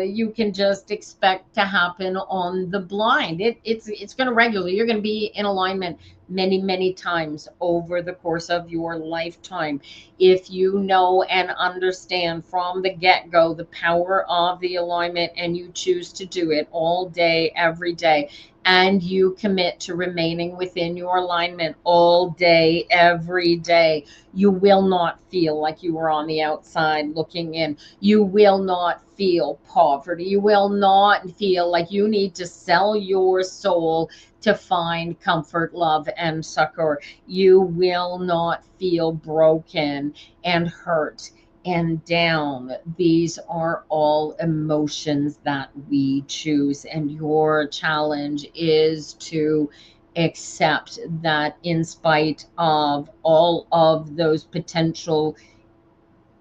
S1: you can just expect to happen on the blind. It's going to regularly. You're going to be in alignment many times over the course of your lifetime. If you know and understand from the get-go the power of the alignment, and you choose to do it all day, every day, and you commit to remaining within your alignment all day, every day, you will not feel like you are on the outside looking in. You will not feel poverty. You will not feel like you need to sell your soul to find comfort, love, and succor. You will not feel broken and hurt and down. These are all emotions that we choose, and your challenge is to accept that in spite of all of those potential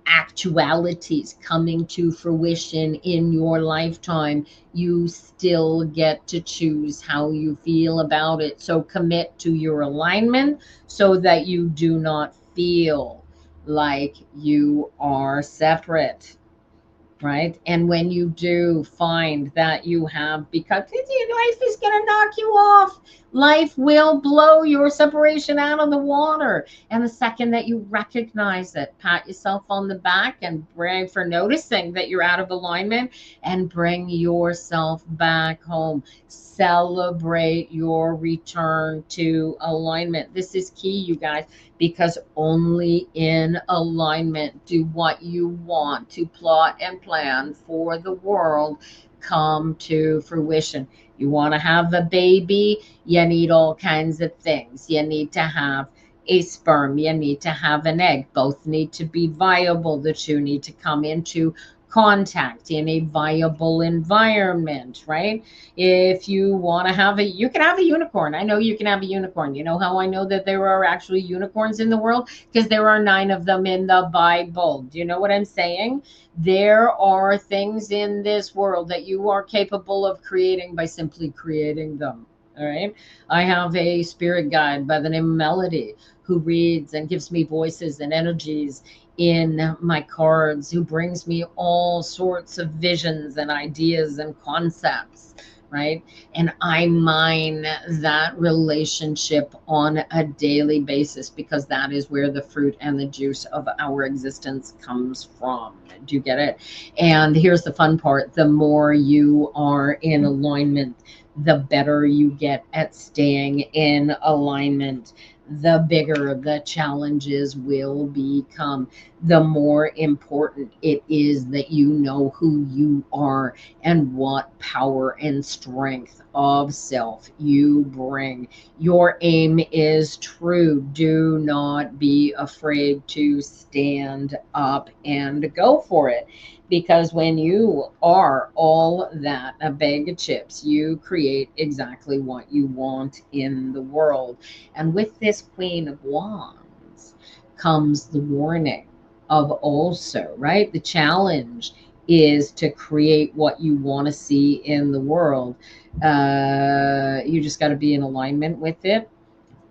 S1: actualities coming to fruition in your lifetime, you still get to choose how you feel about it. So commit to your alignment so that you do not feel like you are separate, right? And when you do find that you have, because life is going to knock you off, life will blow your separation out of the water. And the second that you recognize it, pat yourself on the back and bring for noticing that you're out of alignment, and bring yourself back home. Celebrate your return to alignment. This is key, you guys, because only in alignment do what you want to plot and plan for the world come to fruition. You want to have a baby, you need all kinds of things. You need to have a sperm, you need to have an egg. Both need to be viable. The two need to come into contact in a viable environment, right? If you want to have you can have a unicorn. I know you can have a unicorn. You know how I know that there are actually unicorns in the world? Because there are 9 of them in the Bible. Do you know what I'm saying? There are things in this world that you are capable of creating by simply creating them. All right. I have a spirit guide by the name of Melody who reads and gives me voices and energies in my cards, who brings me all sorts of visions and ideas and concepts, right? And I mine that relationship on a daily basis because that is where the fruit and the juice of our existence comes from. Do you get it? And here's the fun part: the more you are in alignment, the better you get at staying in alignment, the bigger the challenges will become, the more important it is that you know who you are and what power and strength of self you bring. Your aim is true. Do not be afraid to stand up and go for it. Because when you are all that, a bag of chips, you create exactly what you want in the world. And with this Queen of Wands comes the warning of also, right? The challenge is to create what you want to see in the world. You just got to be in alignment with it.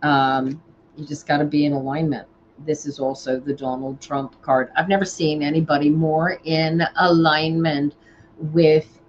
S1: You just got to be in alignment. This is also the Donald Trump card. I've never seen anybody more in alignment with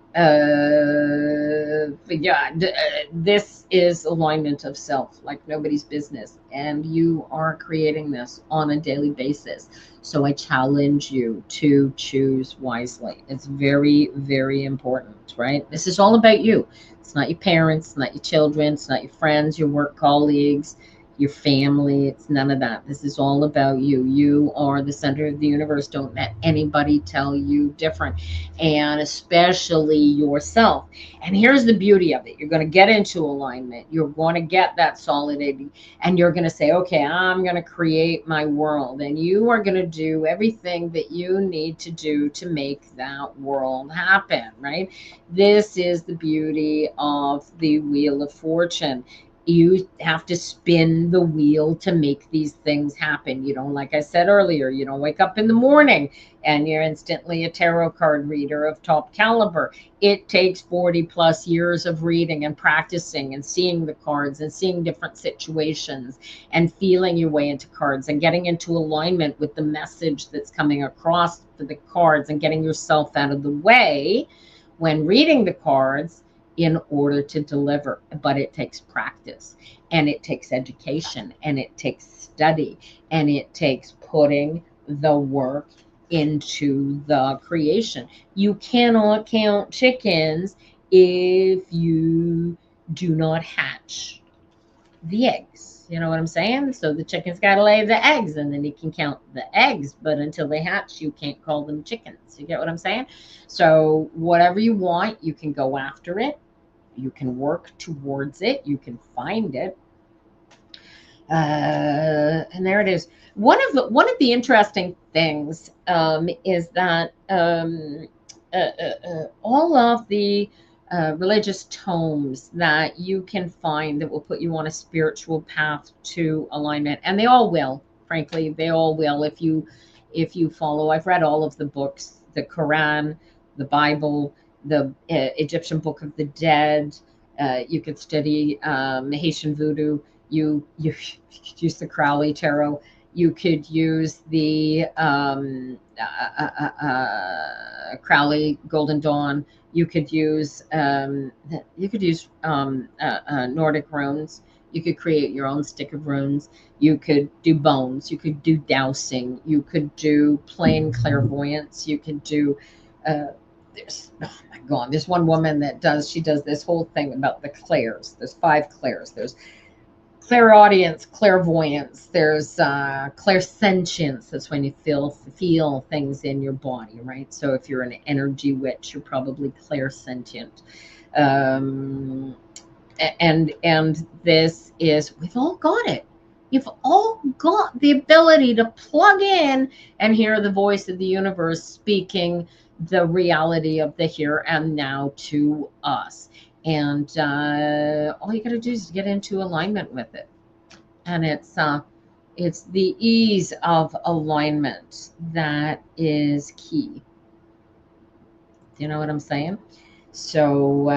S1: this is alignment of self like nobody's business, and you are creating this on a daily basis. So I challenge you to choose wisely. It's very, very important, right? This is all about you. It's not your parents, it's not your children, it's not your friends, your work colleagues, your family. It's none of that. This is all about you. You are the center of the universe. Don't let anybody tell you different, and especially yourself. And here's the beauty of it: you're going to get into alignment, you're going to get that solidity, and you're going to say, okay, I'm going to create my world, and you are going to do everything that you need to do to make that world happen, right? This is the beauty of the Wheel of Fortune. You have to spin the wheel to make these things happen. You don't, like I said earlier, you don't wake up in the morning and you're instantly a tarot card reader of top caliber. It takes 40 plus years of reading and practicing and seeing the cards and seeing different situations and feeling your way into cards and getting into alignment with the message that's coming across for the cards and getting yourself out of the way when reading the cards in order to deliver. But it takes practice, and it takes education, and it takes study, and it takes putting the work into the creation. You cannot count chickens if you do not hatch the eggs. You know what I'm saying? So the chicken's got to lay the eggs, and then you can count the eggs. But until they hatch, you can't call them chickens. You get what I'm saying? So whatever you want, you can go after it. You can work towards it. You can find it. And there it is. One of the interesting things is that all of the religious tomes that you can find that will put you on a spiritual path to alignment, and they all will. Frankly, they all will if you follow. I've read all of the books: the Quran, the Bible, the Egyptian Book of the Dead. You could study Haitian voodoo. You could use the Crowley tarot. You could use the Crowley Golden Dawn. You could use Nordic runes. You could create your own stick of runes. You could do bones. You could do dowsing. You could do plain clairvoyance. You could do there's, oh my God, there's one woman that does this whole thing about the clairs. There's 5 clairs. There's clairaudience, clairvoyance. There's clairsentience. That's when you feel things in your body, right? So if you're an energy witch, you're probably clairsentient. And this is, we've all got it. You've all got the ability to plug in and hear the voice of the universe speaking the reality of the here and now to us. And all you got to do is get into alignment with it. And it's the ease of alignment that is key. Do you know what I'm saying? So,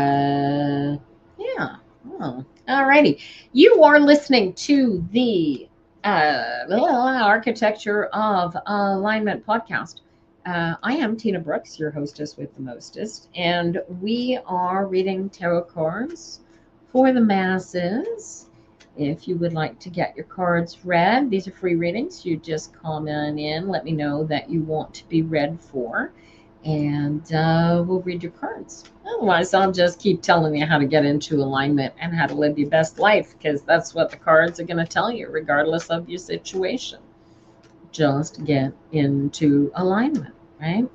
S1: yeah. Oh, Alrighty. You are listening to the Architecture of Alignment podcast. I am Tina Brooks, your hostess with the mostest, and we are reading tarot cards for the masses. If you would like to get your cards read, these are free readings. You just comment in, let me know that you want to be read for, and we'll read your cards. Otherwise, I'll just keep telling you how to get into alignment and how to live your best life, because that's what the cards are going to tell you, regardless of your situation. Just get into alignment, right?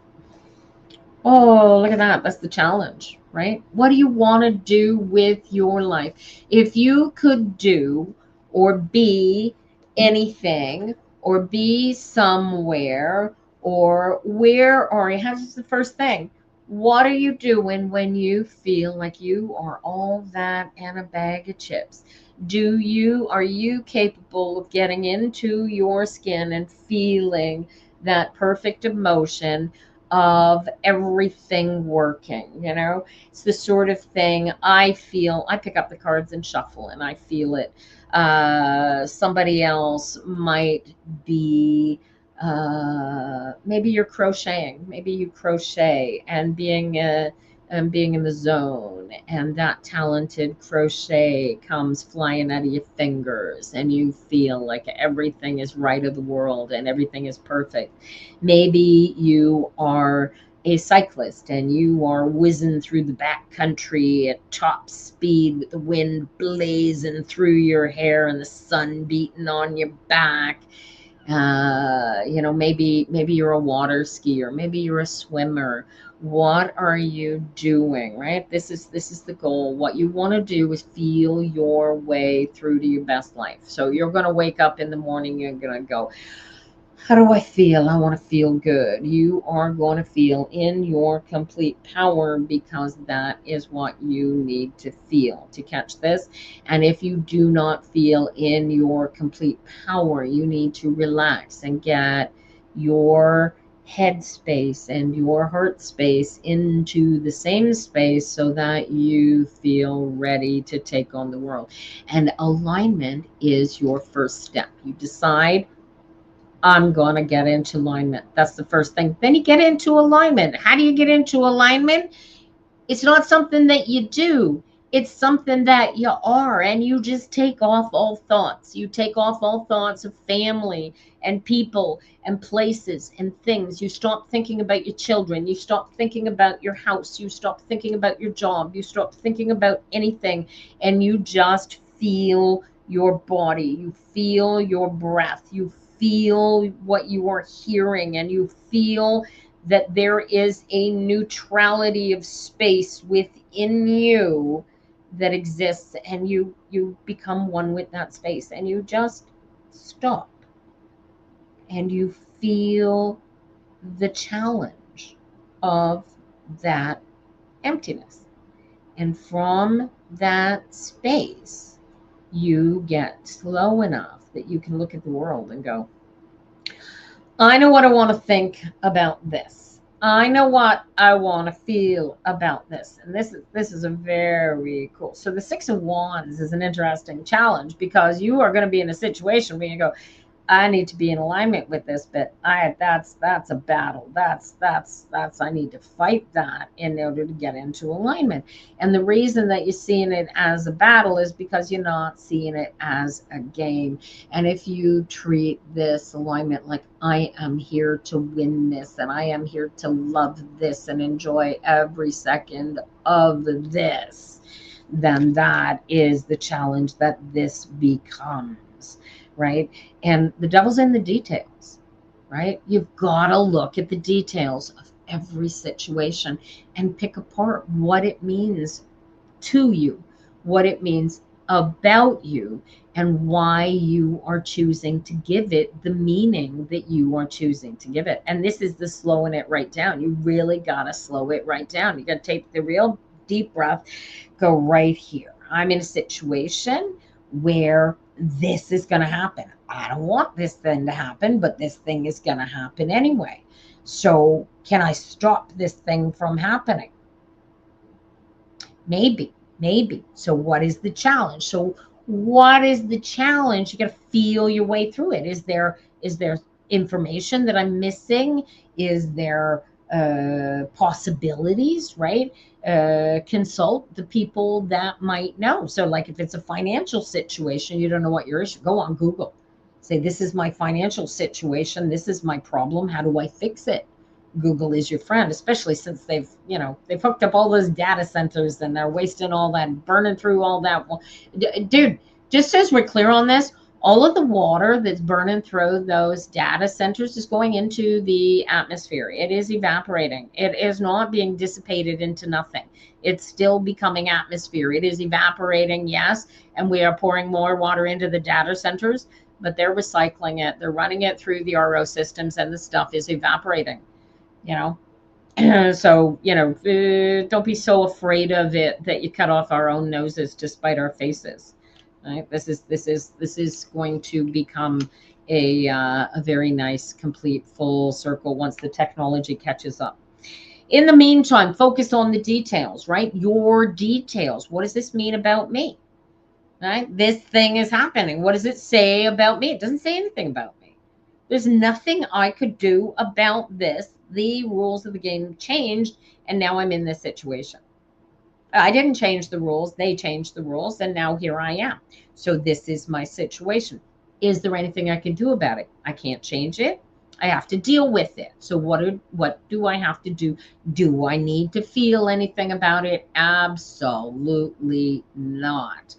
S1: Oh, look at that. That's the challenge, right? What do you want to do with your life? If you could do or be anything or be somewhere, or where are you? Here's the first thing. What are you doing when you feel like you are all that and a bag of chips? Are you capable of getting into your skin and feeling that perfect emotion of everything working? You know, it's the sort of thing I pick up the cards and shuffle and I feel it. Somebody else might be, maybe you're crocheting, maybe you crochet and being in the zone, and that talented crochet comes flying out of your fingers and you feel like everything is right of the world and everything is perfect. Maybe you are a cyclist and you are whizzing through the back country at top speed with the wind blazing through your hair and the sun beating on your back. Maybe you're a water skier, maybe you're a swimmer. What are you doing, right? This is the goal. What you want to do is feel your way through to your best life. So you're going to wake up in the morning, you're going to go, how do I feel? I want to feel good. You are going to feel in your complete power, because that is what you need to feel to catch this. And if you do not feel in your complete power, you need to relax and get your head space and your heart space into the same space so that you feel ready to take on the world. And alignment is your first step. You decide, I'm going to get into alignment. That's the first thing. Then you get into alignment. How do you get into alignment? It's not something that you do. It's something that you are, and you just take off all thoughts. You take off all thoughts of family and people and places and things. You stop thinking about your children. You stop thinking about your house. You stop thinking about your job. You stop thinking about anything, and you just feel your body. You feel your breath. You feel what you are hearing, and you feel that there is a neutrality of space within you that exists, and you become one with that space, and you just stop and you feel the challenge of that emptiness. And from that space, you get slow enough that you can look at the world and go, I know what I want to think about this. I know what I want to feel about this. And this is a very cool. So the Six of Wands is an interesting challenge, because you are going to be in a situation where you go, I need to be in alignment with this, but that's a battle. That's I need to fight that in order to get into alignment. And the reason that you're seeing it as a battle is because you're not seeing it as a game. And if you treat this alignment like, I am here to win this, and I am here to love this and enjoy every second of this, then that is the challenge that this becomes, right? And the devil's in the details, right? You've got to look at the details of every situation and pick apart what it means to you, what it means about you, and why you are choosing to give it the meaning that you are choosing to give it. And this is the slowing it right down. You really got to slow it right down. You got to take the real deep breath, go right here. I'm in a situation where this is going to happen. I don't want this thing to happen, but this thing is going to happen anyway. So can I stop this thing from happening? Maybe. Maybe. So what is the challenge? So what is the challenge? You got to feel your way through it. Is there information that I'm missing? Is there possibilities, right? Consult the people that might know. So like if it's a financial situation, you don't know what your issue, go on Google. Say, this is my financial situation. This is my problem. How do I fix it? Google is your friend, especially since they've hooked up all those data centers and they're wasting all that, burning through all that. Dude, just as we're clear on this, all of the water that's burning through those data centers is going into the atmosphere. It is evaporating. It is not being dissipated into nothing. It's still becoming atmosphere. It is evaporating, yes, and we are pouring more water into the data centers, but they're recycling it. They're running it through the RO systems, and the stuff is evaporating. So don't be so afraid of it that you cut off our own noses to spite our faces. Right? This is going to become a very nice, complete, full circle once the technology catches up. In the meantime, focus on the details, right? Your details. What does this mean about me? Right? This thing is happening. What does it say about me? It doesn't say anything about me. There's nothing I could do about this. The rules of the game changed, and now I'm in this situation. I didn't change the rules. They changed the rules, and now here I am. So this is my situation. Is there anything I can do about it? I can't change it. I have to deal with it. So what do I have to do? Do I need to feel anything about it? Absolutely not.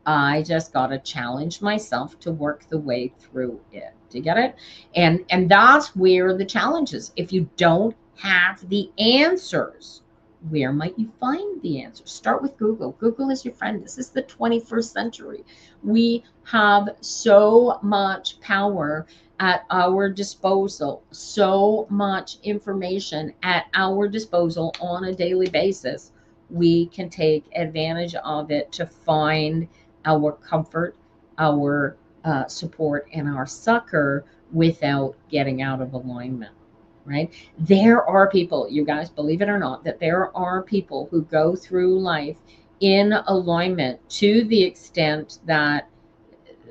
S1: I just got to challenge myself to work the way through it. Do you get it? And that's where the challenge is. If you don't have the answers, where might you find the answers? Start with Google. Google is your friend. This is the 21st century. We have so much power at our disposal, so much information at our disposal on a daily basis. We can take advantage of it to find our comfort, our support, and our succor without getting out of alignment, right? There are people, you guys, believe it or not, that there are people who go through life in alignment to the extent that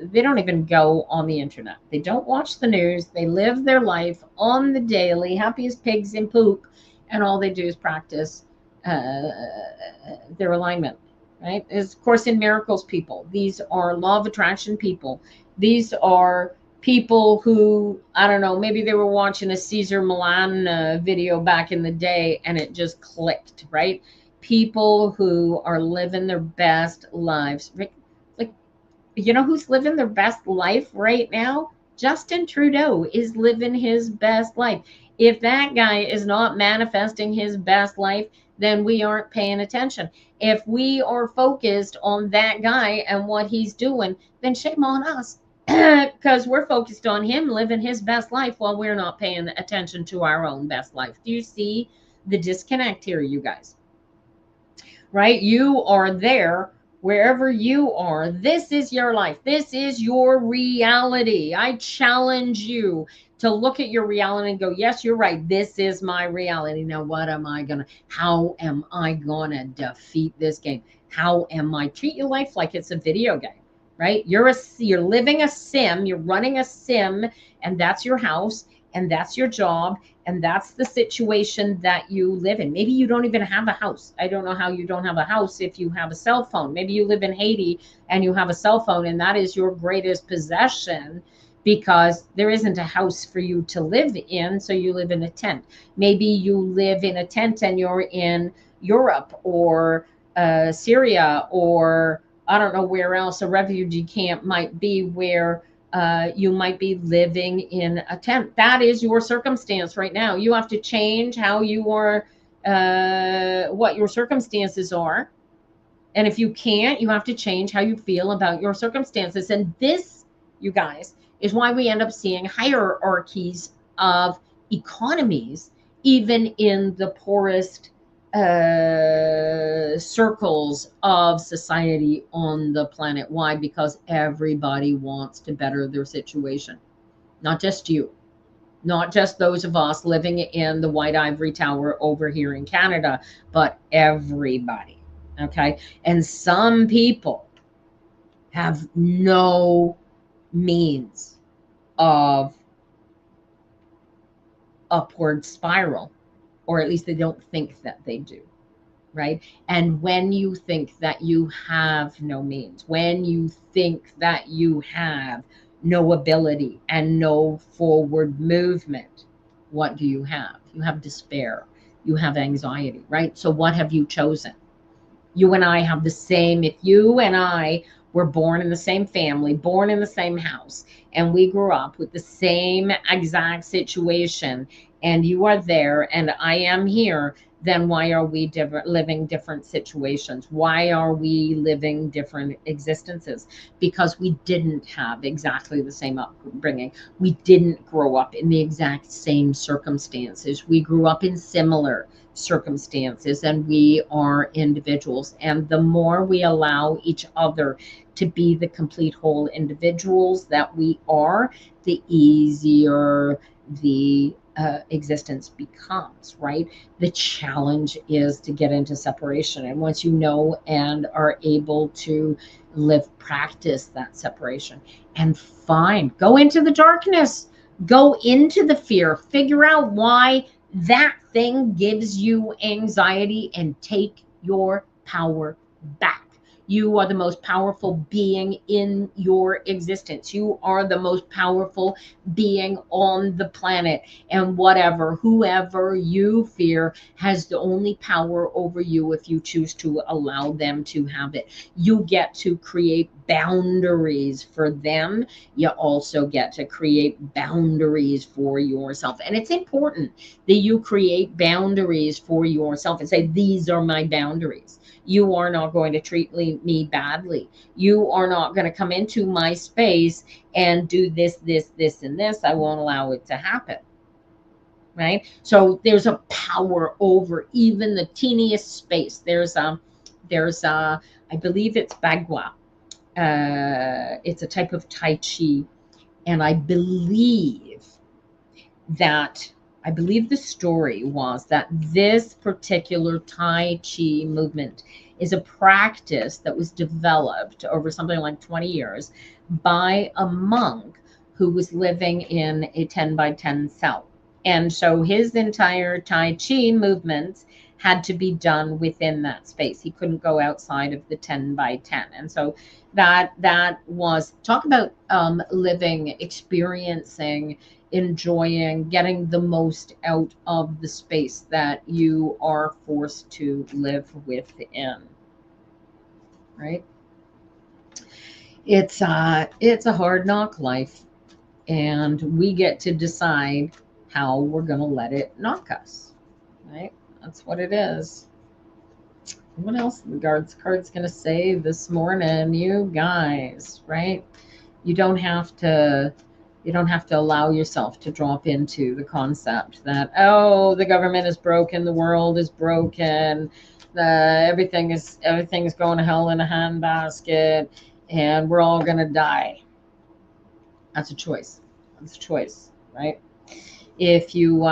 S1: they don't even go on the internet. They don't watch the news. They live their life on the daily, happy as pigs in poop, and all they do is practice their alignment. Right? Is Course in Miracles people. These are law of attraction people. These are people who, I don't know, maybe they were watching a Cesar Millan video back in the day and it just clicked, right? People who are living their best lives. Like, you know who's living their best life right now? Justin Trudeau is living his best life. If that guy is not manifesting his best life, then we aren't paying attention. If we are focused on that guy and what he's doing, then shame on us because we're focused on him living his best life while we're not paying attention to our own best life. Do you see the disconnect here, you guys? Right? You are there wherever you are. This is your life. This is your reality. I challenge you to look at your reality and go, yes, you're right. This is my reality. Now, how am I gonna defeat this game? How am I treat your life like it's a video game, right? You're living a sim, you're running a sim, and that's your house, and that's your job, and that's the situation that you live in. Maybe you don't even have a house. I don't know how you don't have a house if you have a cell phone. Maybe you live in Haiti and you have a cell phone, and that is your greatest possession because there isn't a house for you to live in, so you live in a tent. Maybe you live in a tent and you're in Europe or Syria, or I don't know where else a refugee camp might be, where you might be living in a tent. That is your circumstance right now. You have to change how you are, what your circumstances are. And if you can't, you have to change how you feel about your circumstances. And this, you guys, is why we end up seeing hierarchies of economies, even in the poorest circles of society on the planet. Why? Because everybody wants to better their situation. Not just you, not just those of us living in the White Ivory Tower over here in Canada, but everybody. Okay. And some people have no means of upward spiral, or at least they don't think that they do. Right. And when you think that you have no means, when you think that you have no ability and no forward movement, what do you have? You have despair. You have anxiety, right? So what have you chosen? You and I have the same, if you and I were born in the same family, born in the same house, and we grew up with the same exact situation, and you are there and I am here, then why are we living different situations? Why are we living different existences? Because we didn't have exactly the same upbringing. We didn't grow up in the exact same circumstances. We grew up in similar circumstances, and we are individuals. And the more we allow each other to be the complete whole individuals that we are, the easier the existence becomes, right? The challenge is to get into separation. And once you know and are able to practice that separation and go into the darkness, go into the fear, figure out why that thing gives you anxiety, and take your power back. You are the most powerful being in your existence. You are the most powerful being on the planet. And whoever you fear has the only power over you if you choose to allow them to have it. You get to create boundaries for them. You also get to create boundaries for yourself. And it's important that you create boundaries for yourself and say, these are my boundaries. You are not going to treat me badly. You are not going to come into my space and do this, and this. I won't allow it to happen. Right? So there's a power over even the teeniest space. There's I believe it's Bagua. It's a type of Tai Chi. And I believe the story was that this particular Tai Chi movement is a practice that was developed over something like 20 years by a monk who was living in a 10 by 10 cell. And so his entire Tai Chi movements had to be done within that space. He couldn't go outside of the 10 by 10. And so that was, talk about living, experiencing, enjoying, getting the most out of the space that you are forced to live within. Right? It's a hard knock life, and we get to decide how we're going to let it knock us. Right? That's what it is. What else the card's going to say this morning, you guys, right? You don't have to allow yourself to drop into the concept that, oh, the government is broken, the world is broken, everything is going to hell in a handbasket, and we're all going to die. That's a choice. That's a choice, right? If you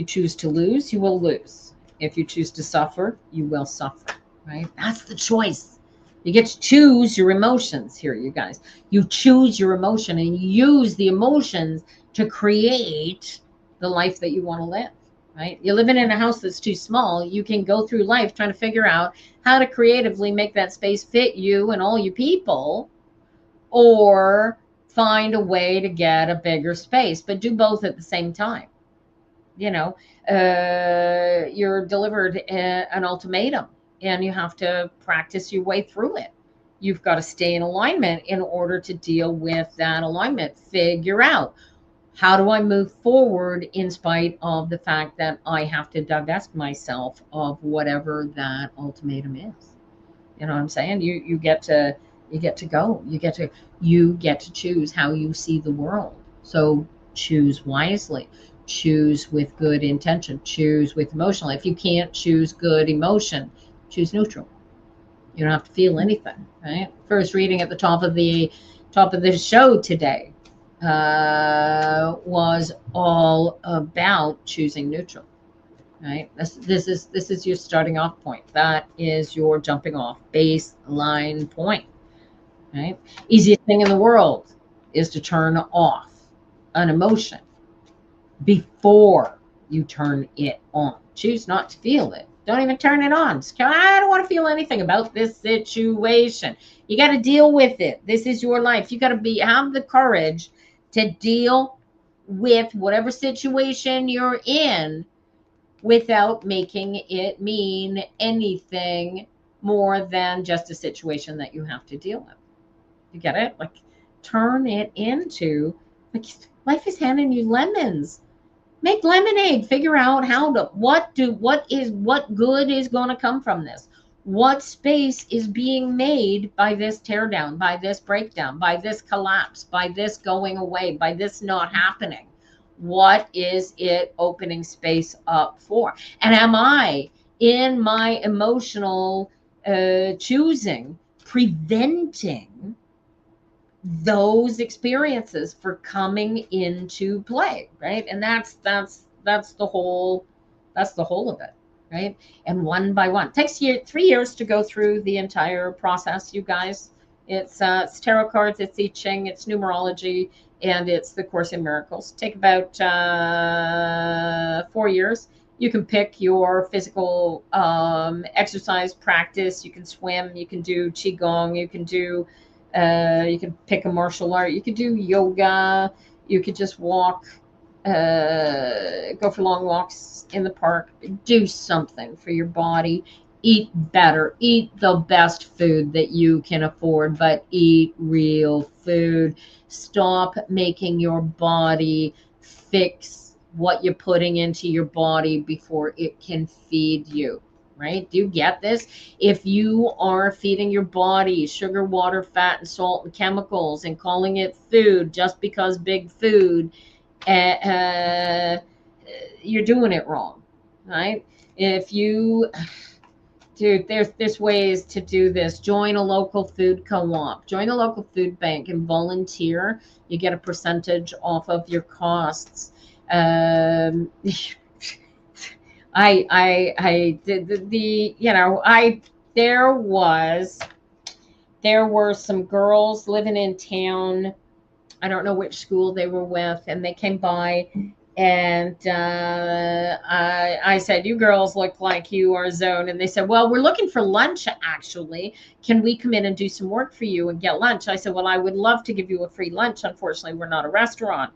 S1: choose to lose, you will lose. If you choose to suffer, you will suffer, right? That's the choice. You get to choose your emotions here, you guys. You choose your emotion and you use the emotions to create the life that you want to live, right? You're living in a house that's too small. You can go through life trying to figure out how to creatively make that space fit you and all you people, or find a way to get a bigger space, but do both at the same time. You know, you're delivered an ultimatum, and you have to practice your way through it. You've got to stay in alignment in order to deal with that alignment. Figure out, how do I move forward in spite of the fact that I have to divest myself of whatever that ultimatum is? You know what I'm saying? You get to go. You get to choose how you see the world. So choose wisely. Choose with good intention. Choose with emotional. If you can't choose good emotion, choose neutral. You don't have to feel anything, right? First reading at the top of the show today was all about choosing neutral, right? This is your starting off point. That is your jumping off baseline point, right? Easiest thing in the world is to turn off an emotion before you turn it on. Choose not to feel it. Don't even turn it on. I don't want to feel anything about this situation. You got to deal with it. This is your life. You got to have the courage to deal with whatever situation you're in without making it mean anything more than just a situation that you have to deal with. You get it? Like, turn it into, like, life is handing you lemons. Make lemonade. Figure out what good is going to come from this. What space is being made by this teardown, by this breakdown, by this collapse, by this going away, by this not happening? What is it opening space up for? And am I, in my emotional choosing, preventing those experiences for coming into play, right? And that's the whole of it, right? And one by one, it takes you 3 years to go through the entire process, you guys. It's tarot cards, it's I Ching, it's numerology, and it's the Course in Miracles. Take about 4 years. You can pick your physical exercise practice. You can swim, you can do qigong, you can pick a martial art, you could do yoga, you could just walk, go for long walks in the park, do something for your body, eat better, eat the best food that you can afford, but eat real food. Stop making your body fix what you're putting into your body before it can feed you. Right? Do you get this? If you are feeding your body sugar, water, fat, and salt and chemicals and calling it food just because big food, you're doing it wrong, right? If you, dude, there's ways to do this. Join a local food co-op, join a local food bank and volunteer. You get a percentage off of your costs. I did there were some girls living in town. I don't know which school they were with, and they came by, and I said, "You girls look like you are zoned." And they said, "Well, we're looking for lunch, actually. Can we come in and do some work for you and get lunch?" I said, "Well, I would love to give you a free lunch. Unfortunately, we're not a restaurant."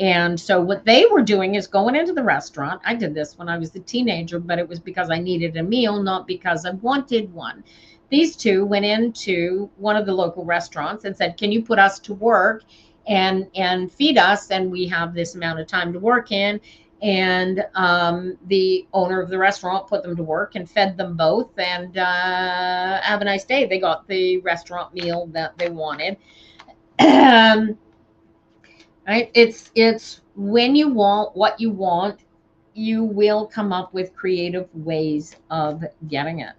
S1: And so what they were doing is going into the restaurant. I did this when I was a teenager, but it was because I needed a meal, not because I wanted one. These two went into one of the local restaurants and said, "Can you put us to work and feed us? And we have this amount of time to work in." And the owner of the restaurant put them to work and fed them both. And have a nice day. They got the restaurant meal that they wanted. Right? It's when you want what you want, you will come up with creative ways of getting it.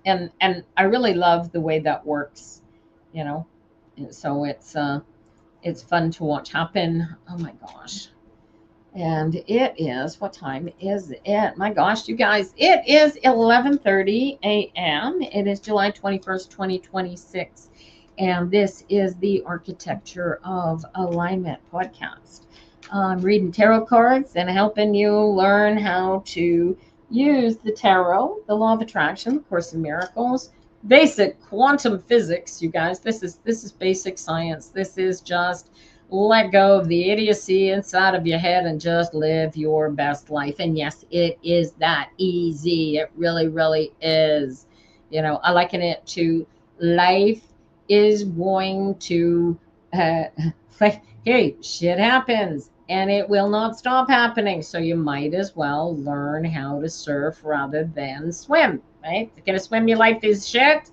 S1: And I really love the way that works, you know. And so it's fun to watch happen. Oh my gosh. And it is, what time is it? My gosh, you guys, it is 11:30 a.m. It is July 21st, 2026. And this is the Architecture of Alignment podcast. I'm reading tarot cards and helping you learn how to use the tarot, the law of attraction, the Course in Miracles, basic quantum physics, you guys. This is basic science. This is just let go of the idiocy inside of your head and just live your best life. And yes, it is that easy. It really, really is. You know, I liken it to life is going to, like, hey, shit happens and it will not stop happening. So you might as well learn how to surf rather than swim, right? If you're going to swim, your life is shit.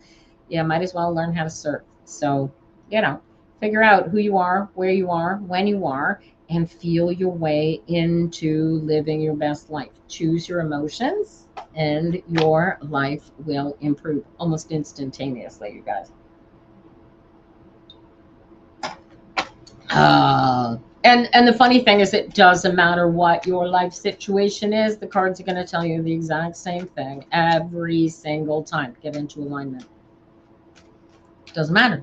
S1: You might as well learn how to surf. So, you know, figure out who you are, where you are, when you are, and feel your way into living your best life. Choose your emotions and your life will improve almost instantaneously, you guys. And the funny thing is, it doesn't matter what your life situation is, the cards are going to tell you the exact same thing every single time. Get into alignment. Doesn't matter.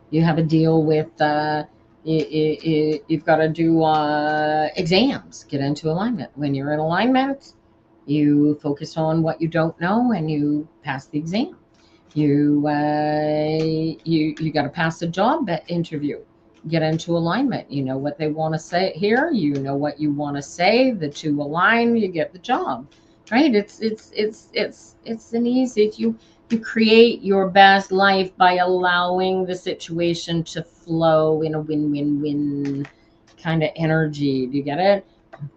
S1: You have a deal with, you've got to do exams. Get into alignment. When you're in alignment, you focus on what you don't know and you pass the exam. You got to pass a job interview. Get into alignment. You know what they want to say here. You know what you want to say. The two align. You get the job, right? It's an easy. You create your best life by allowing the situation to flow in a win-win-win kind of energy. Do you get it?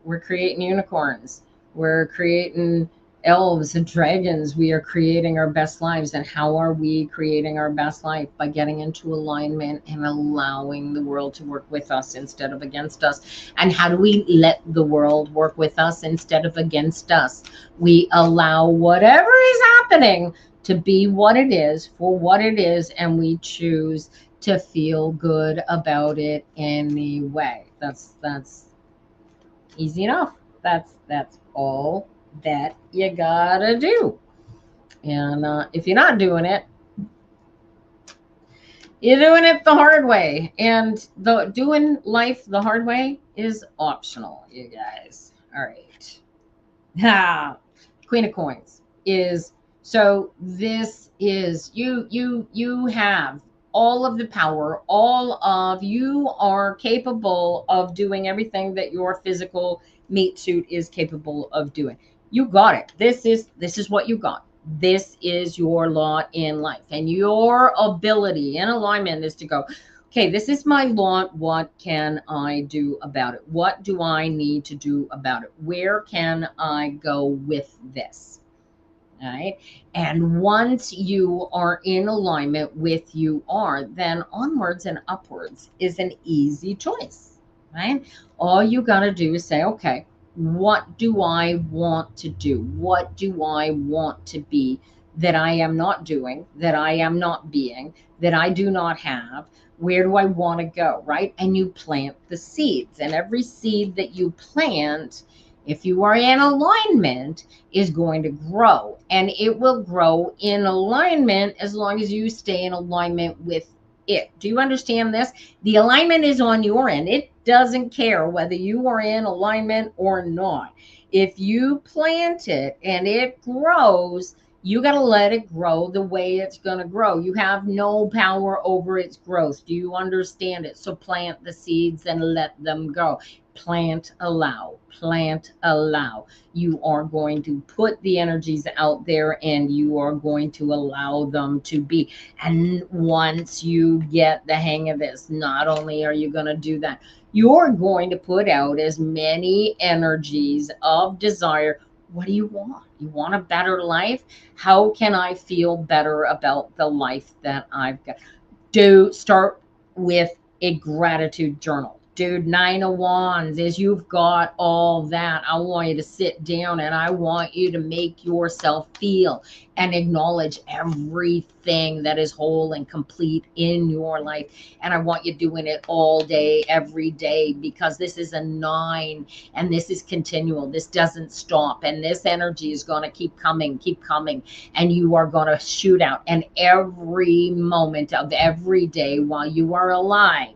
S1: We're creating unicorns. We're creating elves and dragons. We are creating our best lives. And how are we creating our best life? By getting into alignment and allowing the world to work with us instead of against us. And how do we let the world work with us instead of against us? We allow whatever is happening to be what it is, for what it is, and we choose to feel good about it anyway. That's easy enough. That's all that you gotta do. And if you're not doing it, you're doing it the hard way. And doing life the hard way is optional, you guys. All right. Queen of Coins is, so this is, you have all of the power, you are capable of doing everything that your physical meat suit is capable of doing. You got it. This is what you got. This is your lot in life, and your ability in alignment is to go, okay, this is my lot. What can I do about it? What do I need to do about it? Where can I go with this? All right. And once you are in alignment with then onwards and upwards is an easy choice, right? All you got to do is say, okay, what do I want to do? What do I want to be that I am not doing, that I am not being, that I do not have? Where do I want to go, right? And you plant the seeds, and every seed that you plant, if you are in alignment, is going to grow, and it will grow in alignment as long as you stay in alignment with it. Do you understand this? The alignment is on your end. It doesn't care whether you are in alignment or not. If you plant it and it grows, you got to let it grow the way it's going to grow. You have no power over its growth. Do you understand it? So plant the seeds and let them go. Plant, allow, plant, allow. You are going to put the energies out there and you are going to allow them to be. And once you get the hang of this, not only are you going to do that, you're going to put out as many energies of desire. What do you want? You want a better life? How can I feel better about the life that I've got? Start with a gratitude journal. Dude, 9 of Wands is, you've got all that. I want you to sit down and I want you to make yourself feel and acknowledge everything that is whole and complete in your life. And I want you doing it all day, every day, because this is a 9 and this is continual. This doesn't stop. And this energy is going to keep coming, and you are going to shoot out. And every moment of every day while you are alive,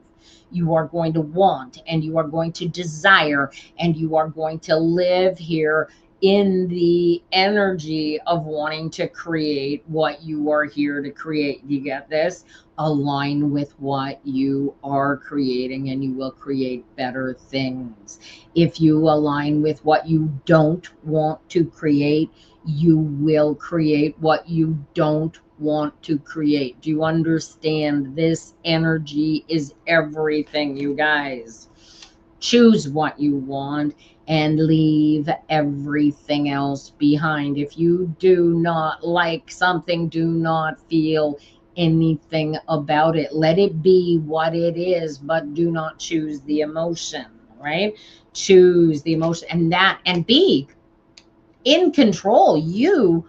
S1: you are going to want, and you are going to desire, and you are going to live here in the energy of wanting to create what you are here to create. You get this? Align with what you are creating and you will create better things. If you align with what you don't want to create, you will create what you don't want to create. Do you understand? This energy is everything, you guys. Choose what you want and leave everything else behind. If you do not like something, do not feel anything about it. Let it be what it is, but do not choose the emotion, right? Choose the emotion and be in control. You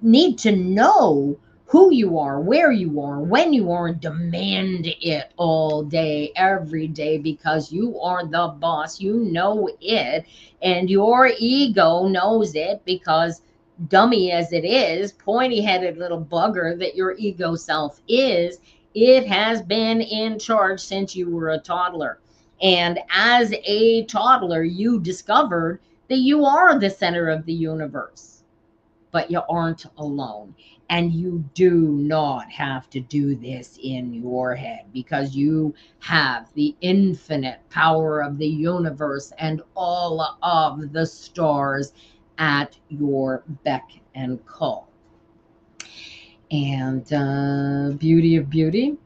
S1: need to know who you are, where you are, when you are, and demand it all day, every day, because you are the boss. You know it, and your ego knows it because, dummy as it is, pointy-headed little bugger that your ego self is, it has been in charge since you were a toddler. And as a toddler, you discovered that you are the center of the universe, but you aren't alone. And you do not have to do this in your head, because you have the infinite power of the universe and all of the stars at your beck and call. And beauty of beauty,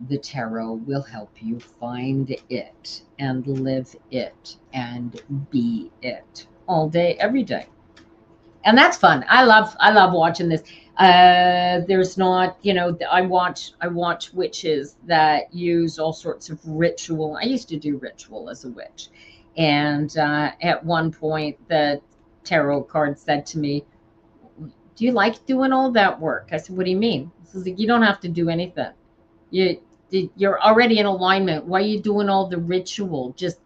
S1: the tarot will help you find it and live it and be it all day, every day. And that's fun. I love watching this. There's not, I watch witches that use all sorts of ritual. I used to do ritual as a witch. And at one point, the tarot card said to me, "Do you like doing all that work?" I said, "What do you mean?" He says, "You don't have to do anything. You're already in alignment. Why are you doing all the ritual? Just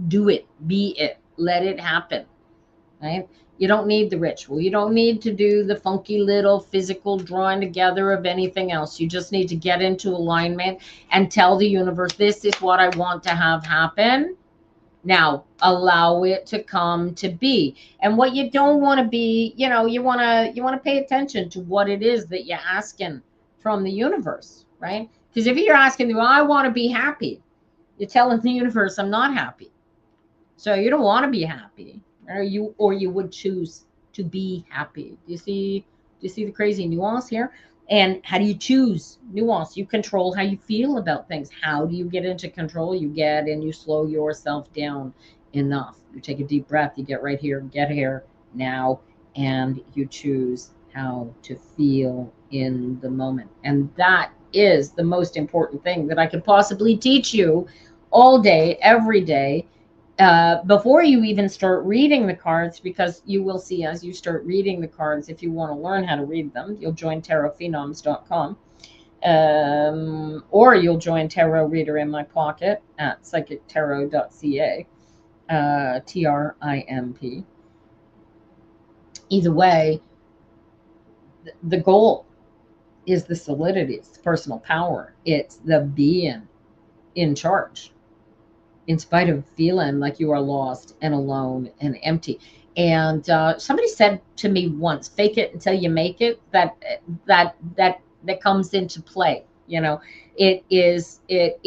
S1: do it, be it, let it happen." Right? You don't need the ritual. You don't need to do the funky little physical drawing together of anything else. You just need to get into alignment and tell the universe, this is what I want to have happen. Now, allow it to come to be. And what you don't want to be, you want to pay attention to what it is that you're asking from the universe, right? Because if you're asking, well, I want to be happy, you're telling the universe, I'm not happy. So you don't want to be happy. Or you would choose to be happy. Do you see the crazy nuance here? And how do you choose nuance? You control how you feel about things. How do you get into control? You get and you slow yourself down enough. You take a deep breath, you get right here, get here now, and you choose how to feel in the moment. And that is the most important thing that I could possibly teach you all day, every day. Before you even start reading the cards, because you will see as you start reading the cards, if you want to learn how to read them, you'll join tarotphenoms.com, or you'll join Tarot Reader in My Pocket at psychictarot.ca, TRIMP. Either way, the goal is the solidity, it's the personal power, it's the being in charge, in spite of feeling like you are lost and alone and empty. And somebody said to me once, "Fake it until you make it." That comes into play. It is. If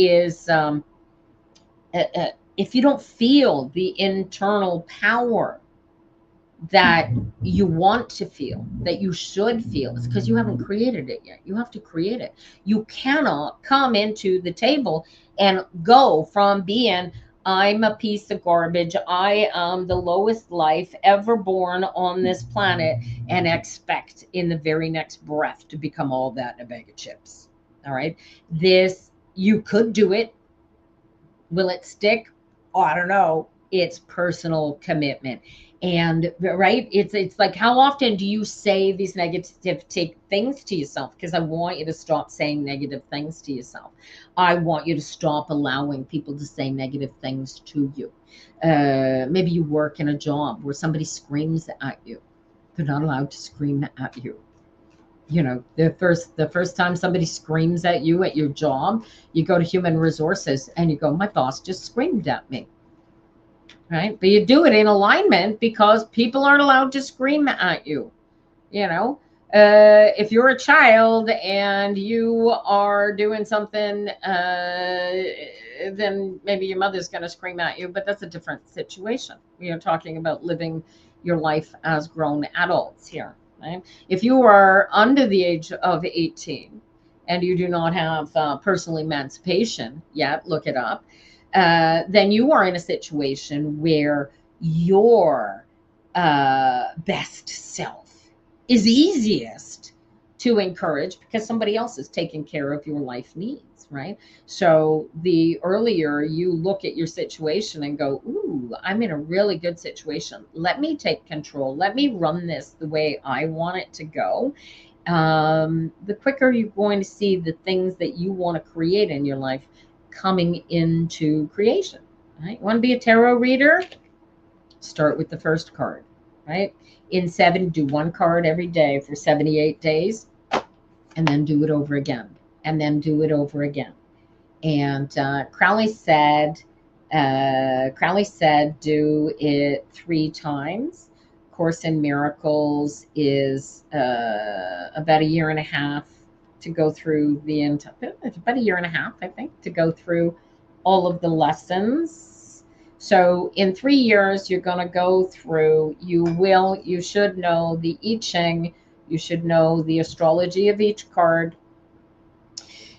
S1: you don't feel the internal power that you want to feel, that you should feel, it's because you haven't created it yet. You have to create it. You cannot come into the table and go from being, I'm a piece of garbage, I am the lowest life ever born on this planet, and expect in the very next breath to become all that in a bag of chips. All right. You could do it. Will it stick? Oh, I don't know. It's personal commitment. And right, it's like, how often do you say these negative things to yourself? Because I want you to stop saying negative things to yourself. I want you to stop allowing people to say negative things to you. Maybe you work in a job where somebody screams at you. They're not allowed to scream at you. The first time somebody screams at you at your job, you go to human resources and you go, my boss just screamed at me. Right? But you do it in alignment, because people aren't allowed to scream at you. If you're a child and you are doing something, then maybe your mother's going to scream at you, but that's a different situation. We are talking about living your life as grown adults here. Right? If you are under the age of 18 and you do not have personal emancipation yet, look it up. Then you are in a situation where your best self is easiest to encourage, because somebody else is taking care of your life needs, right? So the earlier you look at your situation and go, ooh, I'm in a really good situation. Let me take control. Let me run this the way I want it to go. the quicker you're going to see the things that you want to create in your life coming into creation. Right? You want to be a tarot reader? Start with the first card, right? In 7, do 1 card every day for 78 days, and then do it over again, and then do it over again. And Crowley said, do it 3 times. Course in Miracles is about a year and a half to go through the entire. It's about a year and a half, I think, to go through all of the lessons. So in 3 years, you're going to go through. You should know the I Ching. You should know the astrology of each card.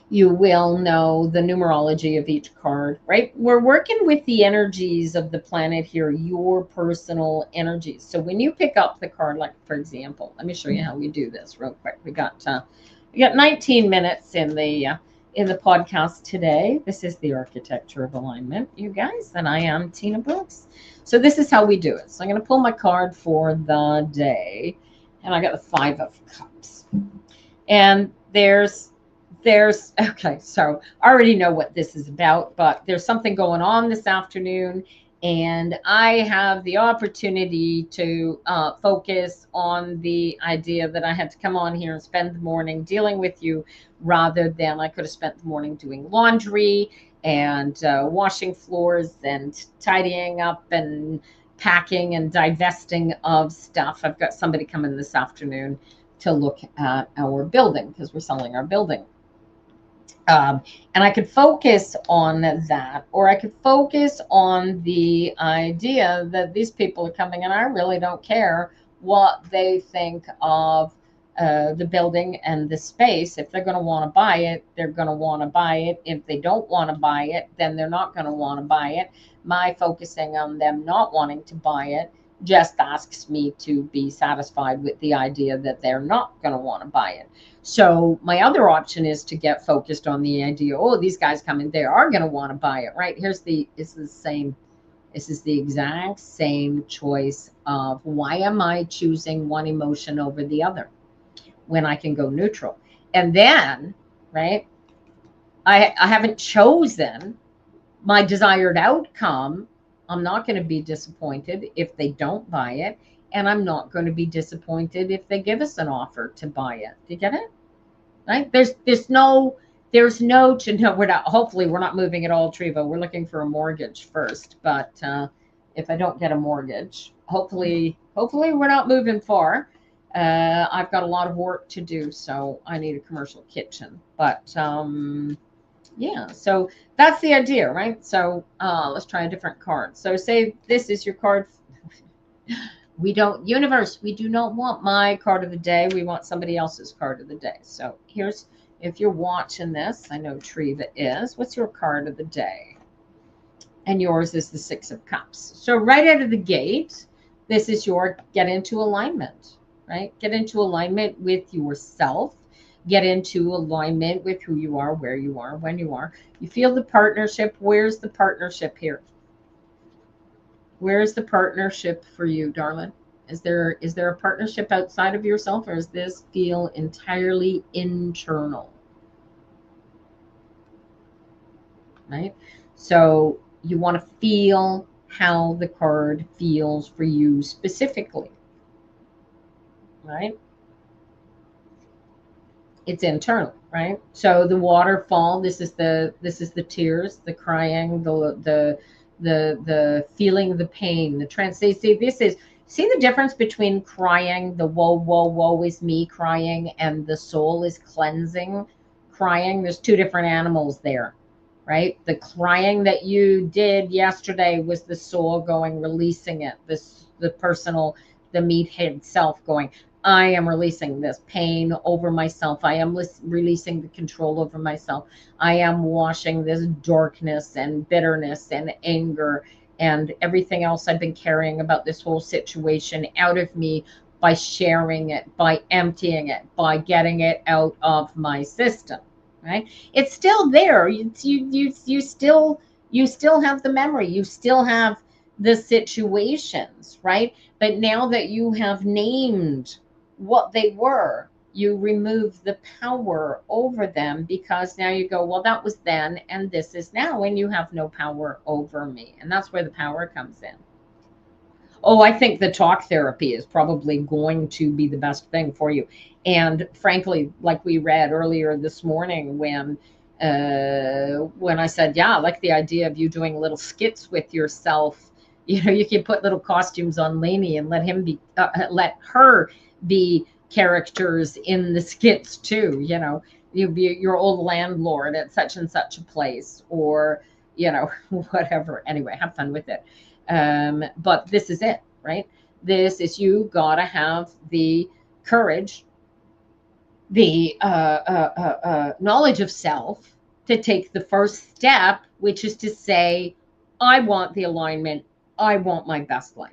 S1: You will know the numerology of each card, right? We're working with the energies of the planet here, your personal energies. So when you pick up the card, like for example, let me show you how we do this real quick. We got 19 minutes in the podcast today. This is the Architecture of Alignment, you guys, and I am Tina Brooks. So this is how we do it. So I'm going to pull my card for the day, and I got the 5 of Cups, and there's okay, so I already know what this is about, but there's something going on this afternoon, and I have the opportunity to focus on the idea that I had to come on here and spend the morning dealing with you, rather than I could have spent the morning doing laundry and washing floors and tidying up and packing and divesting of stuff. I've got somebody coming this afternoon to look at our building because we're selling our building. And I could focus on that, or I could focus on the idea that these people are coming and I really don't care what they think of the building and the space. If they're going to want to buy it, they're going to want to buy it. If they don't want to buy it, then they're not going to want to buy it. My focusing on them not wanting to buy it just asks me to be satisfied with the idea that they're not going to want to buy it. So my other option is to get focused on the idea, oh, these guys coming, they are going to want to buy it, right? This is the exact same choice of why am I choosing one emotion over the other when I can go neutral? And then, right, I haven't chosen my desired outcome. I'm not going to be disappointed if they don't buy it. And I'm not going to be disappointed if they give us an offer to buy it. Do you get it? Right? Hopefully we're not moving at all, Triva. We're looking for a mortgage first. But if I don't get a mortgage, hopefully we're not moving far. I've got a lot of work to do, so I need a commercial kitchen. But yeah, so that's the idea, right? So let's try a different card. So say this is your card. Universe, we do not want my card of the day. We want somebody else's card of the day. So here's, if you're watching this, I know Triva is, what's your card of the day? And yours is the 6 of Cups. So right out of the gate, this is your get into alignment, right? Get into alignment with yourself. Get into alignment with who you are, where you are, when you are. You feel the partnership. Where's the partnership here? Where is the partnership for you, darling? Is there a partnership outside of yourself, or does this feel entirely internal? Right? So you want to feel how the card feels for you specifically. Right? It's internal, right? So the waterfall, this is the tears, the crying, the feeling the pain, the trance. See the difference between crying, the woe is me crying, and the soul is cleansing crying. There's 2 different animals there, right? The crying that you did yesterday was the soul going, releasing it. The personal, the meathead self going, I am releasing this pain over myself. I am releasing the control over myself. I am washing this darkness and bitterness and anger and everything else I've been carrying about this whole situation out of me by sharing it, by emptying it, by getting it out of my system, right? It's still there. You still have the memory. You still have the situations, right? But now that you have named what they were, you remove the power over them, because now you go, well, that was then and this is now, and you have no power over me. And that's where the power comes in. Oh, I think the talk therapy is probably going to be the best thing for you. And frankly, like we read earlier this morning, when I said, yeah, I like the idea of you doing little skits with yourself. You know, you can put little costumes on Lainey and let her be characters in the skits too. You know, you be your old landlord at such and such a place, or, you know, whatever. Anyway, have fun with it. But this is it, right? This is, you gotta have the courage, the knowledge of self, to take the first step, which is to say, I want the alignment, I want my best life,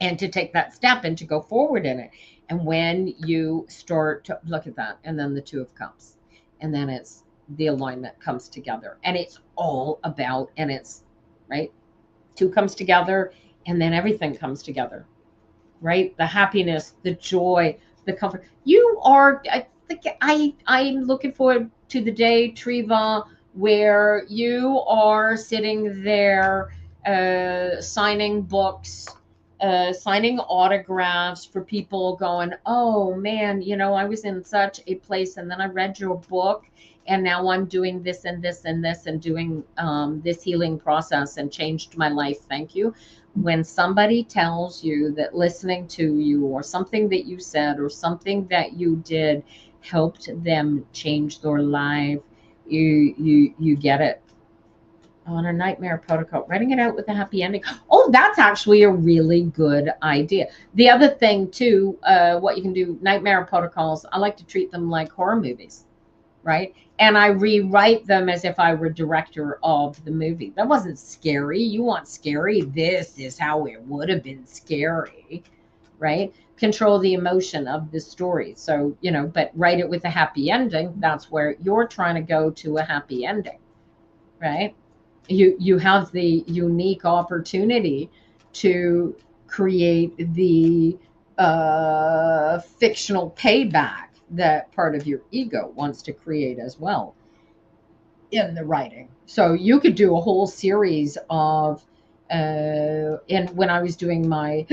S1: and to take that step and to go forward in it. And when you start to look at that, and then the Two of Cups, and then it's the alignment comes together, and it's all about, and it's right, two comes together, and then everything comes together, right? The happiness, the joy, the comfort. You are, I think, I'm looking forward to the day, Treva, where you are sitting there signing books, signing autographs for people, going, oh man, you know, I was in such a place, and then I read your book, and now I'm doing this and this and this, and doing this healing process, and changed my life. Thank you. When somebody tells you that listening to you, or something that you said, or something that you did helped them change their life, you get it. On a nightmare protocol, writing it out with a happy ending. Oh, that's actually a really good idea. The other thing too, what you can do, nightmare protocols, I like to treat them like horror movies, right? And I rewrite them as if I were director of the movie. That wasn't scary. You want scary? This is how it would have been scary, right? Control the emotion of the story. So, you know, but write it with a happy ending. That's where you're trying to go to a happy ending, right? You have the unique opportunity to create the fictional payback that part of your ego wants to create as well in the writing. So you could do a whole series of and when I was doing my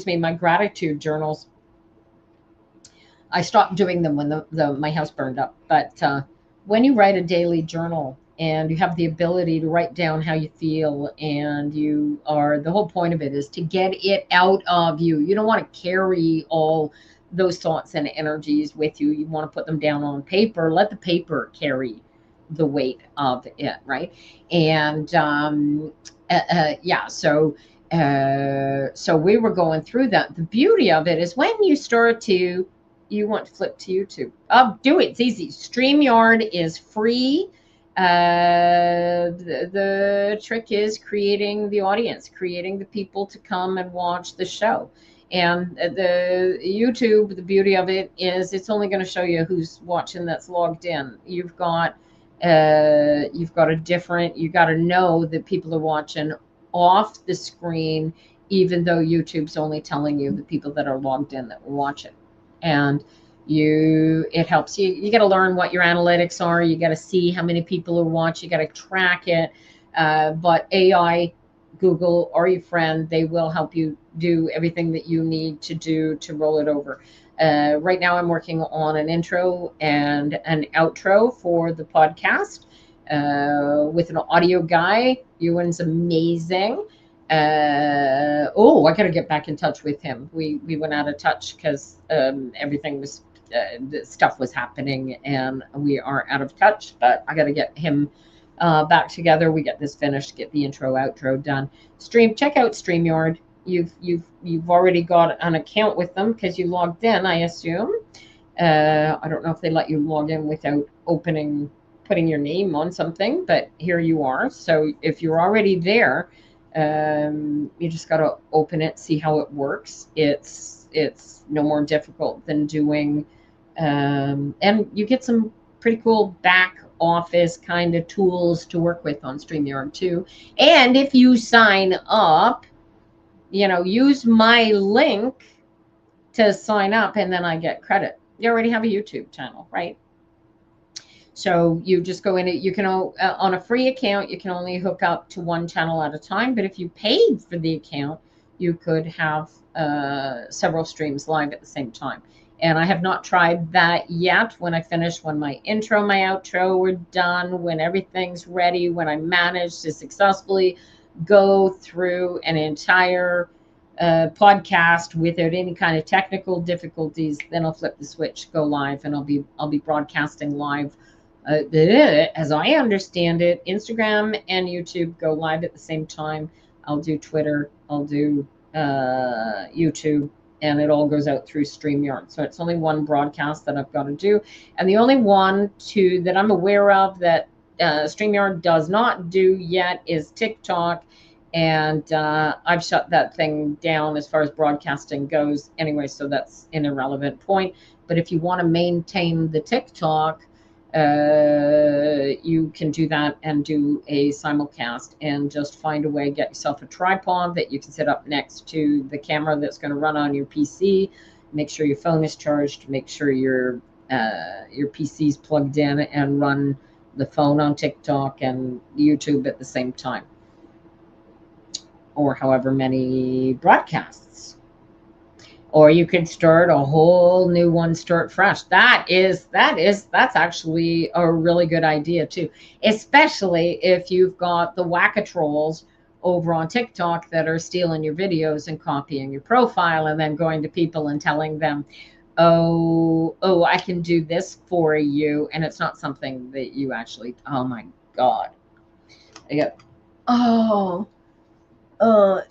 S1: my gratitude journals, I stopped doing them when my house burned up. But when you write a daily journal, and you have the ability to write down how you feel, and the whole point of it is to get it out of you. You don't want to carry all those thoughts and energies with you. You want to put them down on paper. Let the paper carry the weight of it, right? And yeah, so we were going through that. The beauty of it is when you start to, you want to flip to YouTube. Do it. It's easy. StreamYard is free. The trick is creating the audience, creating the people to come and watch the show. And the YouTube, the beauty of it is it's only going to show you who's watching that's logged in. You've got a different, you got to know that people are watching off the screen, even though YouTube's only telling you the people that are logged in that will watch it. And it helps you got to learn what your analytics are. You got to see how many people are watching. You got to track it. But AI, Google, or your friend, they will help you do everything that you need to do to roll it over. Right now I'm working on an intro and an outro for the podcast with an audio guy. Ewan's amazing. I got to get back in touch with him. We went out of touch because everything was stuff was happening, and we are out of touch. But I got to get him back together. We get this finished, get the intro outro done. Check out StreamYard. You've already got an account with them because you logged in, I assume. I don't know if they let you log in without putting your name on something, but here you are. So if you're already there, you just got to open it, see how it works. It's no more difficult than doing, and you get some pretty cool back office kind of tools to work with on StreamYard too. And if you sign up, use my link to sign up, and then I get credit. You already have a YouTube channel, right? So you just go in it. You can on a free account, you can only hook up to one channel at a time. But if you paid for the account, you could have several streams live at the same time. And I have not tried that yet. When I finish, when my intro, my outro were done, when everything's ready, when I managed to successfully go through an entire podcast without any kind of technical difficulties, then I'll flip the switch, go live, and I'll be broadcasting live. As I understand it, Instagram and YouTube go live at the same time. I'll do Twitter, I'll do YouTube, and it all goes out through StreamYard. So it's only one broadcast that I've got to do. And the only one that I'm aware of that StreamYard does not do yet is TikTok. And I've shut that thing down as far as broadcasting goes anyway, so that's an irrelevant point. But if you want to maintain the TikTok, you can do that and do a simulcast, and just find a way, get yourself a tripod that you can set up next to the camera that's going to run on your PC. Make sure your phone is charged, make sure your PC is plugged in, and run the phone on TikTok and YouTube at the same time, or however many broadcasts. Or you could start a whole new one, start fresh. That's actually a really good idea too, especially if you've got the whack-a-trolls over on TikTok that are stealing your videos and copying your profile, and then going to people and telling them, oh, I can do this for you, and it's not something that you actually. Oh my God!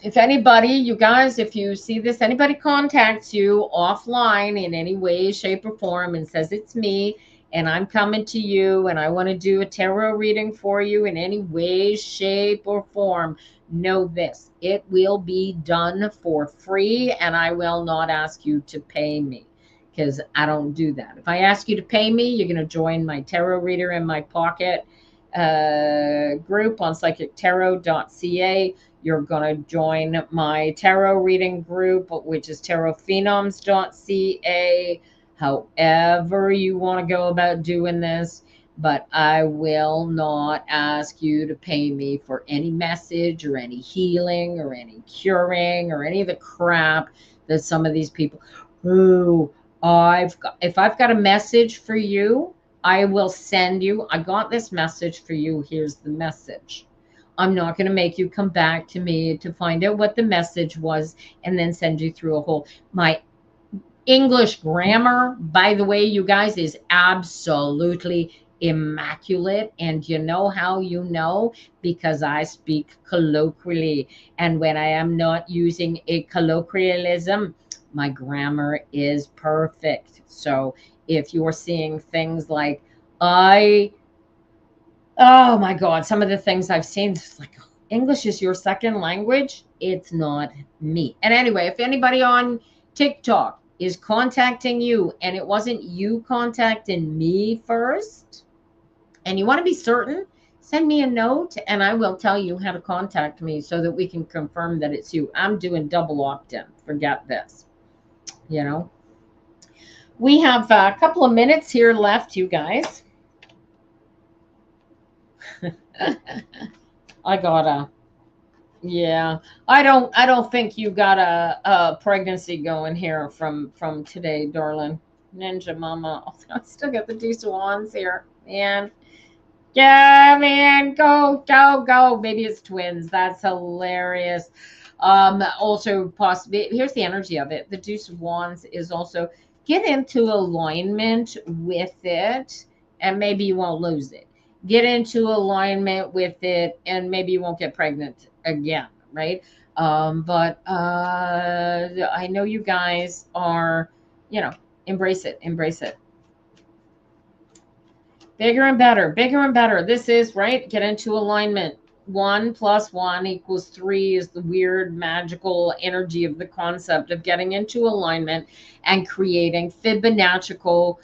S1: If anybody, you guys, if you see this, anybody contacts you offline in any way, shape, or form and says it's me and I'm coming to you and I want to do a tarot reading for you in any way, shape, or form, know this: it will be done for free, and I will not ask you to pay me, because I don't do that. If I ask you to pay me, you're going to join my tarot reader in my pocket group on psychictarot.ca. You're going to join my tarot reading group, which is tarotphenoms.ca. However you want to go about doing this, but I will not ask you to pay me for any message or any healing or any curing or any of the crap that some of these people who if I've got a message for you, I will send you. I got this message for you. Here's the message. I'm not going to make you come back to me to find out what the message was and then send you through a whole. My English grammar, by the way, you guys, is absolutely immaculate. And you know how you know? Because I speak colloquially. And when I am not using a colloquialism, my grammar is perfect. So if you're seeing things like oh my God, some of the things I've seen, it's like, English is your second language. It's not me. And anyway, if anybody on TikTok is contacting you and it wasn't you contacting me first, and you want to be certain, send me a note and I will tell you how to contact me so that we can confirm that it's you. I'm doing double opt-in. Forget this. You know, we have a couple of minutes here left, you guys. I don't think you got a pregnancy going here from today, darling. Ninja Mama. Oh, I still got the Deuce of Wands here, man. Yeah, man, go. Maybe it's twins. That's hilarious. Also possibly, here's the energy of it. The Deuce of Wands is also get into alignment with it, and maybe you won't lose it. Get into alignment with it, and maybe you won't get pregnant again, right? But I know you guys are, embrace it. Bigger and better. This is, right? Get into alignment. 1 + 1 = 3 is the weird magical energy of the concept of getting into alignment and creating Fibonacci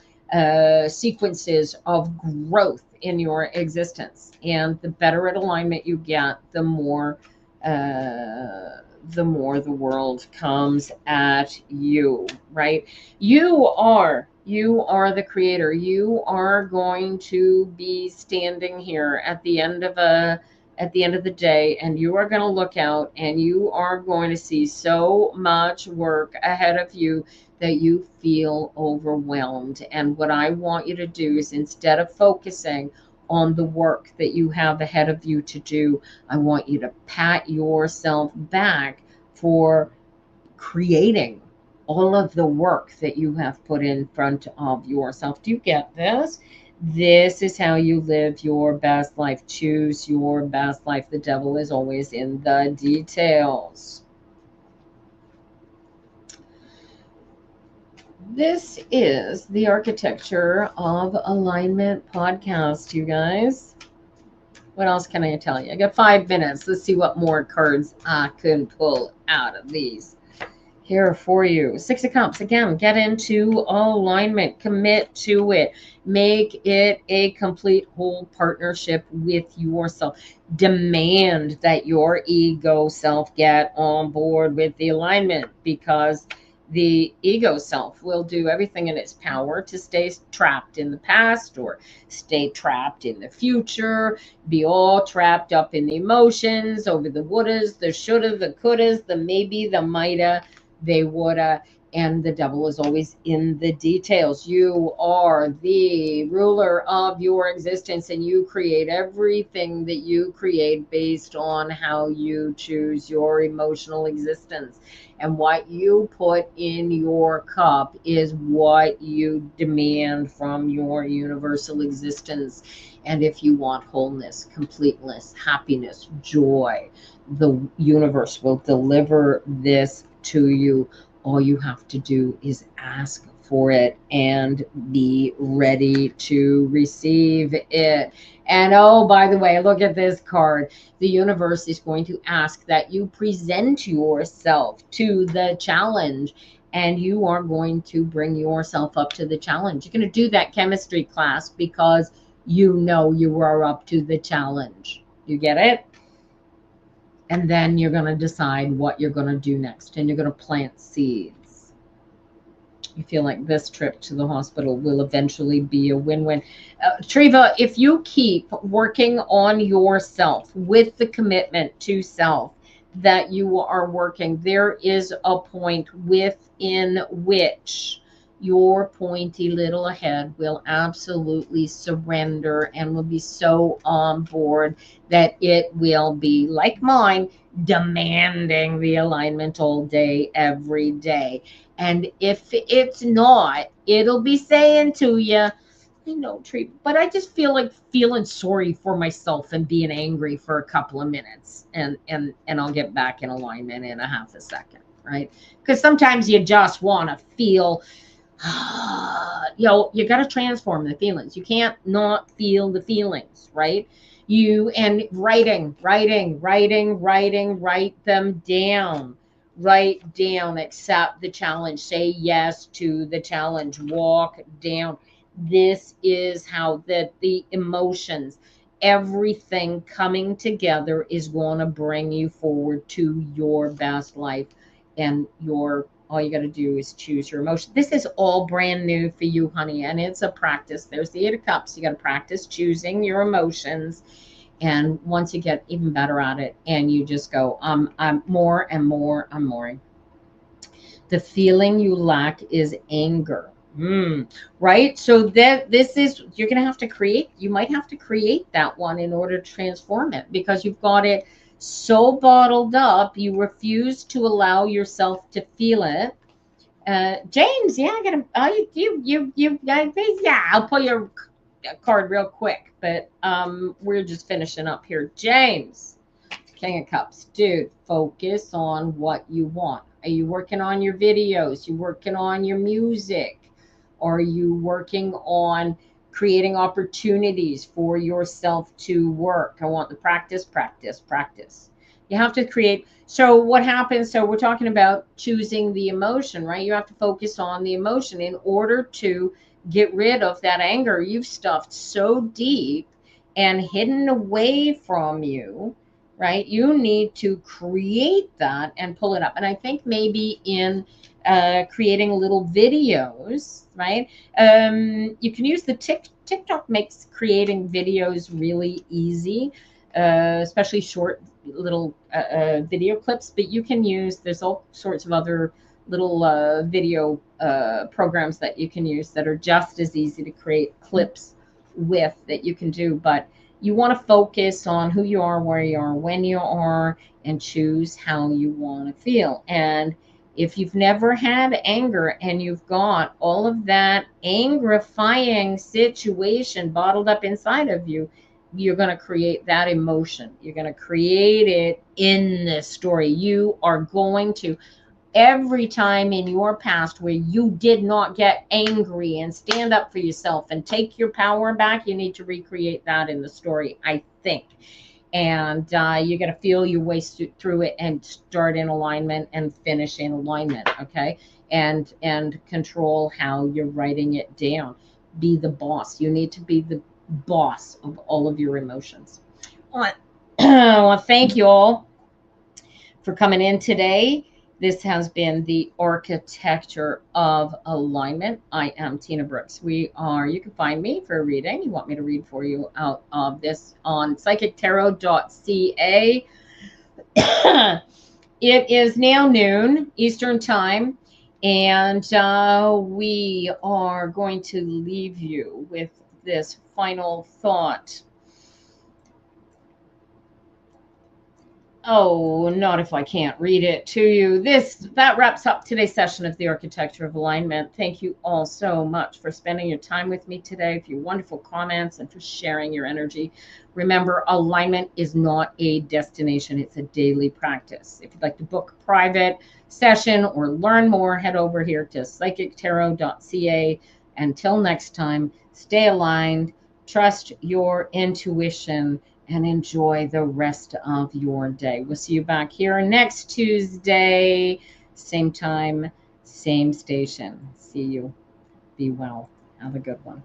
S1: sequences of growth in your existence. And the better at alignment you get, the more the more the world comes at you, right? You are the creator. You are going to be standing here at the end of the day, and you are going to look out and you are going to see so much work ahead of you that you feel overwhelmed. And what I want you to do is, instead of focusing on the work that you have ahead of you to do, I want you to pat yourself back for creating all of the work that you have put in front of yourself. Do you get this? This is how you live your best life. Choose your best life. The devil is always in the details. This is the Architecture of Alignment podcast, you guys. What else can I tell you? I got 5 minutes. Let's see what more cards I can pull out of these here for you. 6 of Cups. Again, get into alignment. Commit to it. Make it a complete whole partnership with yourself. Demand that your ego self get on board with the alignment, because the ego self will do everything in its power to stay trapped in the past or stay trapped in the future, be all trapped up in the emotions over the wouldas, the shoulda, the couldas, the maybe, the mighta, they woulda. And the devil is always in the details. You are the ruler of your existence, and you create everything that you create based on how you choose your emotional existence. And what you put in your cup is what you demand from your universal existence. And if you want wholeness, completeness, happiness, joy, the universe will deliver this to you. All you have to do is ask for it and be ready to receive it. And oh, by the way, look at this card. The universe is going to ask that you present yourself to the challenge, and you are going to bring yourself up to the challenge. You're going to do that chemistry class because you know you are up to the challenge. You get it? And then you're going to decide what you're going to do next, and you're going to plant seeds. You feel like this trip to the hospital will eventually be a win-win. Treva, if you keep working on yourself with the commitment to self that you are working, there is a point within which your pointy little head will absolutely surrender and will be so on board that it will be, like mine, demanding the alignment all day, every day. And if it's not, it'll be saying to you, I know, Tree, but I just feel like feeling sorry for myself and being angry for a couple of minutes, and I'll get back in alignment in a half a second, right? Because sometimes you just want to feel, you got to transform the feelings. You can't not feel the feelings, right? And write them down. Write down, accept the challenge, say yes to the challenge, walk down. This is how the emotions, everything coming together is going to bring you forward to your best life. And all you got to do is choose your emotion. This is all brand new for you, honey, and it's a practice. There's the 8 of Cups. You got to practice choosing your emotions. And once you get even better at it, and you just go, I'm more and more, I'm more. The feeling you lack is anger. Right? So this is, you're going to have to create, you might have to create that one in order to transform it, because you've got it so bottled up, you refuse to allow yourself to feel it. James, yeah, I'll pull your card real quick, but we're just finishing up here. James, King of Cups, dude, focus on what you want. Are you working on your videos? You working on your music? Are you working on creating opportunities for yourself to work? I want the practice. You have to create. So what happens? So we're talking about choosing the emotion, right? You have to focus on the emotion in order to get rid of that anger you've stuffed so deep and hidden away from you right? You need to create that and pull it up. And I think maybe in creating little videos, right? You can use the TikTok makes creating videos really easy, especially short little video clips. But you can use, there's all sorts of other little video programs that you can use that are just as easy to create clips with that you can do. But you want to focus on who you are, where you are, when you are, and choose how you want to feel. And if you've never had anger and you've got all of that angrifying situation bottled up inside of you, you're going to create that emotion. You're going to create it in this story. You are going to, every time in your past where you did not get angry and stand up for yourself and take your power back, you need to recreate that in the story, I think. And you're going to feel your way through it and start in alignment and finish in alignment, okay? And control how you're writing it down. Be the boss. You need to be the boss of all of your emotions. Well, thank you all for coming in today. This has been the Architecture of Alignment. I am Tina Brooks. You can find me for a reading. You want me to read for you out of this on psychictarot.ca. It is now noon Eastern time, and we are going to leave you with this final thought. Oh, not if I can't read it to you. That wraps up today's session of the Architecture of Alignment. Thank you all so much for spending your time with me today, for your wonderful comments, and for sharing your energy. Remember, alignment is not a destination. It's a daily practice. If you'd like to book a private session or learn more, head over here to psychictarot.ca. Until next time, stay aligned, trust your intuition, and enjoy the rest of your day. We'll see you back here next Tuesday, same time, same station. See you. Be well. Have a good one.